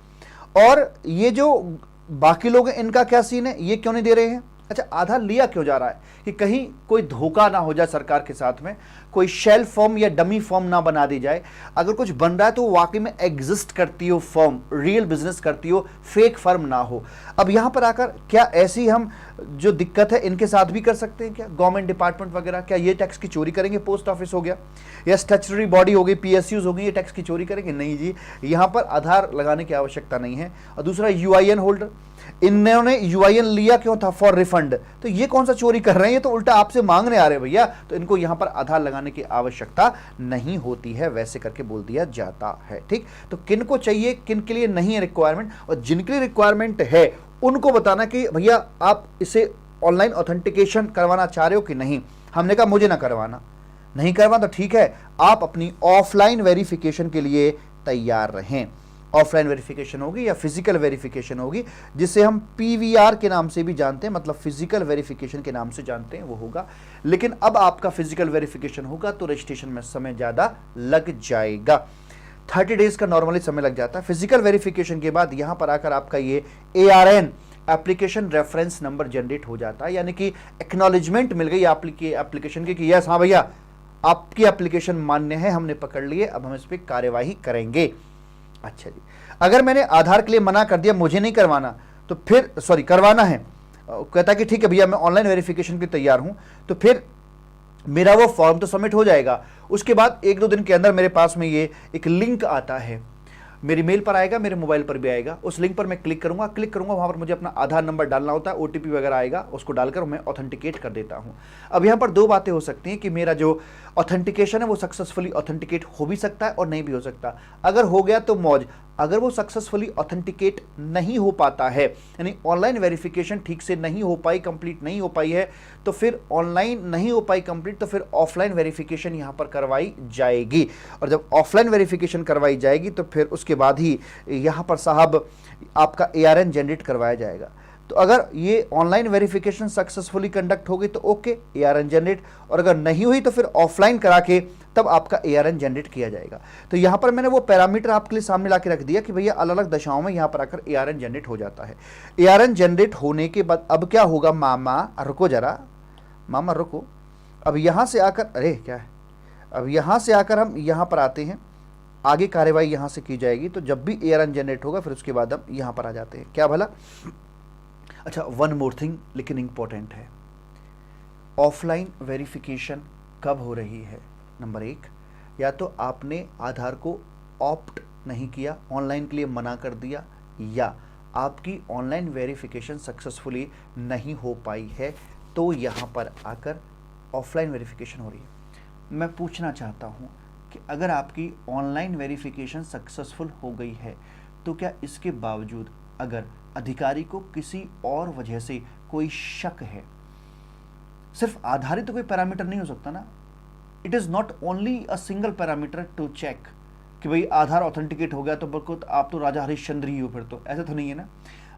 और ये जो बाकी लोग हैं इनका क्या सीन है, ये क्यों नहीं दे रहे हैं। अच्छा, आधार लिया क्यों जा रहा है कि कहीं कोई धोखा ना हो जाए सरकार के साथ में, कोई शेल फॉर्म या डमी फॉर्म ना बना दी जाए। अगर कुछ बन रहा है तो वाकई में एग्जिस्ट करती हो फर्म, रियल बिजनेस करती हो, फेक फर्म ना हो। अब यहां पर आकर क्या ऐसी हम जो दिक्कत है इनके साथ भी कर सकते हैं क्या, गवर्नमेंट डिपार्टमेंट वगैरह, क्या ये टैक्स की चोरी करेंगे, पोस्ट ऑफिस हो गया या स्टैट्यूटरी बॉडी हो गई, PSUs हो गई, ये टैक्स की चोरी करेंगे, नहीं जी, यहां पर आधार लगाने की आवश्यकता नहीं है। और दूसरा UIN होल्डर, इन्होंने UIN लिया क्यों था, फॉर रिफंड, तो ये कौन सा चोरी कर रहे हैं, ये तो उल्टा आपसे मांगने आ रहे हैं भैया, तो इनको यहां पर आधार लगाने की आवश्यकता नहीं होती है, वैसे करके बोल दिया जाता है। ठीक, तो किन को चाहिए, किन के लिए नहीं है रिक्वायरमेंट, और जिनके लिए रिक्वायरमेंट है उनको बताना कि भैया आप इसे ऑनलाइन ऑथेंटिकेशन करवाना चाह रहे हो कि नहीं। हमने कहा मुझे ना करवाना, नहीं करवाना तो ठीक है, आप अपनी ऑफलाइन वेरिफिकेशन के लिए तैयार रहें। ऑफलाइन वेरिफिकेशन होगी या फिजिकल वेरिफिकेशन होगी, जिसे हम पीवीआर के नाम से भी जानते हैं, मतलब फिजिकल वेरिफिकेशन के नाम से जानते हैं, वो होगा। लेकिन अब आपका फिजिकल वेरिफिकेशन होगा तो रजिस्ट्रेशन में समय ज़्यादा लग जाएगा, 30 डेज का नॉर्मली समय लग जाता है। फिजिकल वेरिफिकेशन के बाद यहां पर आकर आपका ये ARN application reference number generate हो जाता है, यानी कि एक्नॉलेजमेंट मिल गई एप्लीकेशन की कि यस हाँ भैया आपकी एप्लीकेशन मान्य है, हमने पकड़ लिए, अब हम इस पर कार्यवाही करेंगे। अच्छा जी, अगर मैंने आधार के लिए मना कर दिया, मुझे नहीं करवाना, तो फिर करवाना है, कहता कि ठीक है भैया मैं ऑनलाइन वेरिफिकेशन के लिए तैयार हूं, तो फिर मेरा वो फॉर्म तो सबमिट हो जाएगा। उसके बाद 1-2 दिन के अंदर मेरे पास में ये एक लिंक आता है, मेरी मेल पर आएगा, मेरे मोबाइल पर भी आएगा। उस लिंक पर मैं क्लिक करूंगा, वहां पर मुझे अपना आधार नंबर डालना होता है, OTP वगैरह आएगा, उसको डालकर मैं ऑथेंटिकेट कर देता हूं। अब यहां पर 2 बातें हो सकती हैं कि मेरा जो ऑथेंटिकेशन है वो सक्सेसफुली ऑथेंटिकेट हो भी सकता है और नहीं भी हो सकता। अगर हो गया तो मौज, अगर वो सक्सेसफुली ऑथेंटिकेट नहीं हो पाता है, यानी ऑनलाइन वेरिफिकेशन ठीक से नहीं हो पाई, कंप्लीट नहीं हो पाई है, तो फिर ऑनलाइन नहीं हो पाई कंप्लीट, तो फिर ऑफलाइन वेरिफिकेशन यहां पर करवाई जाएगी। और जब ऑफलाइन वेरिफिकेशन करवाई जाएगी तो फिर उसके बाद ही यहां पर साहब आपका ARN जनरेट करवाया जाएगा। तो अगर ये ऑनलाइन वेरिफिकेशन सक्सेसफुली कंडक्ट होगी तो ओके, ARN जनरेट, और अगर नहीं हुई तो फिर ऑफलाइन करा के तब आपका ARN जनरेट किया जाएगा। तो यहां पर मैंने वो पैरामीटर आपके लिए सामने ला के रख दिया कि भैया अलग अलग दशाओं में यहां पर आकर ARN जनरेट हो जाता है। ARN जनरेट होने के बाद अब क्या होगा, मामा रुको जरा, मामा रुको, अब यहां से आकर, अरे क्या है, अब यहां से आकर हम यहां पर आते हैं, आगे कार्यवाही यहां से की जाएगी। तो जब भी ARN जनरेट होगा फिर उसके बाद हम यहां पर आ जाते हैं, क्या भला। अच्छा, वन मोर थिंग लेकिन इंपॉर्टेंट है, ऑफलाइन वेरिफिकेशन कब हो रही है। नंबर 1, या तो आपने आधार को ऑप्ट नहीं किया, ऑनलाइन के लिए मना कर दिया, या आपकी ऑनलाइन वेरिफिकेशन सक्सेसफुली नहीं हो पाई है, तो यहाँ पर आकर ऑफलाइन वेरिफिकेशन हो रही है। मैं पूछना चाहता हूँ कि अगर आपकी ऑनलाइन वेरिफिकेशन सक्सेसफुल हो गई है तो क्या इसके बावजूद अगर अधिकारी को किसी और वजह से कोई शक है, सिर्फ आधारित तो कोई पैरामीटर नहीं हो सकता ना, it is not only a single parameter to check कि भाई आधार ऑथेंटिकेट हो गया तो बिल्कुल आप तो राजा हरिश्चंद्र ही हो, फिर तो ऐसा तो नहीं है ना।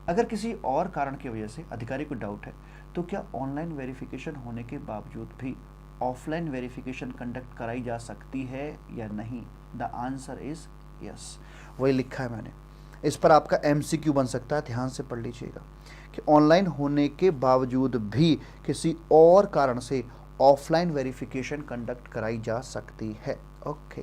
अगर किसी और कारण की वजह से अधिकारी को डाउट है तो क्या ऑनलाइन वेरिफिकेशन होने के बावजूद भी ऑफलाइन वेरिफिकेशन कंडक्ट कराई जा सकती है या नहीं। द आंसर इज यस, वही लिखा है मैंने। इस पर आपका MCQ बन सकता है, ध्यान से पढ़ लीजिएगा कि ऑनलाइन होने के बावजूद भी किसी और कारण से ऑफलाइन वेरिफिकेशन कंडक्ट कराई जा सकती है। ओके,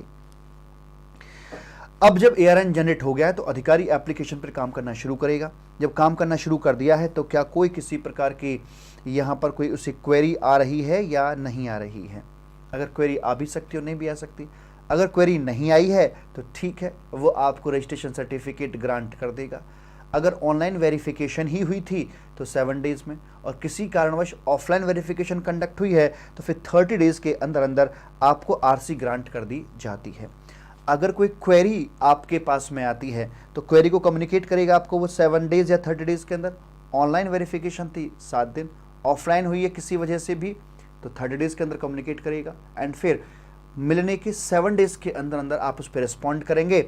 अब जब ARN जनरेट हो गया है तो अधिकारी एप्लीकेशन पर काम करना शुरू करेगा। जब काम करना शुरू कर दिया है तो क्या कोई किसी प्रकार की यहाँ पर कोई उसे क्वेरी आ रही है या नहीं आ रही है। अगर क्वेरी आ भी सकती और नहीं भी आ सकती। अगर क्वेरी नहीं आई है तो ठीक है, वो आपको रजिस्ट्रेशन सर्टिफिकेट ग्रांट कर देगा। अगर ऑनलाइन वेरिफिकेशन ही हुई थी तो 7 डेज में, और किसी कारणवश ऑफलाइन वेरिफिकेशन कंडक्ट हुई है तो फिर 30 डेज के अंदर अंदर आपको RC ग्रांट कर दी जाती है। अगर कोई क्वेरी आपके पास में आती है तो क्वेरी को कम्युनिकेट करेगा आपको वो 7 डेज या 30 डेज के अंदर। ऑनलाइन वेरिफिकेशन थी 7 दिन, ऑफलाइन हुई है किसी वजह से भी तो 30 डेज के अंदर कम्युनिकेट करेगा, एंड फिर मिलने के 7 डेज के अंदर अंदर आप उस पर रिस्पॉन्ड करेंगे।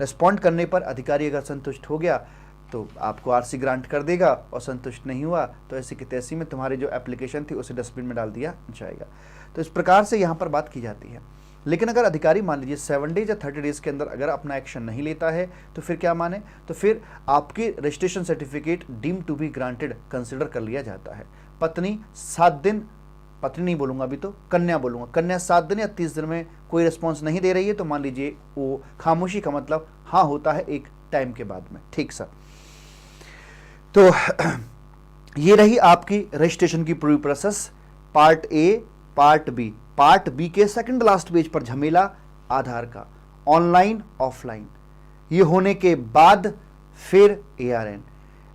रिस्पॉन्ड करने पर अधिकारी अगर संतुष्ट हो गया तो आपको RC ग्रांट कर देगा, और संतुष्ट नहीं हुआ तो ऐसी की तैसी में तुम्हारी जो एप्लीकेशन थी उसे डस्टबिन में डाल दिया जाएगा। तो इस प्रकार से यहाँ पर बात की जाती है। लेकिन अगर अधिकारी मान लीजिए 7 डेज या 30 डेज के अंदर अगर अपना एक्शन नहीं लेता है तो फिर क्या माने, तो फिर आपके registration certificate deem to be granted consider कर लिया जाता है। पत्नी 7 दिन, पत्नी नहीं बोलूंगा अभी तो कन्या बोलूंगा, कन्या 7 दिन या 30 दिन में कोई रिस्पॉन्स नहीं दे रही है तो मान लीजिए वो खामोशी का मतलब हाँ होता है एक टाइम के बाद में। ठीक सर, तो ये रही आपकी रजिस्ट्रेशन की पूरी process, part A, part B. Part B के सेकंड लास्ट पेज पर झमेला आधार का, ऑनलाइन ऑफलाइन। ये होने के बाद फिर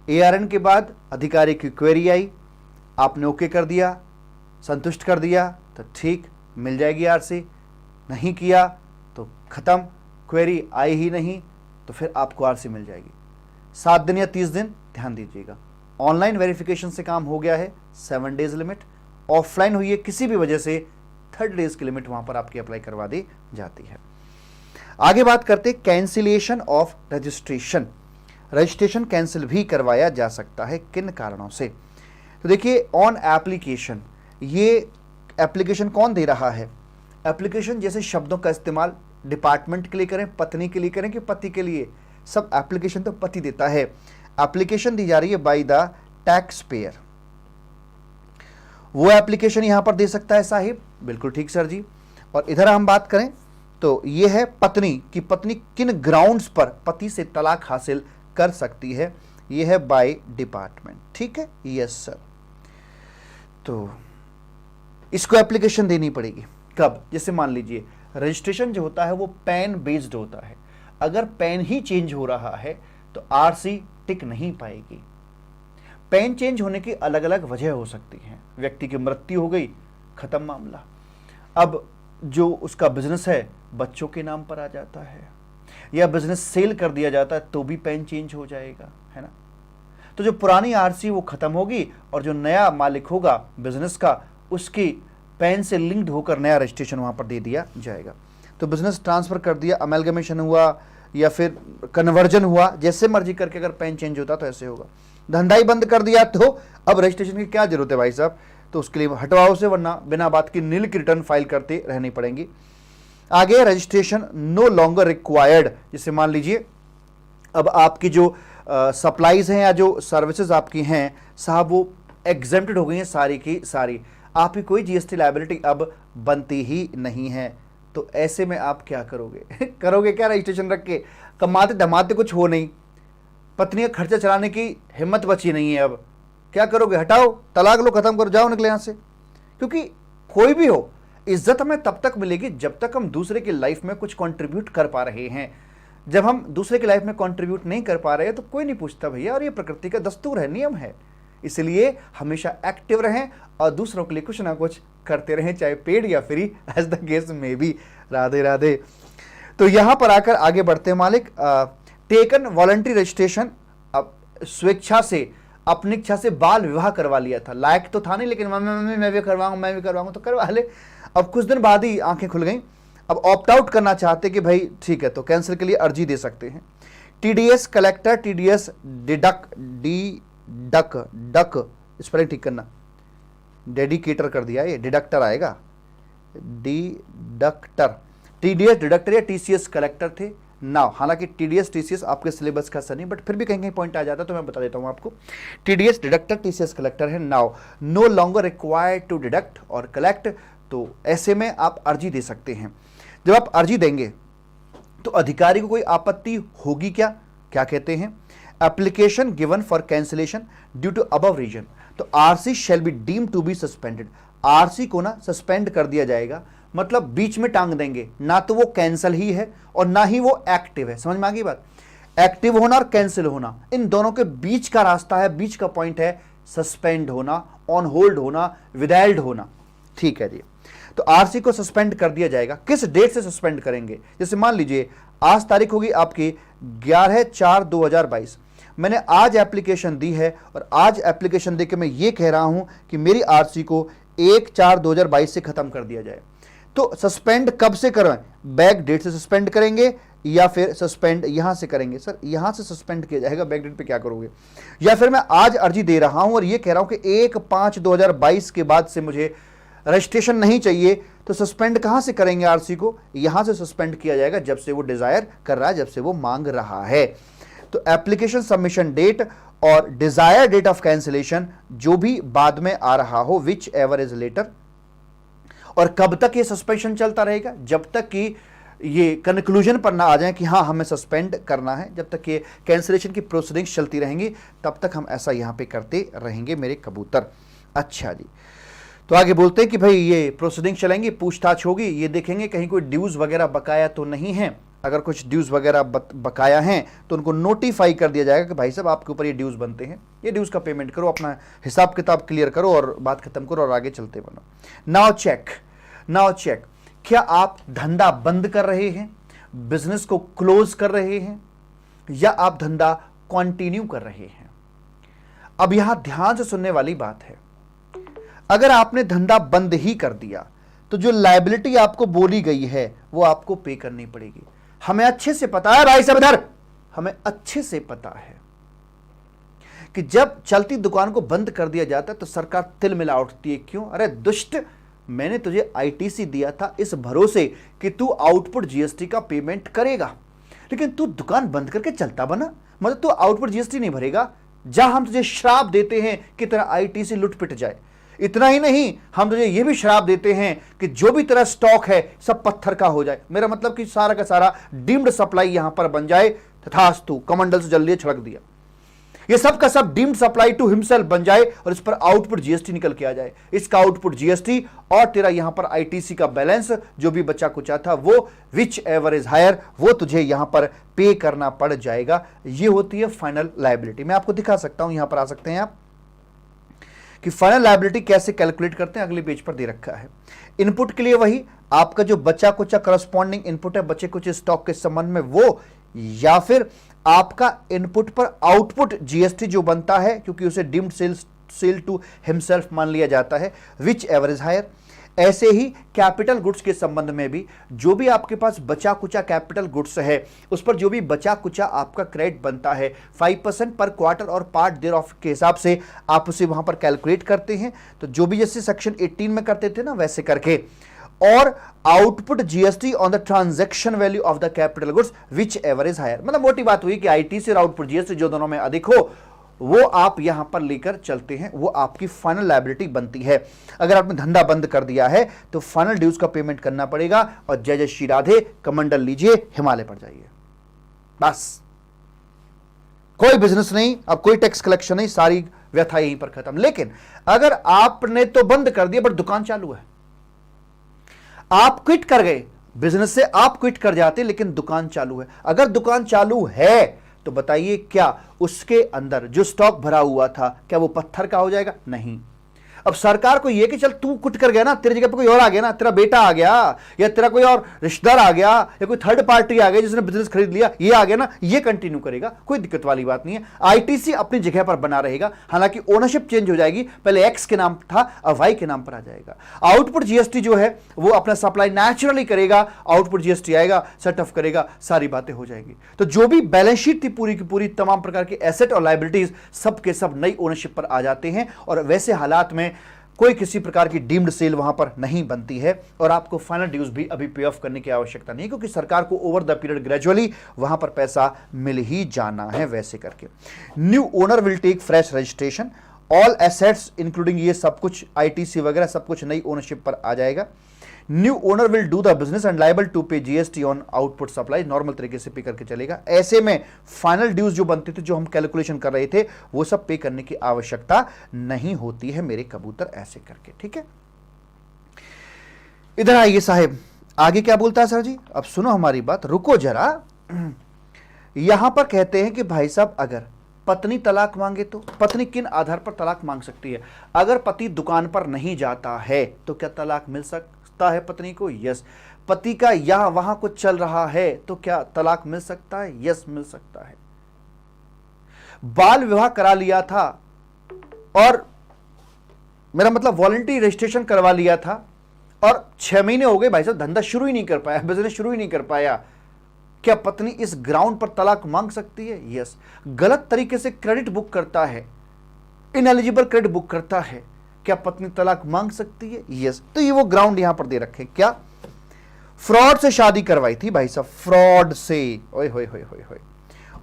ARN के बाद अधिकारी की क्वेरी आई, आपने ओके कर दिया, संतुष्ट कर दिया तो ठीक मिल जाएगी RC, नहीं किया तो खत्म, क्वेरी आई ही नहीं तो फिर आपको RC मिल जाएगी। 7 दिन या 30 दिन, ध्यान दीजिएगा। ऑनलाइन वेरिफिकेशन से काम हो गया है 7 डेज लिमिट, ऑफलाइन हुई है किसी भी वजह से 30 डेज की लिमिट वहां पर आपकी अप्लाई करवा दी जाती है। आगे बात करते हैं cancellation of registration. Registration cancel भी करवाया जा सकता है, किन कारणों से? तो देखिए, ऑन एप्लीकेशन, ये एप्लीकेशन कौन दे रहा है? एप्लीकेशन जैसे शब्दों का इस्तेमाल डिपार्टमेंट के लिए करें, पत्नी के लिए करें कि पति के लिए, सब एप्लीकेशन तो पति देता है। एप्लीकेशन दी जा रही है बाय द टैक्स पेयर। वो एप्लीकेशन यहां पर दे सकता है साहिब, बिल्कुल ठीक सर जी। और इधर हम बात करें तो ये है पत्नी की, पत्नी किन ग्राउंड्स पर पति से तलाक हासिल कर सकती है, ये है बाय डिपार्टमेंट। ठीक है, यस सर। तो इसको एप्लीकेशन देनी पड़ेगी कब? जैसे मान लीजिए रजिस्ट्रेशन जो होता है वो पैन बेस्ड होता है, अगर पैन ही चेंज हो रहा है तो आरसी टिक नहीं पाएगी। पैन चेंज होने की अलग अलग वजह हो सकती हैं, व्यक्ति की मृत्यु हो गई, खत्म मामला। अब जो उसका बिजनेस है बच्चों के नाम पर आ जाता है, या बिजनेस सेल कर दिया जाता है तो भी पैन चेंज हो जाएगा, है ना। तो जो पुरानी आरसी वो खत्म होगी और जो नया मालिक होगा बिजनेस का, उसकी पैन से लिंक्ड होकर नया रजिस्ट्रेशन वहां पर दे दिया जाएगा। तो बिजनेस ट्रांसफर कर दिया, अमेलगमेशन हुआ या फिर कन्वर्जन हुआ, जैसे मर्जी करके अगर पैन चेंज होता तो ऐसे होगा। धंधा ही बंद कर दिया तो अब रजिस्ट्रेशन की क्या जरूरत है भाई साहब? तो उसके लिए हटवाओ से, वरना बिना बात की नील की रिटर्न फाइल करते रहनी पड़ेंगी। आगे रजिस्ट्रेशन नो लॉन्गर रिक्वायर्ड, जैसे मान लीजिए अब आपकी जो सप्लाईज हैं या जो सर्विसेज आपकी हैं साहब वो एग्जेम्प्टेड हो गई हैं सारी की सारी, आपकी कोई जीएसटी लायबिलिटी अब बनती ही नहीं है। तो ऐसे में आप क्या करोगे? करोगे क्या रजिस्ट्रेशन रख के? कमाते धमाते कुछ हो नहीं, पत्नी का खर्चा चलाने की हिम्मत बची नहीं है, अब क्या करोगे? हटाओ, तलाक लो, खत्म करो, जाओ निकले यहां से। क्योंकि कोई भी हो, इज्जत हमें तब तक मिलेगी जब तक हम दूसरे की लाइफ में कुछ कंट्रीब्यूट कर पा रहे हैं। जब हम दूसरे की लाइफ में कंट्रीब्यूट नहीं कर पा रहे हैं तो कोई नहीं पूछता भैया, और ये प्रकृति का दस्तूर है, नियम है। इसलिए हमेशा एक्टिव रहें और दूसरों के लिए कुछ ना कुछ करते रहें, चाहे पेड या फ्री, एज द केस में भी। राधे राधे। तो यहां पर आकर आगे बढ़ते हैं मालिक। टेकन वॉलंटरी रजिस्ट्रेशन, अब स्वेच्छा से, अपनी इच्छा से बाल विवाह करवा लिया था, लायक तो था नहीं, लेकिन मम्मी मैं भी करवाऊंगा तो करवा ले। अब कुछ दिन बाद ही आंखें खुल गई, अब ऑप्ट आउट करना चाहते कि भाई ठीक है, तो कैंसिल के लिए अर्जी दे सकते हैं। TDS collector, TDS duck spelling ठीक करना, डेडिकेटर कर दिया, ये डिडक्टर आएगा, डिडक्टर। टीडीएस डिडक्टर या टीसीएस कलेक्टर थे नाउ। हालांकि टीडीएस टीसीएस आपके सिलेबस का सर नहीं, बट फिर भी कहीं कहीं पॉइंट आ जाता है तो मैं बता देता हूं आपको। टीडीएस डिडक्टर, टीसीएस कलेक्टर है now. No longer required to deduct और कलेक्ट, तो ऐसे में आप अर्जी दे सकते हैं। जब आप अर्जी देंगे तो अधिकारी को कोई आपत्ति होगी क्या? क्या कहते हैं? Application given for cancellation due to above reason, तो RC shall be deem to be suspended. RC को ना सस्पेंड कर दिया जाएगा, मतलब बीच में टांग देंगे, ना तो वो कैंसिल ही है और ना ही वो एक्टिव है। समझ में आ गई बात? एक्टिव होना और कैंसिल होना, इन दोनों के बीच का रास्ता है, बीच का पॉइंट है सस्पेंड होना, ऑन होल्ड होना, विदाइल्ड होना। ठीक है जी। तो आरसी को सस्पेंड कर दिया जाएगा। किस डेट से सस्पेंड करेंगे? जैसे मान लीजिए आज तारीख होगी आपकी 11/4/2022, मैंने आज एप्लीकेशन दी है और आज एप्लीकेशन देके मैं ये कह रहा हूं कि मेरी आरसी को 1/4/2022 से खत्म कर दिया जाए। तो सस्पेंड कब से करें? बैक डेट से सस्पेंड करेंगे या फिर सस्पेंड यहां से करेंगे? सर यहां से सस्पेंड किया जाएगा, बैक डेट पे क्या करोगे? या फिर मैं आज अर्जी दे रहा हूं और ये कह रहा हूं कि 1/5/2022 के बाद से मुझे रजिस्ट्रेशन नहीं चाहिए, तो सस्पेंड कहां से करेंगे आरसी को? यहां से सस्पेंड किया जाएगा जब से वो डिजायर कर रहा है, जब से वो मांग रहा है। तो एप्लीकेशन सबमिशन डेट और डिजायर डेट ऑफ कैंसिलेशन जो भी बाद में आ रहा हो, विच एवर इज लेटर। और कब तक ये सस्पेंशन चलता रहेगा? जब तक कि ये कंक्लूजन पर ना आ जाए कि हाँ हमें सस्पेंड करना है, जब तक ये कैंसिलेशन की प्रोसीडिंग्स चलती रहेंगी तब तक हम ऐसा यहां पे करते रहेंगे मेरे कबूतर। अच्छा जी, तो आगे बोलते हैं कि भाई ये प्रोसीडिंग चलेंगी, पूछताछ होगी, ये देखेंगे कहीं कोई ड्यूज वगैरह बकाया तो नहीं है। अगर कुछ ड्यूज वगैरह बकाया हैं तो उनको नोटिफाई कर दिया जाएगा कि भाई साहब आपके ऊपर ये ड्यूज बनते हैं, ये ड्यूज का पेमेंट करो, अपना हिसाब किताब क्लियर करो और बात खत्म करो और आगे चलते बनो। नाउ चेक, क्या आप धंधा बंद कर रहे हैं, बिजनेस को क्लोज कर रहे हैं, या आप धंधा कंटिन्यू कर रहे हैं? अब यहां ध्यान से सुनने वाली बात है, अगर आपने धंधा बंद ही कर दिया तो जो लायबिलिटी आपको बोली गई है वो आपको पे करनी पड़ेगी। हमें अच्छे से पता है भाई साहब, इधर हमें अच्छे से पता है कि जब चलती दुकान को बंद कर दिया जाता है तो सरकार तिलमिला उठती है। क्यों? अरे दुष्ट, मैंने तुझे आईटीसी दिया था इस भरोसे कि तू आउटपुट जीएसटी का पेमेंट करेगा, लेकिन तू दुकान बंद करके चलता बना, मतलब तू आउटपुट जीएसटी नहीं भरेगा। जा, हम तुझे श्राप देते हैं कि तेरा आईटीसी लुट पिट जाए। इतना ही नहीं, हम तुझे यह भी श्राप देते हैं कि जो भी तेरा स्टॉक है सब पत्थर का हो जाए। मेरा मतलब कि सारा का सारा डीम्ड सप्लाई यहां पर बन जाए, तथास्तु, कमंडल से जल्दी छिड़क दिया। ये सब का सब डीम्ड सप्लाई टू हिमसेल्फ बन जाए और इस पर आउटपुट जीएसटी निकल के आ जाए। इसका आउटपुट जीएसटी और तेरा यहां पर आईटीसी का बैलेंस जो भी बचा कुचा था वो विच एवर इज हायर, वो तुझे यहां पर पे करना पड़ जाएगा। ये होती है फाइनल लायबिलिटी। मैं आपको दिखा सकता हूं, यहां पर आ सकते हैं आप कि फाइनल लायबिलिटी कैसे कैलकुलेट करते हैं, अगले पेज पर दे रखा है। इनपुट के लिए वही आपका जो बचा कुचा करस्पॉन्डिंग इनपुट है बचे कुछ स्टॉक के संबंध में वो, या फिर आपका इनपुट पर आउटपुट जीएसटी जो बनता है, क्योंकि उसे डीम्ड सेल टू हिमसेल्फ मान लिया जाता है, विच एवर इज हायर। ऐसे ही कैपिटल गुड्स के संबंध में भी जो भी आपके पास बचा कुचा कैपिटल गुड्स है उस पर जो भी बचा कुचा आपका क्रेडिट बनता है 5% पर क्वार्टर और पार्ट देयर ऑफ के हिसाब से आप उसे वहां पर कैलकुलेट करते हैं। तो जो भी जैसे सेक्शन 18 में करते थे ना वैसे करके, और output GST on the transaction value of the capital goods whichever is higher. मतलब मोटी बात हुई कि आईटीसी और आउटपुट जीएसटी जो दोनों में अधिक हो वो आप यहां पर लेकर चलते हैं, वो आपकी फाइनल लायबिलिटी बनती है। अगर आपने धंधा बंद कर दिया है तो फाइनल ड्यूज का पेमेंट करना पड़ेगा और जय जय श्री राधे, कमंडल लीजिए, हिमालय पर जाइए। बस कोई बिजनेस नहीं, अब कोई टैक्स कलेक्शन नहीं, सारी व्यथा यहीं पर खत्म। लेकिन अगर आपने तो बंद कर दिया बट दुकान चालू है, आप क्विट कर गए बिजनेस से, आप क्विट कर जाते लेकिन दुकान चालू है। अगर दुकान चालू है तो बताइए क्या उसके अंदर जो स्टॉक भरा हुआ था क्या वो पत्थर का हो जाएगा? नहीं। अब सरकार को यह कि चल तू कुट कर गया ना, तेरी जगह पे कोई और आ गया ना, तेरा बेटा आ गया या तेरा कोई और रिश्तेदार आ गया या कोई थर्ड पार्टी आ गया जिसने बिजनेस खरीद लिया, ये आ गया ना, ये कंटिन्यू करेगा, कोई दिक्कत वाली बात नहीं है। आईटीसी अपनी जगह पर बना रहेगा, हालांकि ओनरशिप चेंज हो जाएगी, पहले एक्स के नाम था अब वाई के नाम पर आ जाएगा। आउटपुट जीएसटी जो है वो अपना सप्लाई नेचुरली करेगा, आउटपुट जीएसटी आएगा, सेट ऑफ करेगा, सारी बातें हो जाएगी। तो जो भी बैलेंस शीट थी पूरी की पूरी, तमाम प्रकार की एसेट और लायबिलिटीज सब के सब नई ओनरशिप पर आ जाते हैं और वैसे हालात में कोई किसी प्रकार की डीम्ड सेल वहां पर नहीं बनती है और आपको फाइनल ड्यूज भी अभी पे ऑफ करने की आवश्यकता नहीं, क्योंकि सरकार को ओवर द पीरियड ग्रेजुअली वहां पर पैसा मिल ही जाना है वैसे करके। New owner will take fresh registration, all assets including ये सब कुछ आईटीसी वगैरह सब कुछ नई ओनरशिप पर आ जाएगा। New owner will do the business and liable to pay GST on output supply, normal तरीके से पे करके चलेगा। ऐसे में फाइनल ड्यूज जो बनते थे, जो हम कैलकुलेशन कर रहे थे, वो सब पे करने की आवश्यकता नहीं होती है मेरे कबूतर, ऐसे करके। ठीक है, इधर आइए साहेब, आगे क्या बोलता है सर जी? अब सुनो हमारी बात, रुको जरा। यहां पर कहते हैं कि भाई साहब अगर पत्नी तलाक मांगे तो पत्नी किन आधार पर तलाक मांग सकती है? अगर पति दुकान पर नहीं जाता है तो क्या तलाक मिल सकता है पत्नी को? यस। पति का यहां वहां कुछ चल रहा है तो क्या तलाक मिल सकता है? यस, मिल सकता है। बाल विवाह करा लिया था और मेरा मतलब वॉलंटरी रजिस्ट्रेशन करवा लिया था और 6 महीने हो गए भाई साहब, धंधा शुरू ही नहीं कर पाया, बिजनेस शुरू ही नहीं कर पाया, क्या पत्नी इस ग्राउंड पर तलाक मांग सकती है? यस। गलत तरीके से क्रेडिट बुक करता है, इनएलिजिबल क्रेडिट बुक करता है, क्या पत्नी तलाक मांग सकती है? यस। तो ये वो ग्राउंड यहां पर दे रखे। क्या फ्रॉड से शादी करवाई थी भाई साहब, फ्रॉड से, ओए होए होए होए होए।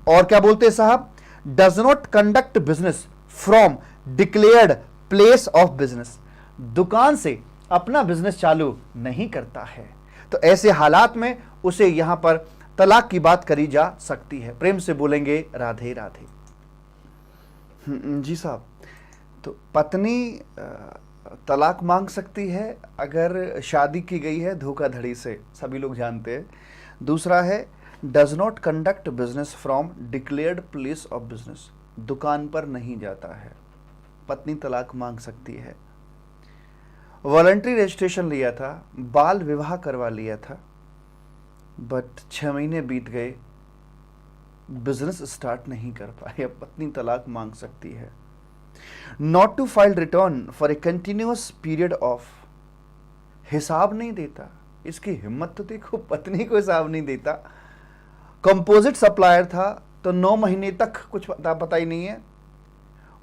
और क्या बोलते हैं साहब? Does not conduct business from declared place of business, दुकान से अपना बिजनेस चालू नहीं करता है। तो ऐसे हालात में उसे यहां पर तलाक की बात करी जा सकती है। प्रेम से बोलेंगे राधे राधे। जी साहब, तो पत्नी तलाक मांग सकती है अगर शादी की गई है धोखाधड़ी से, सभी लोग जानते हैं। दूसरा है does not conduct business from declared place of business, दुकान पर नहीं जाता है, पत्नी तलाक मांग सकती है। वॉलंटरी रजिस्ट्रेशन लिया था, बाल विवाह करवा लिया था, बट 6 महीने बीत गए, बिजनेस स्टार्ट नहीं कर पाए, अब पत्नी तलाक मांग सकती है। Not to file return for a continuous period of, हिसाब नहीं देता, इसकी हिम्मत तो देखो, पत्नी को हिसाब नहीं देता, कंपोजिट सप्लायर था तो 9 महीने तक कुछ पता ही नहीं है,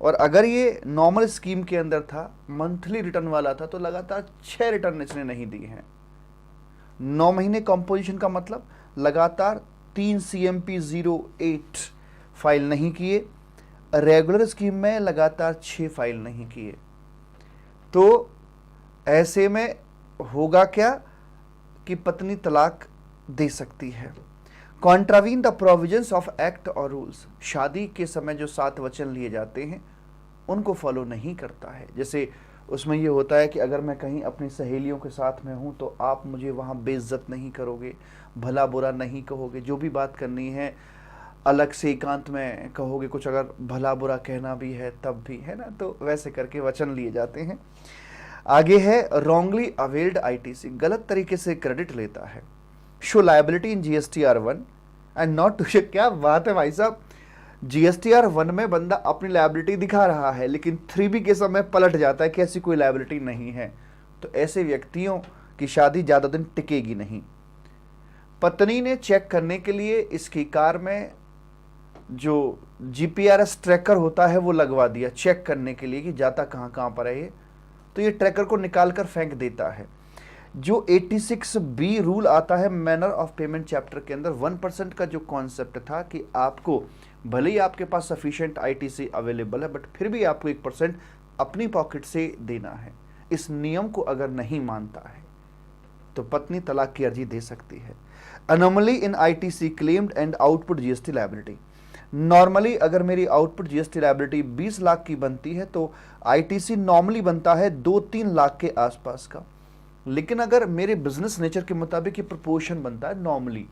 और अगर ये नॉर्मल स्कीम के अंदर था, मंथली रिटर्न वाला था, तो लगातार 6 रिटर्न इसने नहीं दिए हैं। 9 महीने कंपोजिशन का मतलब लगातार 3 CMP 08 फाइल नहीं किए, रेगुलर स्कीम में लगातार 6 फाइल नहीं किए। तो ऐसे में होगा क्या कि पत्नी तलाक दे सकती है। Contravene the provisions of act और रूल्स, शादी के समय जो 7 वचन लिए जाते हैं उनको फॉलो नहीं करता है। जैसे उसमें ये होता है कि अगर मैं कहीं अपनी सहेलियों के साथ में हूँ तो आप मुझे वहाँ बेइज्जत नहीं करोगे, भला बुरा नहीं कहोगे, जो भी बात करनी है अलग से एकांत में कहोगे, कुछ अगर भला बुरा कहना भी है तब भी, है ना। तो वैसे करके वचन लिए जाते हैं। आगे है रॉन्गली अवेल्ड ITC, गलत तरीके से क्रेडिट लेता है। Show liability in GSTR 1 and not to show, क्या बात है भाई साहब, GSTR 1 में बंदा अपनी लायबिलिटी दिखा रहा है लेकिन 3B के समय पलट जाता है कि ऐसी कोई लायबिलिटी नहीं है। तो ऐसे व्यक्तियों की शादी ज्यादा दिन टिकेगी नहीं। पत्नी ने चेक करने के लिए इसकी कार में जो GPRS ट्रैकर होता है वो लगवा दिया, चेक करने के लिए कि जाता कहाँ कहाँ पर है ये। तो ये ट्रैकर को निकाल कर फेंक देता है। जो 86B रूल आता है मैनर ऑफ पेमेंट चैप्टर के अंदर, 1% का जो कॉन्सेप्ट था कि आपको भले ही आपके पास सफिशिएंट ITC अवेलेबल है बट फिर भी आपको 1% अपनी पॉकेट से देना है। इस नियम को अगर नहीं मानता है तो पत्नी तलाक की अर्जी दे सकती है। Anomaly in ITC claimed and output GST liability, normally अगर मेरी आउटपुट GST लायबिलिटी 20 लाख की बनती है तो ITC नॉर्मली बनता है 2-3 लाख के आसपास का। लेकिन अगर मेरे बिजनेस नेचर के मुताबिक ये प्रोपोर्शन बनता है नॉर्मली।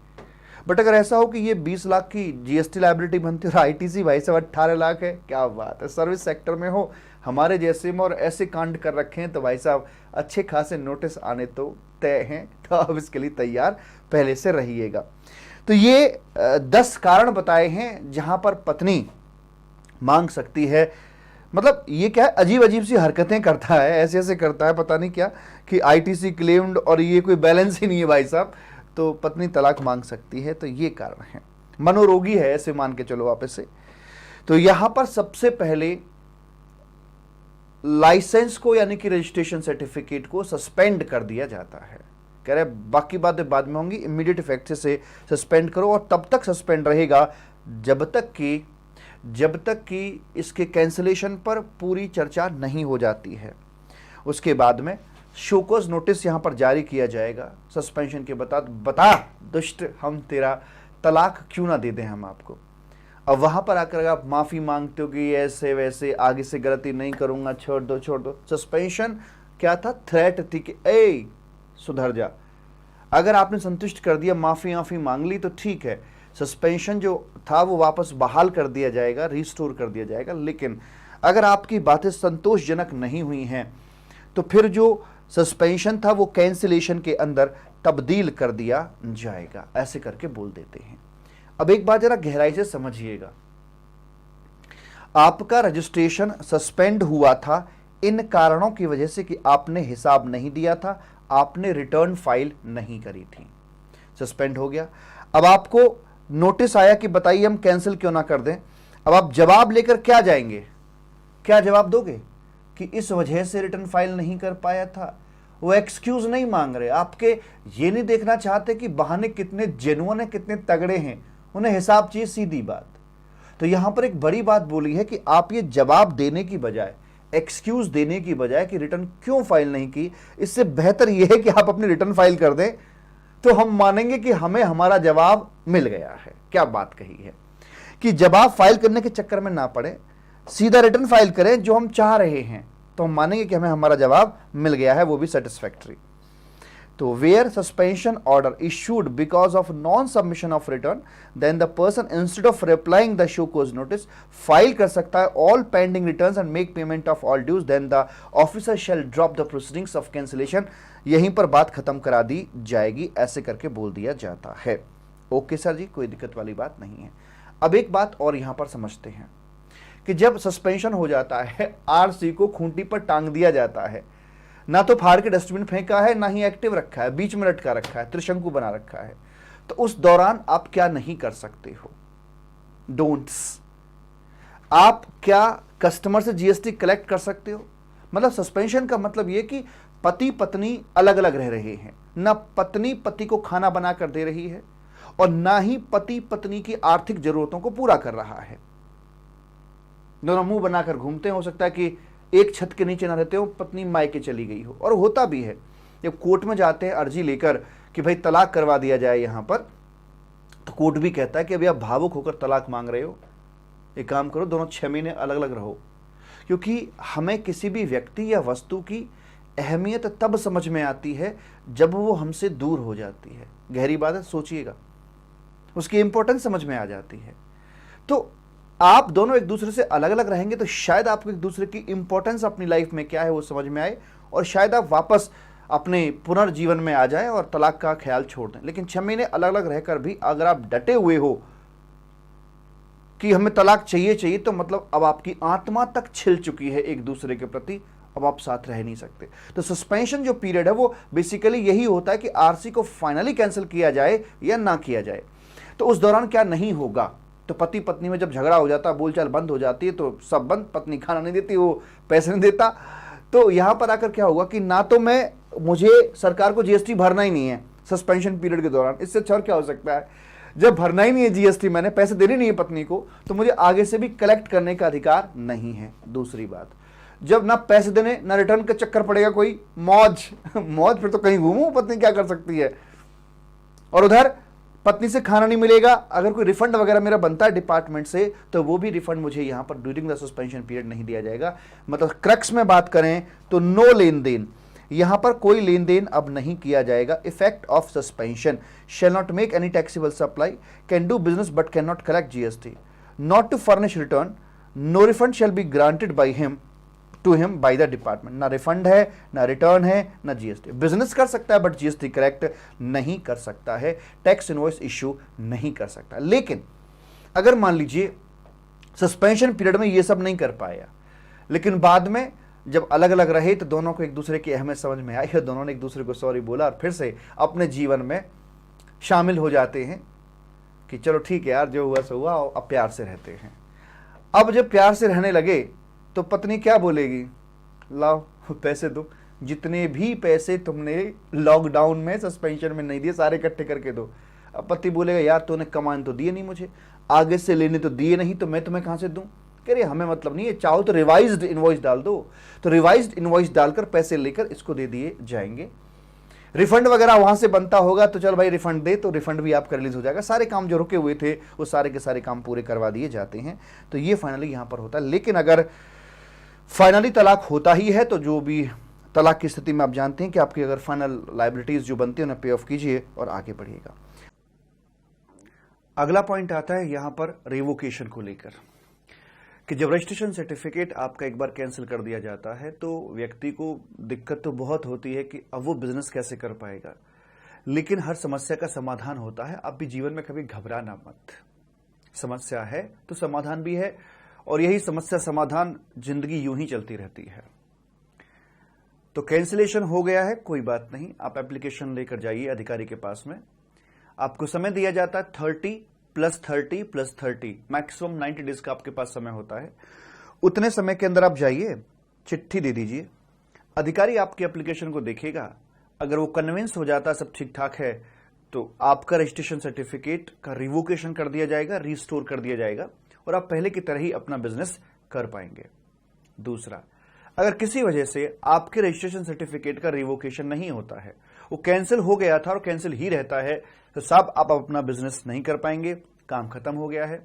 बट अगर ऐसा हो कि ये 20 लाख की GST लायबिलिटी बनती है और ITC भाई साहब 18 लाख है, क्या बात है। सर्विस सेक्टर में हो हमारे जैसे में और ऐसे कांड कर रखे हैं तो भाई साहब अच्छे खासे नोटिस आने तो तय हैं। तो अब इसके लिए तैयार पहले से रहिएगा। तो ये 10 कारण बताए हैं जहां पर पत्नी मांग सकती है। मतलब ये क्या है, अजीब अजीब सी हरकतें करता है, ऐसे ऐसे करता है पता नहीं क्या, कि ITC क्लेम्ड और ये कोई बैलेंस ही नहीं है भाई साहब, तो पत्नी तलाक मांग सकती है। तो ये कारण है, मनोरोगी है ऐसे मान के चलो आप इसे। तो यहां पर सबसे पहले लाइसेंस को यानी कि रजिस्ट्रेशन सर्टिफिकेट को सस्पेंड कर दिया जाता है। कह रहे बाकी बातें बाद में होंगी, इमीडिएट इफेक्ट से सस्पेंड करो, और तब तक सस्पेंड रहेगा जब तक कि इसके कैंसिलेशन पर पूरी चर्चा नहीं हो जाती है। उसके बाद में शोकॉज नोटिस यहां पर जारी किया जाएगा सस्पेंशन के बता दुष्ट, हम तेरा तलाक क्यों ना दे दें हम आपको। अब वहां पर आकर आप माफी मांगते हो कि ऐसे वैसे आगे से गलती नहीं करूंगा, छोड़ दो। सस्पेंशन क्या था, थ्रेट थी कि ए सुधर जा। अगर आपने संतुष्ट कर दिया, माफी मांग ली तो ठीक है, सस्पेंशन जो था वो वापस बहाल कर दिया जाएगा, रिस्टोर कर दिया जाएगा। लेकिन अगर आपकी बातें संतोषजनक नहीं हुई हैं तो फिर जो सस्पेंशन था वो कैंसिलेशन के अंदर तब्दील कर दिया जाएगा, ऐसे करके बोल देते हैं। अब एक बात जरा गहराई से समझिएगा, आपका रजिस्ट्रेशन सस्पेंड हुआ था इन कारणों की वजह से कि आपने हिसाब नहीं दिया था, आपने रिटर्न फाइल नहीं करी थी, सस्पेंड हो गया। अब आपको नोटिस आया कि बताइए हम कैंसिल क्यों ना कर दें। अब आप जवाब लेकर क्या जाएंगे, क्या जवाब दोगे कि इस वजह से रिटर्न फाइल नहीं कर पाया था। वो एक्सक्यूज नहीं मांग रहे, आपके ये नहीं देखना चाहते कि बहाने कितने जेन्युइन है, कितने तगड़े हैं, उन्हें हिसाब चाहिए, सीधी बात। तो यहां पर एक बड़ी बात बोली है कि आप ये जवाब देने की बजाय, एक्सक्यूज देने की बजाय कि रिटर्न क्यों फाइल नहीं की, इससे बेहतर यह है कि आप अपनी रिटर्न फाइल कर दें, तो हम मानेंगे कि हमें हमारा जवाब मिल गया है। क्या बात कही है कि जवाब फाइल करने के चक्कर में ना पड़े, सीधा रिटर्न फाइल करें जो हम चाह रहे हैं, तो हम मानेंगे कि हमें हमारा जवाब मिल गया है, वो भी सेटिस्फैक्टरी। तो where suspension order issued because of non submission of return, then the person instead of replying the show cause notice file कर सकता है all pending returns and make payment of all dues, then the officer shall drop the proceedings of cancellation. यहीं पर बात खत्म करा दी जाएगी, ऐसे करके बोल दिया जाता है। ओके सर जी, कोई दिक्कत वाली बात नहीं है। अब एक बात और यहां पर समझते हैं कि जब सस्पेंशन हो जाता है, आरसी को खूंटी पर टांग दिया जाता है, ना तो फाड़ के डस्टबिन फेंका है, ना ही एक्टिव रखा है, बीच में लटका रखा है, त्रिशंकु बना रखा है। तो उस दौरान आप क्या नहीं कर सकते हो? डोंट्स। आप क्या कस्टमर से जीएसटी कलेक्ट कर सकते हो? मतलब सस्पेंशन का मतलब यह कि पति पत्नी अलग अलग रह रहे हैं, ना पत्नी पति को खाना बनाकर दे रही है और ना ही पति पत्नी की आर्थिक जरूरतों को पूरा कर रहा है। दोनों मुंह बनाकर घूमते हैं। हो सकता है कि एक छत के नीचे ना रहते हो, पत्नी मायके चली गई हो, और होता भी है। जब कोर्ट में जाते हैं अर्जी लेकर कि भाई तलाक करवा दिया जाए यहां पर, तो कोर्ट भी कहता है कि अभी आप भावुक होकर तलाक मांग रहे हो, एक काम करो, दोनों 6 महीने अलग अलग रहो। क्योंकि हमें किसी भी व्यक्ति या वस्तु की अहमियत तब समझ में आती है जब वो हमसे दूर हो जाती है। गहरी बात है, सोचिएगा, उसकी इंपॉर्टेंस समझ में आ जाती है। तो आप दोनों एक दूसरे से अलग अलग रहेंगे तो शायद आपको एक दूसरे की इंपॉर्टेंस अपनी लाइफ में क्या है वो समझ में आए, और शायद आप वापस अपने पुनर्जीवन में आ जाएं और तलाक का ख्याल छोड़ दें। लेकिन 6 महीने अलग अलग रहकर भी अगर आप डटे हुए हो कि हमें तलाक चाहिए चाहिए, तो मतलब अब आपकी आत्मा तक छिल चुकी है एक दूसरे के प्रति, अब आप साथ रह नहीं सकते। तो सस्पेंशन जो पीरियड है वो बेसिकली यही होता है कि आरसी को फाइनली कैंसिल किया जाए या ना किया जाए। तो उस दौरान क्या नहीं होगा, तो पति पत्नी में जब झगड़ा हो जाता, बोलचाल बंद हो जाती है, तो सब बंद, पत्नी खाना नहीं देती, वो पैसे नहीं देता, तो यहां पर आकर क्या होगा कि ना तो मुझे सरकार को जीएसटी भरना ही नहीं है सस्पेंशन पीरियड के दौरान। इससे अच्छा और क्या हो सकता है? जब भरना ही नहीं है जीएसटी, मैंने पैसे देने नहीं है पत्नी को, तो मुझे आगे से भी कलेक्ट करने का अधिकार नहीं है। दूसरी बात, जब ना पैसे देने ना रिटर्न का चक्कर पड़ेगा, कोई मौज मौज, फिर तो कहीं घूमू, पत्नी क्या कर सकती है। और उधर पत्नी से खाना नहीं मिलेगा। अगर कोई रिफंड वगैरह मेरा बनता है डिपार्टमेंट से, तो वो भी रिफंड मुझे यहां पर ड्यूरिंग द सस्पेंशन पीरियड नहीं दिया जाएगा। मतलब क्रक्स में बात करें तो नो लेन देन, यहां पर कोई लेन देन अब नहीं किया जाएगा। Effect of suspension, shall not make any taxable supply, can do business but can not collect GST, not to furnish return, no refund shall be granted by him to him by the department. ना refund है, ना return है, ना GST. Business कर सकता है but GST collect नहीं कर सकता है, टैक्स इनवॉइस इश्यू नहीं कर सकता। लेकिन अगर मान लीजिए सस्पेंशन पीरियड में ये सब नहीं कर पाया, लेकिन बाद में जब अलग अलग रहे तो दोनों को एक दूसरे की अहमियत समझ में आई और दोनों ने एक दूसरे को सॉरी बोला और फिर से अपने जीवन में शामिल हो जाते हैं कि चलो ठीक है यार, जो हुआ सो हुआ, अब प्यार से रहते हैं। अब जब प्यार से रहने लगे तो पत्नी क्या बोलेगी? लाओ पैसे दो, जितने भी पैसे तुमने लॉकडाउन में सस्पेंशन में नहीं दिए सारे इकट्ठे करके दो। अब पति बोलेगा यार तूने कमान तो दिए नहीं, मुझे आगे से लेने तो दिए नहीं, तो मैं तुम्हें कहां से दूं? कह रही हमें मतलब नहीं है, चाहो तो रिवाइज्ड इनवॉइस डाल दो। तो रिवाइज्ड इनवॉइस डालकर पैसे लेकर इसको दे दिए जाएंगे। रिफंड वगैरह वहां से बनता होगा तो चल भाई रिफंड दे, तो रिफंड भी आपका रिलीज हो जाएगा। सारे काम जो रुके हुए थे वो सारे के सारे काम पूरे करवा दिए जाते हैं। तो ये फाइनली यहां पर होता है। लेकिन अगर फाइनली तलाक होता ही है तो जो भी तलाक की स्थिति में आप जानते हैं कि आपकी अगर फाइनल लायबिलिटीज जो बनती है उन्हें पे ऑफ कीजिए और आगे बढ़िएगा। अगला पॉइंट आता है यहां पर रिवोकेशन को लेकर कि जब रजिस्ट्रेशन सर्टिफिकेट आपका एक बार कैंसिल कर दिया जाता है तो व्यक्ति को दिक्कत तो बहुत होती है कि अब वो बिजनेस कैसे कर पाएगा। लेकिन हर समस्या का समाधान होता है। आप भी जीवन में कभी घबराना मत। समस्या है तो समाधान भी है, और यही समस्या समाधान जिंदगी यूं ही चलती रहती है। तो कैंसिलेशन हो गया है, कोई बात नहीं, आप एप्लीकेशन लेकर जाइए अधिकारी के पास में। आपको समय दिया जाता है 30 + 30 + 30, मैक्सिमम 90 डेज का आपके पास समय होता है। उतने समय के अंदर आप जाइए, चिट्ठी दे दीजिए। अधिकारी आपके एप्लीकेशन को देखेगा, अगर वो कन्विंस हो जाता सब ठीक ठाक है तो आपका रजिस्ट्रेशन सर्टिफिकेट का रिवोकेशन कर दिया जाएगा, रिस्टोर कर दिया जाएगा और आप पहले की तरह ही अपना बिजनेस कर पाएंगे। दूसरा, अगर किसी वजह से आपके रजिस्ट्रेशन सर्टिफिकेट का रिवोकेशन नहीं होता है, वो कैंसिल हो गया था और कैंसिल ही रहता है, तो साहब आप अपना बिजनेस नहीं कर पाएंगे, काम खत्म हो गया है।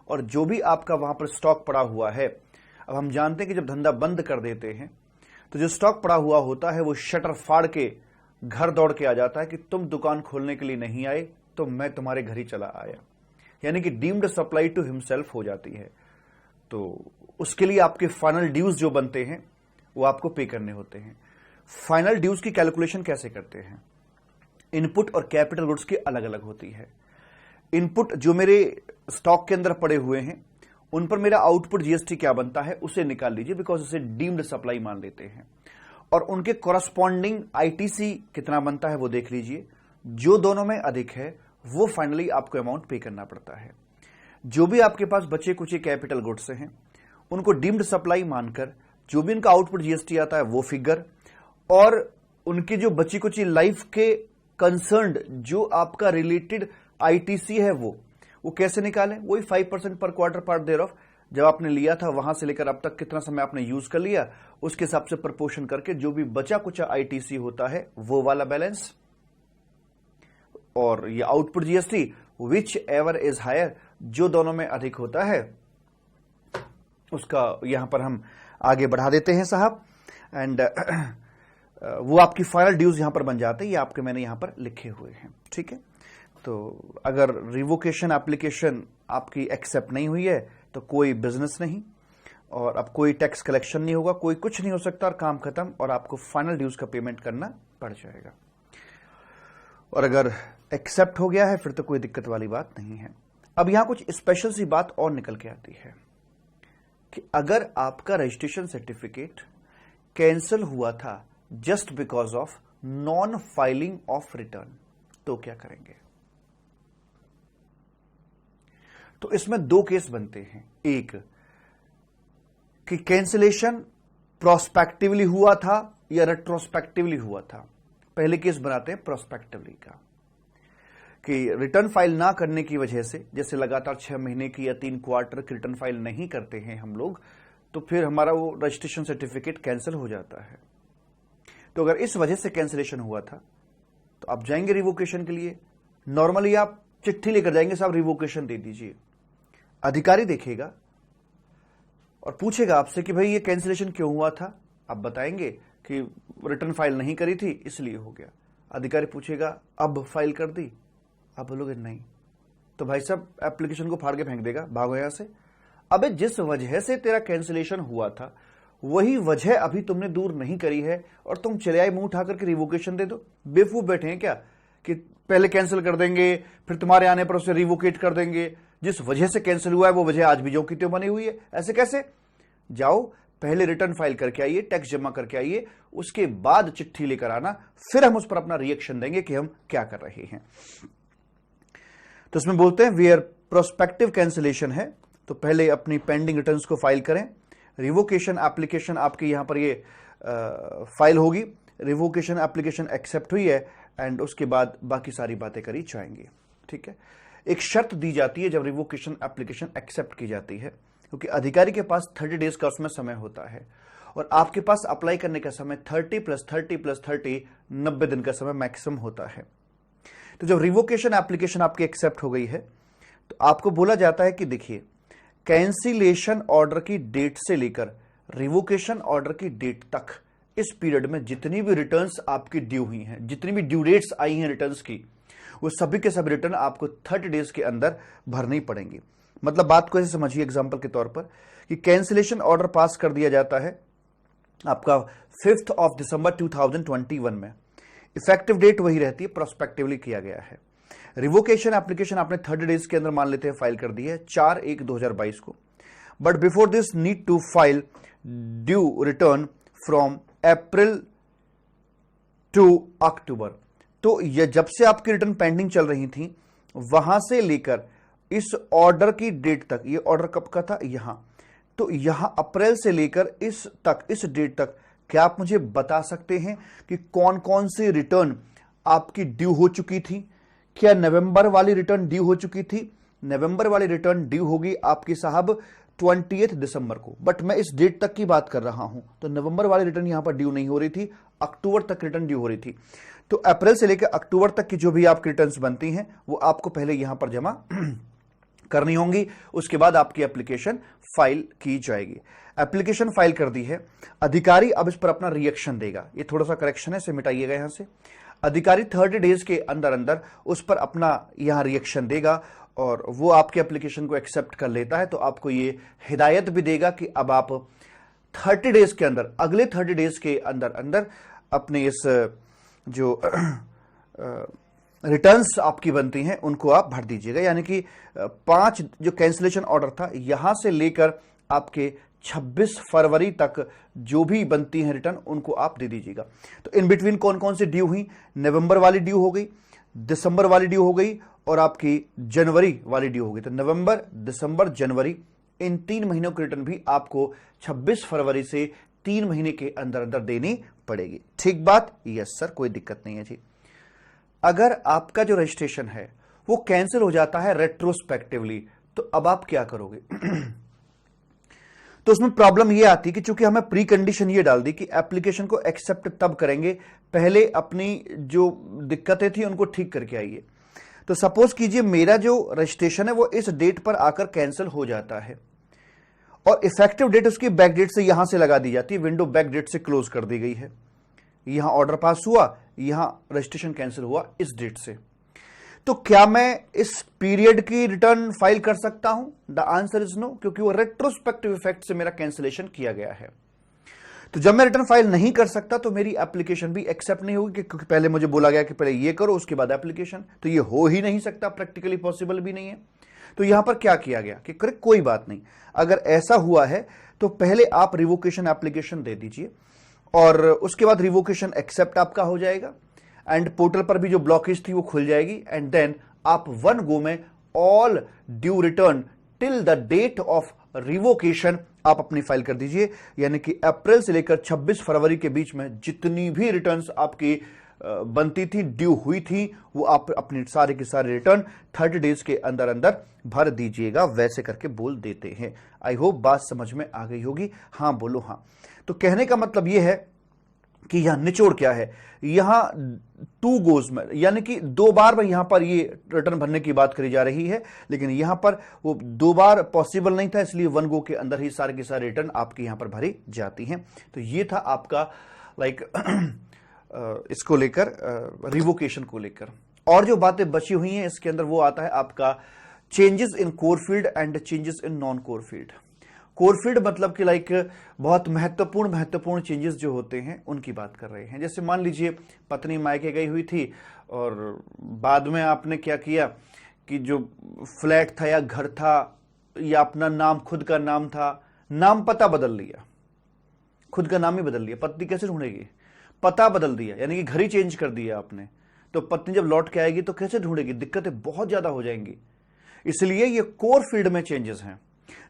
और जो भी आपका वहां पर स्टॉक पड़ा हुआ है, अब हम जानते हैं कि जब धंधा बंद कर देते हैं तो जो स्टॉक पड़ा हुआ होता है वो शटर फाड़ के घर दौड़ के आ जाता है कि तुम दुकान खोलने के लिए नहीं आए तो मैं तुम्हारे घर ही चला आया, यानी कि डीम्ड सप्लाई टू हिमसेल्फ हो जाती है। तो उसके लिए आपके फाइनल ड्यूज जो बनते हैं वो आपको पे करने होते हैं। फाइनल ड्यूज की कैलकुलेशन कैसे करते हैं? इनपुट और कैपिटल गुड्स की अलग अलग होती है। इनपुट जो मेरे स्टॉक के अंदर पड़े हुए हैं उन पर मेरा आउटपुट जीएसटी क्या बनता है उसे निकाल लीजिए, बिकॉज उसे डीम्ड सप्लाई मान लेते हैं। और उनके कॉरस्पॉन्डिंग आईटीसी कितना बनता है वो देख लीजिए। जो दोनों में अधिक है वो फाइनली आपको अमाउंट पे करना पड़ता है। जो भी आपके पास बचे कुचे कैपिटल गुड्स हैं उनको डीम्ड सप्लाई मानकर जो भी इनका आउटपुट जीएसटी आता है वो फिगर, और उनकी जो बची कुची लाइफ के कंसर्न्ड जो आपका रिलेटेड आईटीसी है वो कैसे निकालें, वही 5% पर क्वार्टर पार्ट देयर ऑफ जब आपने लिया था वहां से लेकर अब तक कितना समय आपने यूज कर लिया उसके हिसाब से प्रपोर्शन करके जो भी बचा कुचा आईटीसी होता है वो वाला बैलेंस, और ये output GST whichever is higher, जो दोनों में अधिक होता है उसका यहां पर हम आगे बढ़ा देते हैं साहब, एंड वो आपकी फाइनल ड्यूज यहां पर बन जाते हैं। ये आपके मैंने यहां पर लिखे हुए हैं, ठीक है। तो अगर रिवोकेशन एप्लीकेशन आपकी एक्सेप्ट नहीं हुई है तो कोई बिजनेस नहीं, और अब कोई टैक्स कलेक्शन नहीं होगा, कोई कुछ नहीं हो सकता, और काम खत्म, और आपको फाइनल ड्यूज का पेमेंट करना पड़ जाएगा। और अगर एक्सेप्ट हो गया है फिर तो कोई दिक्कत वाली बात नहीं है। अब यहां कुछ स्पेशल सी बात और निकल के आती है कि अगर आपका रजिस्ट्रेशन सर्टिफिकेट कैंसिल हुआ था just because of non filing of return तो क्या करेंगे। तो इसमें दो केस बनते हैं, एक कि कैंसिलेशन प्रोस्पेक्टिवली हुआ था या रेट्रोस्पेक्टिवली हुआ था। पहले केस बनाते हैं प्रोस्पेक्टिवली का, कि रिटर्न फाइल ना करने की वजह से, जैसे लगातार 6 महीने की या 3 क्वार्टर की रिटर्न फाइल नहीं करते हैं हम लोग, तो फिर हमारा वो रजिस्ट्रेशन सर्टिफिकेट कैंसिल हो जाता है। तो अगर इस वजह से कैंसिलेशन हुआ था तो आप जाएंगे रिवोकेशन के लिए, नॉर्मली आप चिट्ठी लेकर जाएंगे, साहब रिवोकेशन दे दीजिए। अधिकारी देखेगा और पूछेगा आपसे कि भाई ये कैंसिलेशन क्यों हुआ था, आप बताएंगे कि रिटर्न फाइल नहीं करी थी इसलिए हो गया। अधिकारी पूछेगा अब फाइल कर दी, आप बोलोगे नहीं, तो भाई साहब एप्लीकेशन को फाड़ के फेंक देगा, भागो यहां से। अबे जिस वजह से तेरा कैंसिलेशन हुआ था वही वजह अभी तुमने दूर नहीं करी है और तुम चले आए मुंह उठा करके रिवोकेशन दे दो। बेवकूफ बैठे हैं क्या कि पहले कैंसिल कर देंगे फिर तुम्हारे आने पर उसे रिवोकेट कर देंगे। जिस वजह से कैंसिल हुआ है वो वजह आज भी जो की त्यों बनी हुई है। ऐसे कैसे? जाओ पहले रिटर्न फाइल करके आइए, टैक्स जमा करके आइए, उसके बाद चिट्ठी लेकर आना, फिर हम उस पर अपना रिएक्शन देंगे कि हम क्या कर रहे हैं। तो इसमें बोलते हैं वेयर प्रोस्पेक्टिव कैंसिलेशन है तो पहले अपनी पेंडिंग रिटर्न्स को फाइल करें। रिवोकेशन एप्लीकेशन आपकी यहां पर ये फाइल होगी, रिवोकेशन एप्लीकेशन एक्सेप्ट हुई है एंड उसके बाद बाकी सारी बातें करी जाएंगी। ठीक है, एक शर्त दी जाती है जब रिवोकेशन एप्लीकेशन एक्सेप्ट की जाती है, क्योंकि अधिकारी के पास 30 डेज का उसमें समय होता है और आपके पास अप्लाई करने का समय 30 + 30 + 30 90 दिन का समय मैक्सिमम होता है। तो जब रिवोकेशन एप्लीकेशन आपकी एक्सेप्ट हो गई है तो आपको बोला जाता है कि देखिए कैंसिलेशन ऑर्डर की डेट से लेकर रिवोकेशन ऑर्डर की डेट तक इस पीरियड में जितनी भी रिटर्न्स आपकी ड्यू हुई हैं, जितनी भी ड्यू डेट्स आई हैं रिटर्न्स की, वो सभी के सभी रिटर्न आपको 30 डेज के अंदर भरनी पड़ेंगी। मतलब बात को ऐसे समझिए एग्जांपल के तौर पर कि कैंसिलेशन ऑर्डर पास कर दिया जाता है आपका 5 दिसंबर 2021 में, इफेक्टिव डेट वही रहती है, प्रोस्पेक्टिवली किया गया है। रिवोकेशन एप्लीकेशन आपने 30 डेज के अंदर मान लेते हैं फाइल कर दी है 4/1/2022 को, but before this need to file due return from April to October. तो ये जब से आपकी रिटर्न पेंडिंग चल रही थी वहां से लेकर इस ऑर्डर की डेट तक, ये ऑर्डर कब का था यहां, तो यहां अप्रैल से लेकर इस डेट तक क्या आप मुझे बता सकते हैं कि कौन कौन सी रिटर्न आपकी ड्यू हो चुकी थी? क्या नवंबर वाली रिटर्न ड्यू हो चुकी थी? नवंबर वाली रिटर्न ड्यू होगी आपकी साहब 20 दिसंबर को, बट मैं इस डेट तक की बात कर रहा हूं, तो नवंबर वाली रिटर्न यहां पर ड्यू नहीं हो रही थी, अक्टूबर तक रिटर्न ड्यू हो रही थी। तो अप्रैल से लेकर अक्टूबर तक की जो भी आपकी रिटर्न्स बनती हैं वो आपको पहले यहां पर जमा करनी होंगी, उसके बाद आपकी एप्लीकेशन फाइल की जाएगी। एप्लीकेशन फाइल कर दी है, अधिकारी अब इस पर अपना रिएक्शन देगा। ये थोड़ा सा करेक्शन है, इसे मिटाइएगा यहां से। अधिकारी 30 डेज के अंदर अंदर उस पर अपना यहां रिएक्शन देगा और वो आपके एप्लीकेशन को एक्सेप्ट कर लेता है, तो आपको ये हिदायत भी देगा कि अब आप 30 डेज के अंदर, अगले 30 डेज के अंदर अंदर अपने इस जो रिटर्न्स आपकी बनती हैं उनको आप भर दीजिएगा। यानी कि 5 जो कैंसिलेशन ऑर्डर था यहां से लेकर आपके 26 फरवरी तक जो भी बनती हैं रिटर्न उनको आप दे दीजिएगा। तो इन बिटवीन कौन कौन सी ड्यू हुई? नवंबर वाली ड्यू हो गई, दिसंबर वाली ड्यू हो गई और आपकी जनवरी वाली ड्यू होगी। तो नवंबर, दिसंबर, जनवरी, इन 3 महीनों की रिटर्न भी आपको 26 फरवरी से 3 महीने के अंदर अंदर देनी पड़ेगी। ठीक बात? यस सर, कोई दिक्कत नहीं है जी। अगर आपका जो रजिस्ट्रेशन है वो कैंसिल हो जाता है रेट्रोस्पेक्टिवली, तो अब आप क्या करोगे? तो उसमें प्रॉब्लम ये आती कि चूंकि हमें प्री कंडीशन ये डाल दी कि एप्लीकेशन को एक्सेप्ट तब करेंगे, पहले अपनी जो दिक्कतें थी उनको ठीक करके आइए। तो सपोज कीजिए मेरा जो रजिस्ट्रेशन है वो इस डेट पर आकर कैंसिल हो जाता है और इफेक्टिव डेट उसकी बैक डेट से यहां से लगा दी जाती है, विंडो बैक डेट से क्लोज कर दी गई है। यहां ऑर्डर पास हुआ, यहां रजिस्ट्रेशन कैंसिल हुआ इस डेट से। तो क्या मैं इस पीरियड की रिटर्न फाइल कर सकता हूं? द आंसर इज नो, क्योंकि वो रेट्रोस्पेक्टिव इफेक्ट से मेरा कैंसिलेशन किया गया है। तो जब मैं रिटर्न फाइल नहीं कर सकता तो मेरी एप्लीकेशन भी एक्सेप्ट नहीं होगी, क्योंकि पहले मुझे बोला गया कि पहले ये करो उसके बाद एप्लीकेशन। तो ये हो ही नहीं सकता, प्रैक्टिकली पॉसिबल भी नहीं है। तो यहां पर क्या किया गया कि कोई बात नहीं, अगर ऐसा हुआ है तो पहले आप रिवोकेशन एप्लीकेशन दे दीजिए और उसके बाद रिवोकेशन एक्सेप्ट आपका हो जाएगा एंड पोर्टल पर भी जो ब्लॉकेज थी वो खुल जाएगी एंड देन आप वन गो में all due return till the date of revocation आप अपनी फाइल कर दीजिए। यानी कि अप्रैल से लेकर 26 फरवरी के बीच में जितनी भी रिटर्न्स आपकी बनती थी, ड्यू हुई थी, वो आप अपनी सारे के सारे रिटर्न 30 डेज के अंदर अंदर भर दीजिएगा, वैसे करके बोल देते हैं। आई होप बात समझ में आ गई होगी। हाँ बोलो हाँ। तो कहने का मतलब यह है कि यहां निचोड़ क्या है, यहां 2 गोज में, यानी कि 2 बार में यहां पर ये रिटर्न भरने की बात करी जा रही है, लेकिन यहां पर वो 2 बार पॉसिबल नहीं था, इसलिए 1 गो के अंदर ही सारे के सारे रिटर्न आपके यहां पर भरी जाती हैं। तो ये था आपका लाइक इसको लेकर, रिवोकेशन को लेकर। और जो बातें बची हुई हैं इसके अंदर वो आता है आपका changes in core field and changes in non core field. Core field मतलब कि लाइक बहुत महत्वपूर्ण चेंजेस जो होते हैं उनकी बात कर रहे हैं। जैसे मान लीजिए पत्नी मायके गई हुई थी और बाद में आपने क्या किया कि जो फ्लैट था या घर था या अपना नाम, खुद का नाम था, नाम पता बदल लिया, खुद का नाम ही बदल लिया। पत्नी कैसे ढूंढेगी? पता बदल दिया, यानी कि घर ही चेंज कर दिया आपने, तो पत्नी जब लौट के आएगी तो कैसे ढूंढेगी? दिक्कतें बहुत ज्यादा हो जाएंगी। इसलिए ये कोर फील्ड में चेंजेस हैं।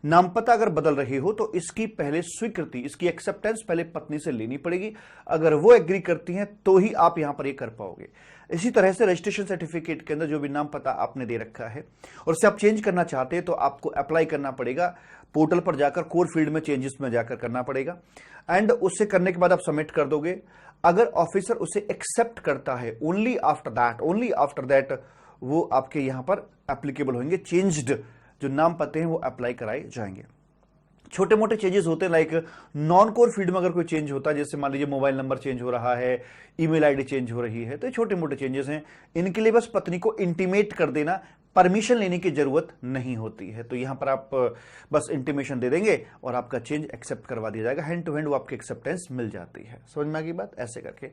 नाम पता अगर बदल रही हो तो इसकी पहले स्वीकृति, इसकी एक्सेप्टेंस पहले पत्नी से लेनी पड़ेगी। अगर वो एग्री करती हैं तो ही आप यहां पर ये कर पाओगे। इसी तरह से रजिस्ट्रेशन सर्टिफिकेट के अंदर जो भी नाम पता आपने दे रखा है और उसे आप चेंज करना चाहते हैं तो आपको अप्लाई करना पड़ेगा, पोर्टल पर जाकर कोर फील्ड में चेंजेस में जाकर करना पड़ेगा एंड उससे करने के बाद आप सबमिट कर दोगे। अगर ऑफिसर उसे एक्सेप्ट करता है ओनली आफ्टर दैट वो आपके यहां पर एप्लीकेबल होंगे, चेंज्ड जो नाम पते हैं वो अप्लाई कराए जाएंगे। छोटे मोटे चेंजेस होते हैं, लाइक नॉन कोर फील्ड में अगर कोई चेंज होता है, जैसे मान लीजिए मोबाइल नंबर चेंज हो रहा है, ईमेल आईडी चेंज हो रही है, तो ये छोटे मोटे चेंजेस हैं। इनके लिए बस पत्नी को इंटीमेट कर देना, परमिशन लेने की जरूरत नहीं होती है। तो यहां पर आप बस इंटीमेशन दे देंगे और आपका चेंज एक्सेप्ट करवा दिया जाएगा, हैंड टू हैंड वो आपकी एक्सेप्टेंस मिल जाती है। समझ में आ गई बात? ऐसे करके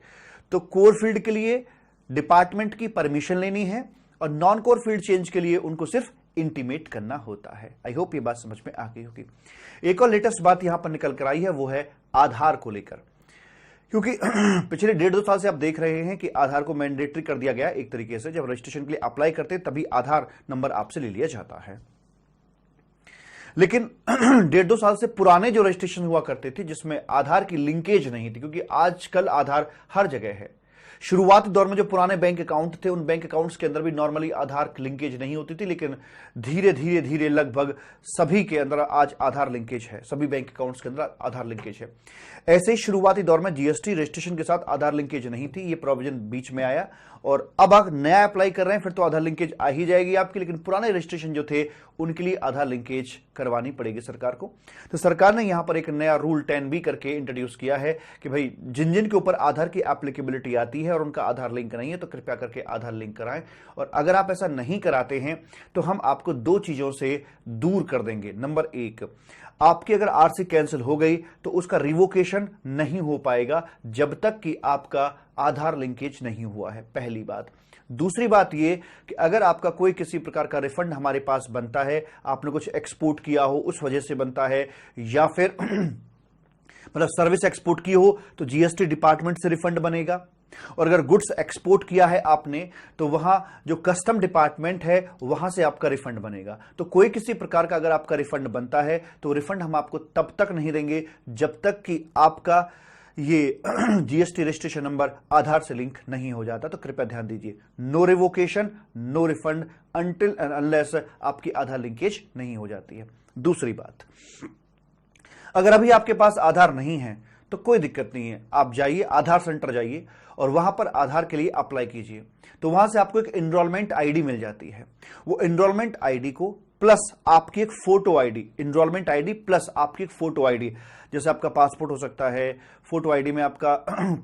तो कोर फील्ड के लिए डिपार्टमेंट की परमिशन लेनी है और नॉन कोर फील्ड चेंज के लिए उनको सिर्फ इंटीमेट करना होता है। आई होप ये बात समझ में आ गई होगी। एक और लेटेस्ट बात यहां पर निकल कर आई है, वो है आधार को लेकर, क्योंकि पिछले 1.5-2 साल से आप देख रहे हैं कि आधार को मैंडेटरी कर दिया गया एक तरीके से। जब रजिस्ट्रेशन के लिए अप्लाई करते हैं तभी आधार नंबर आपसे ले लिया जाता है, लेकिन 1.5-2 साल से पुराने जो रजिस्ट्रेशन हुआ करते थे जिसमें आधार की लिंकेज नहीं थी, क्योंकि आजकल आधार हर जगह है। शुरुआती दौर में जो पुराने बैंक अकाउंट थे उन बैंक अकाउंट्स के अंदर भी नॉर्मली आधार लिंकेज नहीं होती थी, लेकिन धीरे धीरे लगभग सभी के अंदर आज आधार लिंकेज है, सभी बैंक अकाउंट्स के अंदर आधार लिंकेज है। ऐसे ही शुरुआती दौर में जीएसटी रजिस्ट्रेशन के साथ आधार लिंकेज नहीं थी, ये प्रोविजन बीच में आया और अब आप नया अप्लाई कर रहे हैं फिर तो आधार लिंकेज आ ही जाएगी आपकी, लेकिन पुराने रजिस्ट्रेशन जो थे उनके लिए आधार लिंकेज करवानी पड़ेगी सरकार को। तो सरकार ने यहां पर एक नया रूल 10B करके इंट्रोड्यूस किया है कि भाई जिन जिन के ऊपर आधार की एप्लीकेबिलिटी आती है और उनका आधार लिंक नहीं है तो कृपया करके आधार लिंक कराएं, और अगर आप ऐसा नहीं कराते हैं तो हम आपको 2 चीजों से दूर कर देंगे। नंबर 1, आपकी अगर आरसी कैंसिल हो गई तो उसका रिवोकेशन नहीं हो पाएगा जब तक कि आपका आधार लिंकेज नहीं हुआ है, पहली बात। दूसरी बात यह कि अगर आपका कोई किसी प्रकार का रिफंड हमारे पास बनता है, आपने कुछ एक्सपोर्ट किया हो उस वजह से बनता है, या फिर मतलब सर्विस एक्सपोर्ट की हो तो जीएसटी डिपार्टमेंट से रिफंड बनेगा, और अगर गुड्स एक्सपोर्ट किया है आपने तो वहां जो कस्टम डिपार्टमेंट है वहां से आपका रिफंड बनेगा। तो कोई किसी प्रकार का अगर आपका रिफंड बनता है तो रिफंड हम आपको तब तक नहीं देंगे जब तक कि आपका ये जीएसटी रजिस्ट्रेशन नंबर आधार से लिंक नहीं हो जाता। तो कृपया ध्यान दीजिए, no revocation no refund until and unless आपकी आधार लिंकेज नहीं हो जाती है। दूसरी बात, अगर अभी आपके पास आधार नहीं है तो कोई दिक्कत नहीं है, आप जाइए आधार सेंटर जाइए और वहां पर आधार के लिए अप्लाई कीजिए। तो वहां से आपको एक एनरोलमेंट आईडी मिल जाती है। वो एनरोलमेंट आईडी को प्लस आपकी एक photo ID, enrolment ID plus आपकी एक फोटो आईडी, जैसे आपका पासपोर्ट हो सकता है, फोटो आईडी में आपका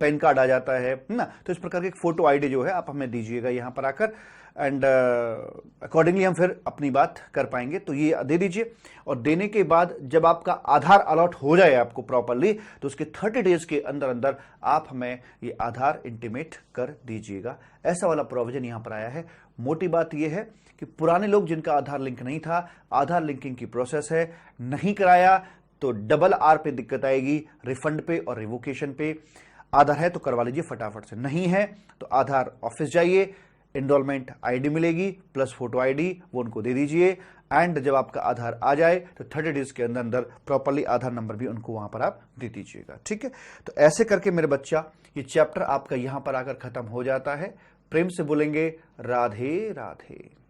पैन कार्ड आ जाता है ना, तो इस प्रकार की एक फोटो आईडी जो है आप हमें दीजिएगा यहां पर आकर, एंड अकॉर्डिंगली हम फिर अपनी बात कर पाएंगे। तो ये दे दीजिए और देने के बाद जब आपका आधार अलॉट हो जाए आपको प्रॉपरली तो उसके 30 डेज के अंदर अंदर आप हमें ये आधार इंटीमेट कर दीजिएगा। ऐसा वाला प्रोविजन यहां पर आया है। मोटी बात यह है कि पुराने लोग जिनका आधार लिंक नहीं था, आधार लिंकिंग की प्रोसेस है, नहीं कराया तो डबल आर पे दिक्कत आएगी, रिफंड पे और रिवोकेशन पे। आधार है तो करवा लीजिए फटाफट से, नहीं है तो आधार ऑफिस जाइए, एनरोलमेंट आईडी मिलेगी प्लस फोटो आईडी, वो उनको दे दीजिए। एंड जब आपका आधार आ जाए तो 30 डेज के अंदर अंदर प्रॉपरली आधार नंबर भी उनको वहां पर आप दे दीजिएगा, ठीक है। तो ऐसे करके मेरे बच्चा ये चैप्टर आपका यहां पर आकर खत्म हो जाता है। प्रेम से बोलेंगे राधे राधे।